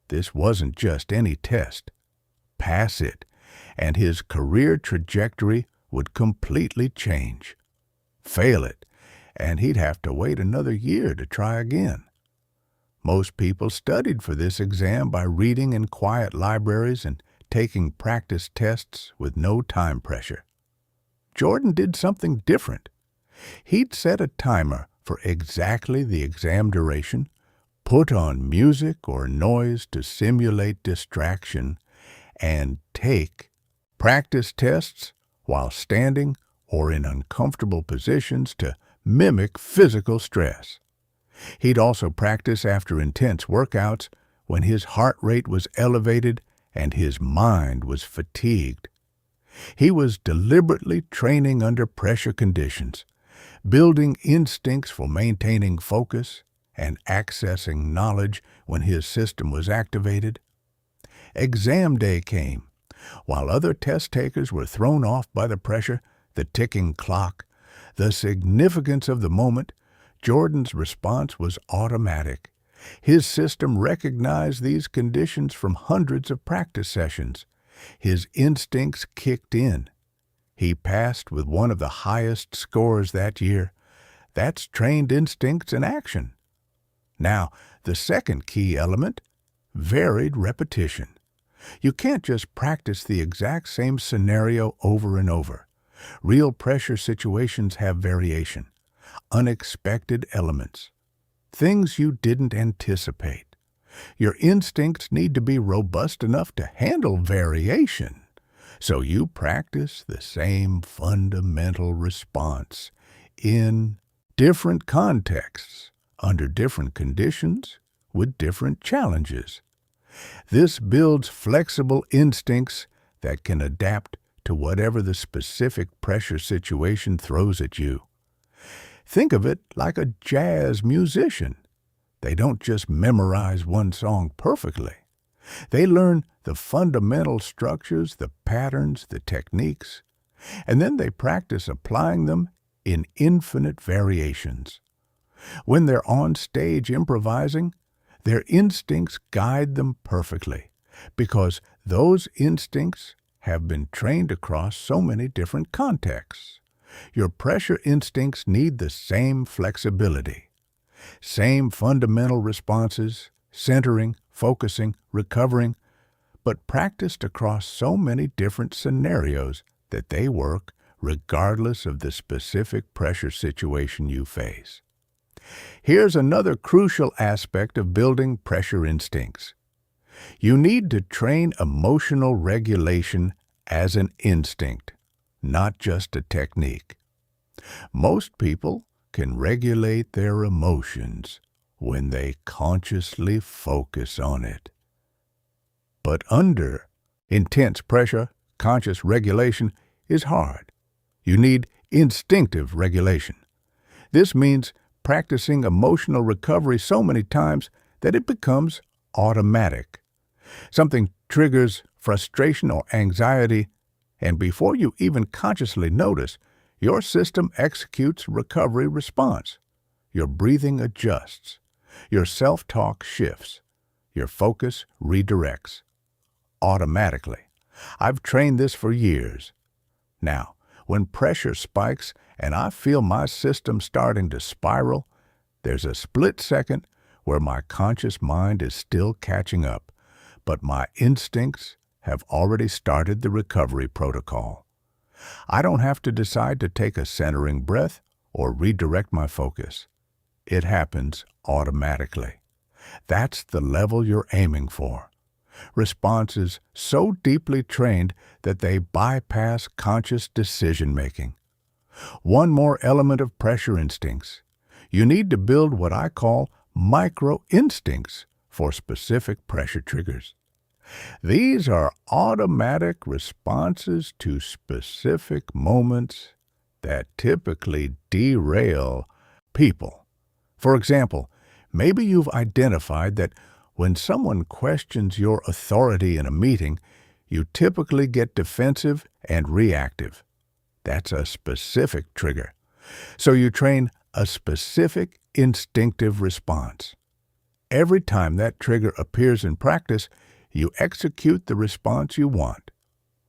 This wasn't just any test. Pass it, and his career trajectory would completely change. Fail it, and he'd have to wait another year to try again. Most people studied for this exam by reading in quiet libraries and taking practice tests with no time pressure. Jordan did something different. He'd set a timer for exactly the exam duration, put on music or noise to simulate distraction, and take practice tests while standing or in uncomfortable positions to mimic physical stress. He'd also practice after intense workouts when his heart rate was elevated and his mind was fatigued. He was deliberately training under pressure conditions, building instincts for maintaining focus and accessing knowledge when his system was activated. Exam day came. While other test takers were thrown off by the pressure, the ticking clock, the significance of the moment, Jordan's response was automatic. His system recognized these conditions from hundreds of practice sessions. His instincts kicked in. He passed with one of the highest scores that year. That's trained instincts in action. Now, the second key element, varied repetition. You can't just practice the exact same scenario over and over. Real pressure situations have variation, unexpected elements, things you didn't anticipate. Your instincts need to be robust enough to handle variation. So you practice the same fundamental response in different contexts, under different conditions, with different challenges. This builds flexible instincts that can adapt to whatever the specific pressure situation throws at you. Think of it like a jazz musician. They don't just memorize one song perfectly. They learn the fundamental structures, the patterns, the techniques, and then they practice applying them in infinite variations. When they're on stage improvising, their instincts guide them perfectly, because those instincts have been trained across so many different contexts. Your pressure instincts need the same flexibility, same fundamental responses, centering, focusing, recovering, but practiced across so many different scenarios that they work regardless of the specific pressure situation you face. Here's another crucial aspect of building pressure instincts. You need to train emotional regulation as an instinct, not just a technique. Most people can regulate their emotions when they consciously focus on it. But under intense pressure, conscious regulation is hard. You need instinctive regulation. This means practicing emotional recovery so many times that it becomes automatic. Something triggers frustration or anxiety, and before you even consciously notice, your system executes recovery response. Your breathing adjusts. Your self-talk shifts. Your focus redirects. Automatically. I've trained this for years. Now, when pressure spikes and I feel my system starting to spiral, there's a split second where my conscious mind is still catching up, but my instincts have already started the recovery protocol. I don't have to decide to take a centering breath or redirect my focus. It happens automatically. That's the level you're aiming for. Responses so deeply trained that they bypass conscious decision-making. One more element of pressure instincts. You need to build what I call micro-instincts for specific pressure triggers. These are automatic responses to specific moments that typically derail people. For example, maybe you've identified that when someone questions your authority in a meeting, you typically get defensive and reactive. That's a specific trigger. So you train a specific instinctive response. Every time that trigger appears in practice, you execute the response you want.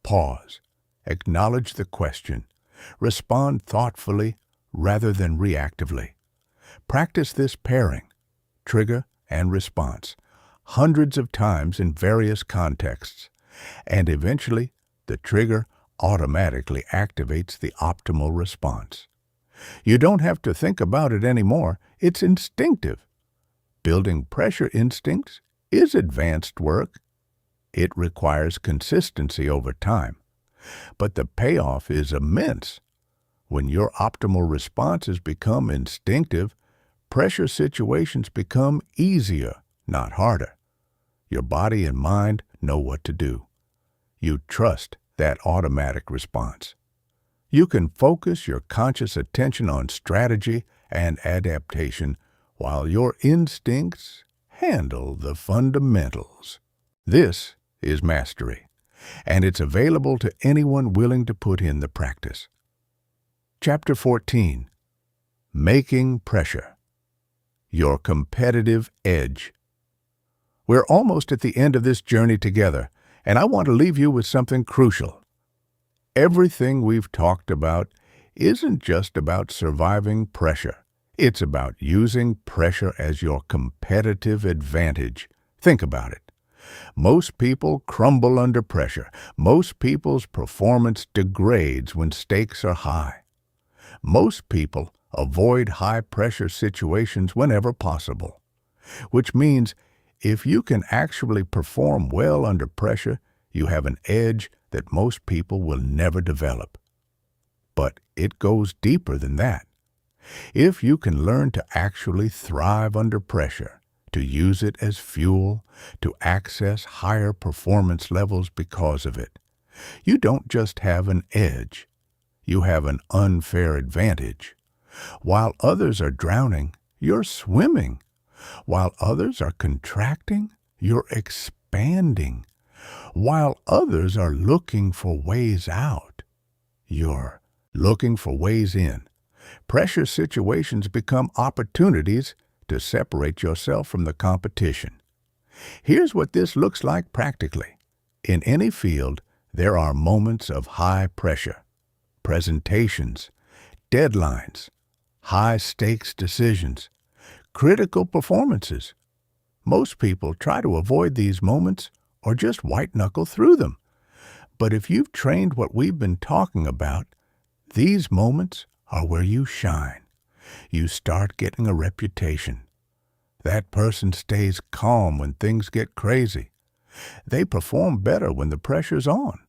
Pause. Acknowledge the question. Respond thoughtfully rather than reactively. Practice this pairing, trigger and response, hundreds of times in various contexts, and eventually the trigger automatically activates the optimal response. You don't have to think about it anymore. It's instinctive. Building pressure instincts is advanced work. It requires consistency over time. But the payoff is immense. When your optimal responses become instinctive, pressure situations become easier, not harder. Your body and mind know what to do. You trust that automatic response. You can focus your conscious attention on strategy and adaptation while your instincts handle the fundamentals. This is mastery, and it's available to anyone willing to put in the practice. Chapter 14. Making Pressure. Your Competitive Edge. We're almost at the end of this journey together, and I want to leave you with something crucial. Everything we've talked about isn't just about surviving pressure. It's about using pressure as your competitive advantage. Think about it. Most people crumble under pressure. Most people's performance degrades when stakes are high. Most people avoid high-pressure situations whenever possible, which means if you can actually perform well under pressure, you have an edge that most people will never develop. But it goes deeper than that. If you can learn to actually thrive under pressure, to use it as fuel, to access higher performance levels because of it, you don't just have an edge, you have an unfair advantage. While others are drowning, you're swimming. While others are contracting, you're expanding. While others are looking for ways out, you're looking for ways in. Pressure situations become opportunities to separate yourself from the competition. Here's what this looks like practically. In any field, there are moments of high pressure, presentations, deadlines, high-stakes decisions, critical performances. Most people try to avoid these moments or just white-knuckle through them. But if you've trained what we've been talking about, these moments are where you shine. You start getting a reputation. That person stays calm when things get crazy. They perform better when the pressure's on.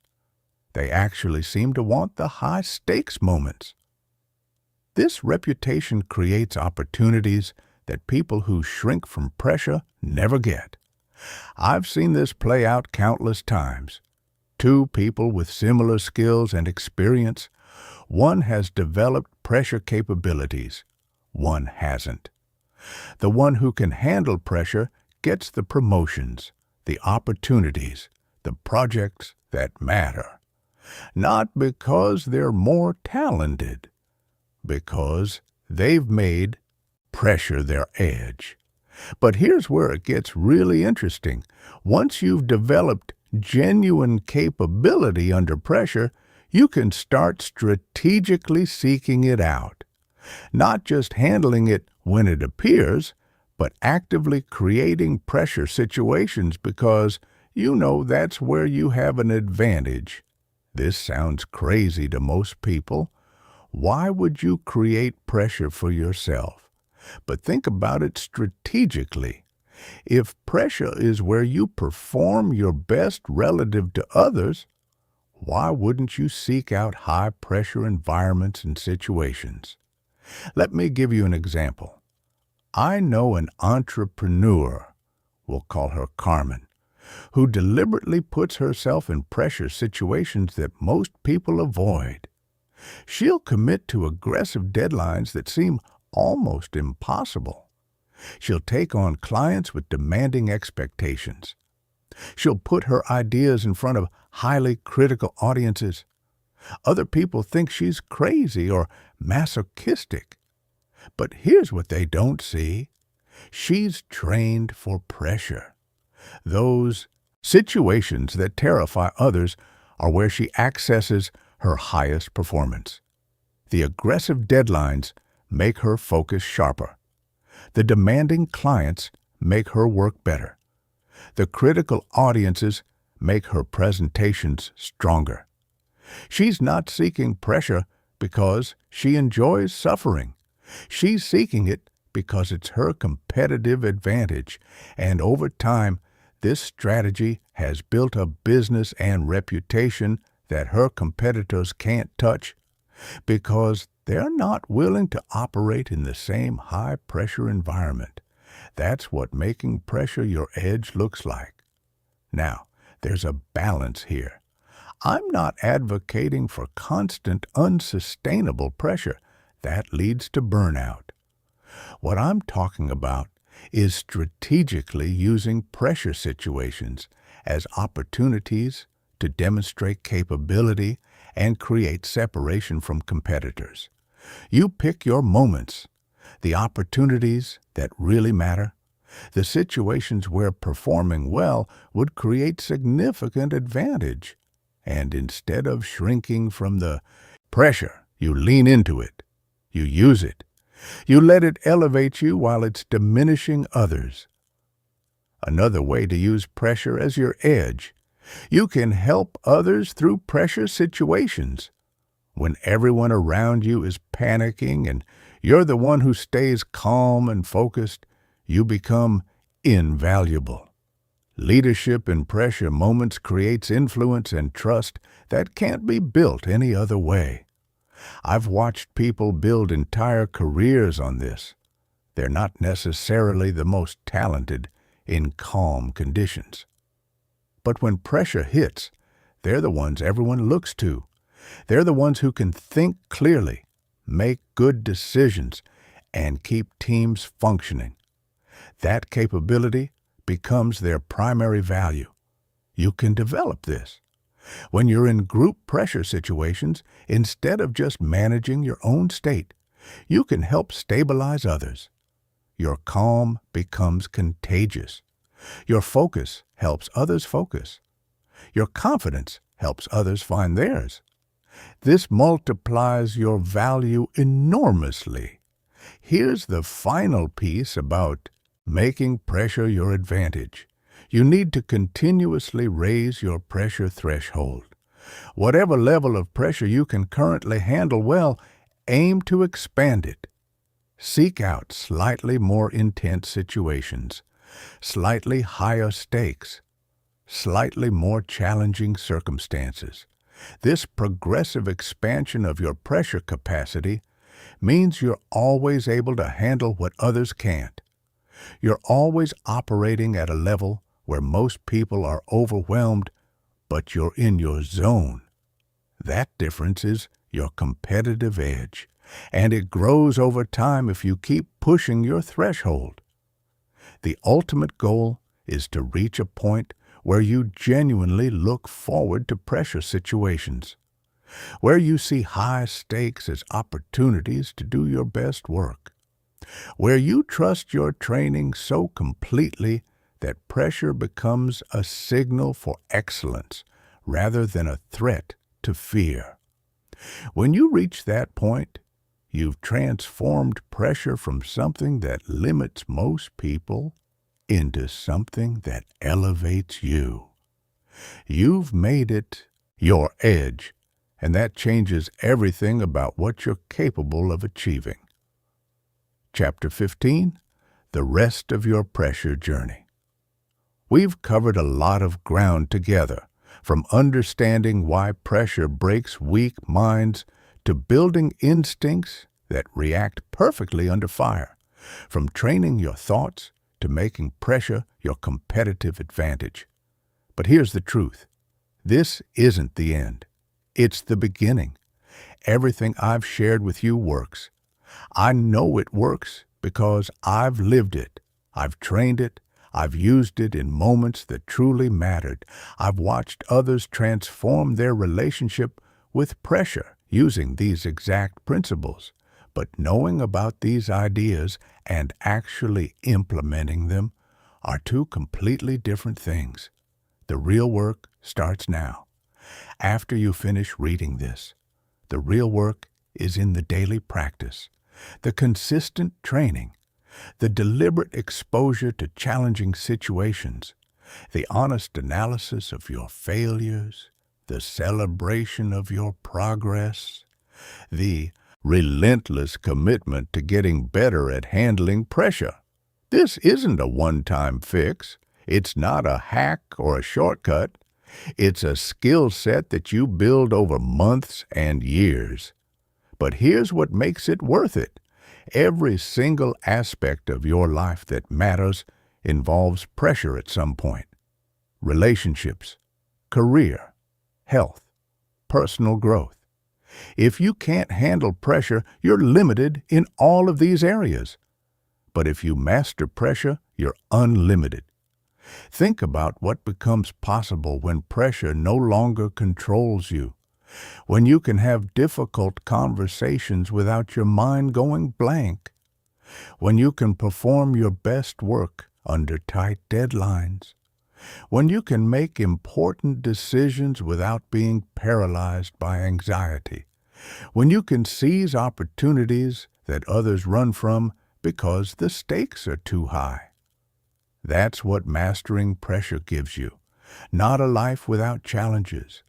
They actually seem to want the high-stakes moments. This reputation creates opportunities that people who shrink from pressure never get. I've seen this play out countless times. Two people with similar skills and experience, one has developed pressure capabilities, one hasn't. The one who can handle pressure gets the promotions, the opportunities, the projects that matter. Not because they're more talented, because they've made pressure their edge. But here's where it gets really interesting. Once you've developed genuine capability under pressure, you can start strategically seeking it out. Not just handling it when it appears, but actively creating pressure situations because you know that's where you have an advantage. This sounds crazy to most people. Why would you create pressure for yourself? But think about it strategically. If pressure is where you perform your best relative to others, why wouldn't you seek out high-pressure environments and situations? Let me give you an example. I know an entrepreneur, we'll call her Carmen, who deliberately puts herself in pressure situations that most people avoid. She'll commit to aggressive deadlines that seem almost impossible. She'll take on clients with demanding expectations. She'll put her ideas in front of highly critical audiences. Other people think she's crazy or masochistic. But here's what they don't see. She's trained for pressure. Those situations that terrify others are where she accesses her highest performance. The aggressive deadlines make her focus sharper. The demanding clients make her work better. The critical audiences make her presentations stronger. She's not seeking pressure because she enjoys suffering. She's seeking it because it's her competitive advantage, and over time, this strategy has built a business and reputation that her competitors can't touch because they're not willing to operate in the same high-pressure environment. That's what making pressure your edge looks like. Now, there's a balance here. I'm not advocating for constant, unsustainable pressure. That leads to burnout. What I'm talking about is strategically using pressure situations as opportunities to demonstrate capability and create separation from competitors. You pick your moments, the opportunities that really matter, the situations where performing well would create significant advantage. And instead of shrinking from the pressure, you lean into it. You use it. You let it elevate you while it's diminishing others. Another way to use pressure as your edge. You can help others through pressure situations. When everyone around you is panicking and you're the one who stays calm and focused, you become invaluable. Leadership in pressure moments creates influence and trust that can't be built any other way. I've watched people build entire careers on this. They're not necessarily the most talented in calm conditions. But when pressure hits, they're the ones everyone looks to. They're the ones who can think clearly, make good decisions, and keep teams functioning. That capability becomes their primary value. You can develop this. When you're in group pressure situations, instead of just managing your own state, you can help stabilize others. Your calm becomes contagious. Your focus helps others focus. Your confidence helps others find theirs. This multiplies your value enormously. Here's the final piece about making pressure your advantage. You need to continuously raise your pressure threshold. Whatever level of pressure you can currently handle well, aim to expand it. Seek out slightly more intense situations, slightly higher stakes, slightly more challenging circumstances. This progressive expansion of your pressure capacity means you're always able to handle what others can't. You're always operating at a level where most people are overwhelmed, but you're in your zone. That difference is your competitive edge, and it grows over time if you keep pushing your threshold. The ultimate goal is to reach a point where you genuinely look forward to pressure situations, where you see high stakes as opportunities to do your best work, where you trust your training so completely that pressure becomes a signal for excellence rather than a threat to fear. When you reach that point, you've transformed pressure from something that limits most people into something that elevates you. You've made it your edge, and that changes everything about what you're capable of achieving. Chapter 15, The Rest of Your Pressure Journey. We've covered a lot of ground together, from understanding why pressure breaks weak minds to building instincts that react perfectly under fire, from training your thoughts to making pressure your competitive advantage. But here's the truth. This isn't the end. It's the beginning. Everything I've shared with you works. I know it works because I've lived it. I've trained it. I've used it in moments that truly mattered. I've watched others transform their relationship with pressure using these exact principles. But knowing about these ideas and actually implementing them are two completely different things. The real work starts now. After you finish reading this, the real work is in the daily practice, the consistent training, the deliberate exposure to challenging situations, the honest analysis of your failures, the celebration of your progress, the relentless commitment to getting better at handling pressure. This isn't a one-time fix. It's not a hack or a shortcut. It's a skill set that you build over months and years. But here's what makes it worth it. Every single aspect of your life that matters involves pressure at some point. Relationships, career, health, personal growth. If you can't handle pressure, you're limited in all of these areas. But if you master pressure, you're unlimited. Think about what becomes possible when pressure no longer controls you, when you can have difficult conversations without your mind going blank, when you can perform your best work under tight deadlines, when you can make important decisions without being paralyzed by anxiety, when you can seize opportunities that others run from because the stakes are too high. That's what mastering pressure gives you. Not a life without challenges.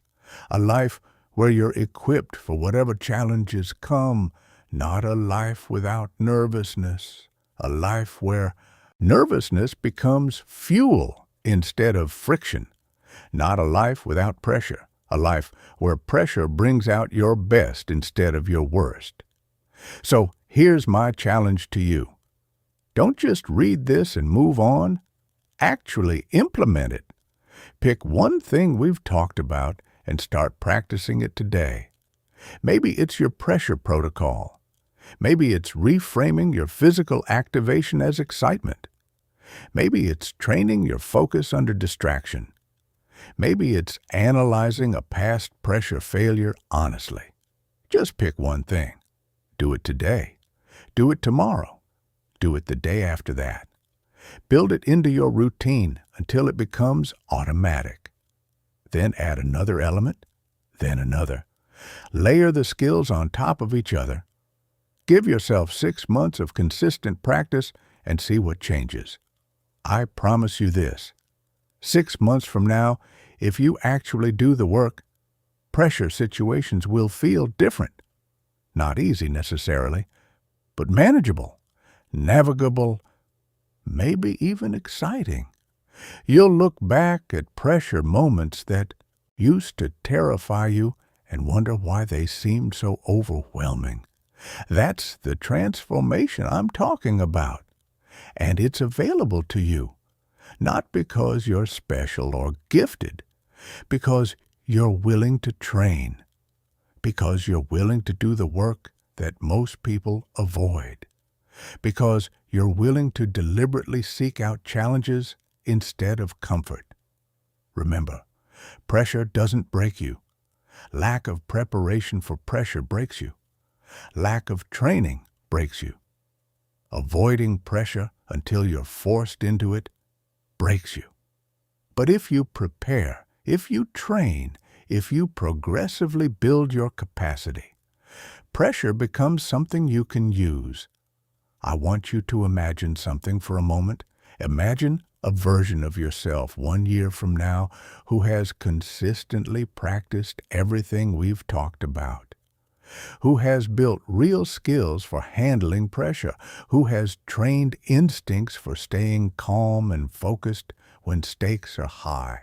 A life where you're equipped for whatever challenges come. Not a life without nervousness. A life where nervousness becomes fuel instead of friction. Not a life without pressure. A life where pressure brings out your best instead of your worst. So here's my challenge to you. Don't just read this and move on. Actually implement it. Pick one thing we've talked about and start practicing it today. Maybe it's your pressure protocol. Maybe it's reframing your physical activation as excitement. Maybe it's training your focus under distraction. Maybe it's analyzing a past pressure failure honestly. Just pick one thing. Do it today. Do it tomorrow. Do it the day after that. Build it into your routine until it becomes automatic. Then add another element, then another. Layer the skills on top of each other. Give yourself 6 months of consistent practice and see what changes. I promise you this. 6 months from now, if you actually do the work, pressure situations will feel different. Not easy necessarily, but manageable, navigable, maybe even exciting. You'll look back at pressure moments that used to terrify you and wonder why they seemed so overwhelming. That's the transformation I'm talking about. And it's available to you, not because you're special or gifted, because you're willing to train, because you're willing to do the work that most people avoid, because you're willing to deliberately seek out challenges instead of comfort. Remember, pressure doesn't break you. Lack of preparation for pressure breaks you. Lack of training breaks you. Avoiding pressure until you're forced into it breaks you. But if you prepare, if you train, if you progressively build your capacity, pressure becomes something you can use. I want you to imagine something for a moment. Imagine a version of yourself 1 year from now who has consistently practiced everything we've talked about, who has built real skills for handling pressure, who has trained instincts for staying calm and focused when stakes are high,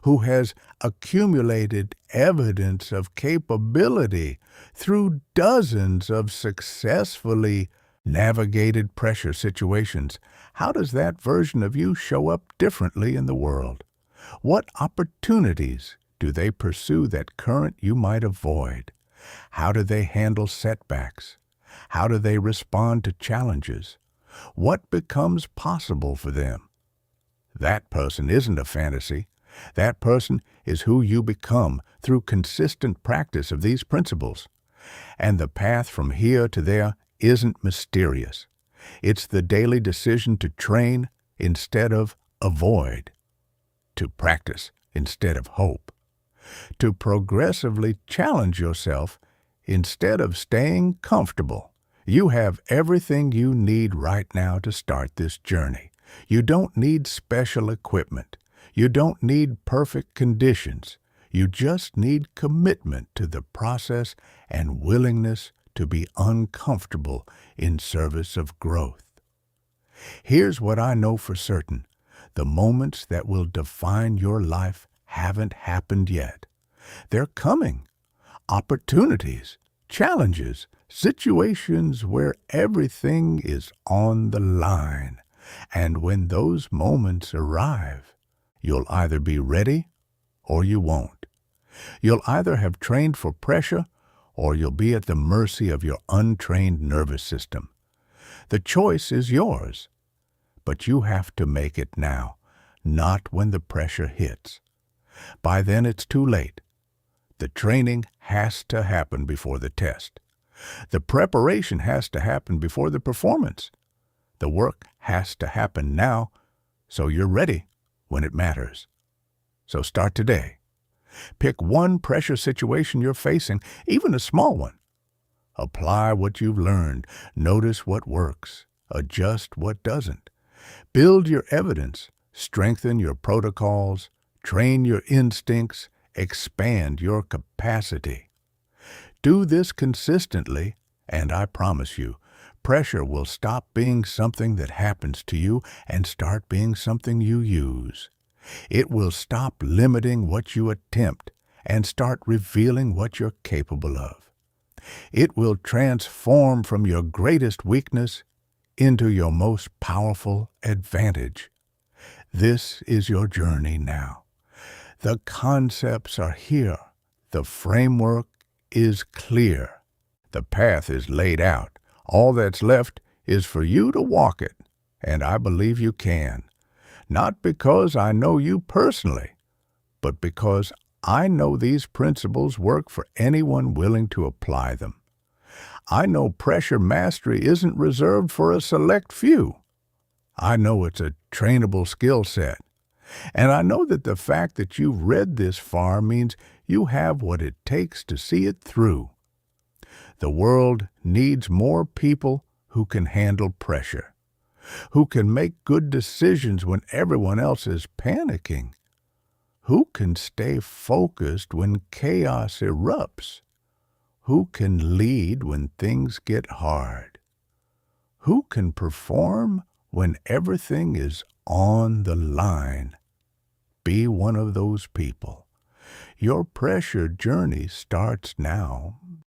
who has accumulated evidence of capability through dozens of successfully navigated pressure situations. How does that version of you show up differently in the world? What opportunities do they pursue that current you might avoid? How do they handle setbacks? How do they respond to challenges? What becomes possible for them? That person isn't a fantasy. That person is who you become through consistent practice of these principles. And the path from here to there isn't mysterious. It's the daily decision to train instead of avoid, to practice instead of hope, to progressively challenge yourself instead of staying comfortable. You have everything you need right now to start this journey. You don't need special equipment. You don't need perfect conditions. You just need commitment to the process and willingness to be uncomfortable in service of growth. Here's what I know for certain. The moments that will define your life haven't happened yet. They're coming. Opportunities, challenges, situations where everything is on the line. And when those moments arrive, you'll either be ready or you won't. You'll either have trained for pressure or you'll be at the mercy of your untrained nervous system. The choice is yours, but you have to make it now, not when the pressure hits. By then it's too late. The training has to happen before the test. The preparation has to happen before the performance. The work has to happen now so you're ready when it matters. So start today. Pick one pressure situation you're facing, even a small one. Apply what you've learned. Notice what works. Adjust what doesn't. Build your evidence. Strengthen your protocols. Train your instincts. Expand your capacity. Do this consistently, and I promise you, pressure will stop being something that happens to you and start being something you use. It will stop limiting what you attempt and start revealing what you're capable of. It will transform from your greatest weakness into your most powerful advantage. This is your journey now. The concepts are here. The framework is clear. The path is laid out. All that's left is for you to walk it, and I believe you can. Not because I know you personally, but because I know these principles work for anyone willing to apply them. I know pressure mastery isn't reserved for a select few. I know it's a trainable skill set. And I know that the fact that you've read this far means you have what it takes to see it through. The world needs more people who can handle pressure, who can make good decisions when everyone else is panicking, who can stay focused when chaos erupts, who can lead when things get hard, who can perform when everything is on the line. Be one of those people. Your pressure journey starts now.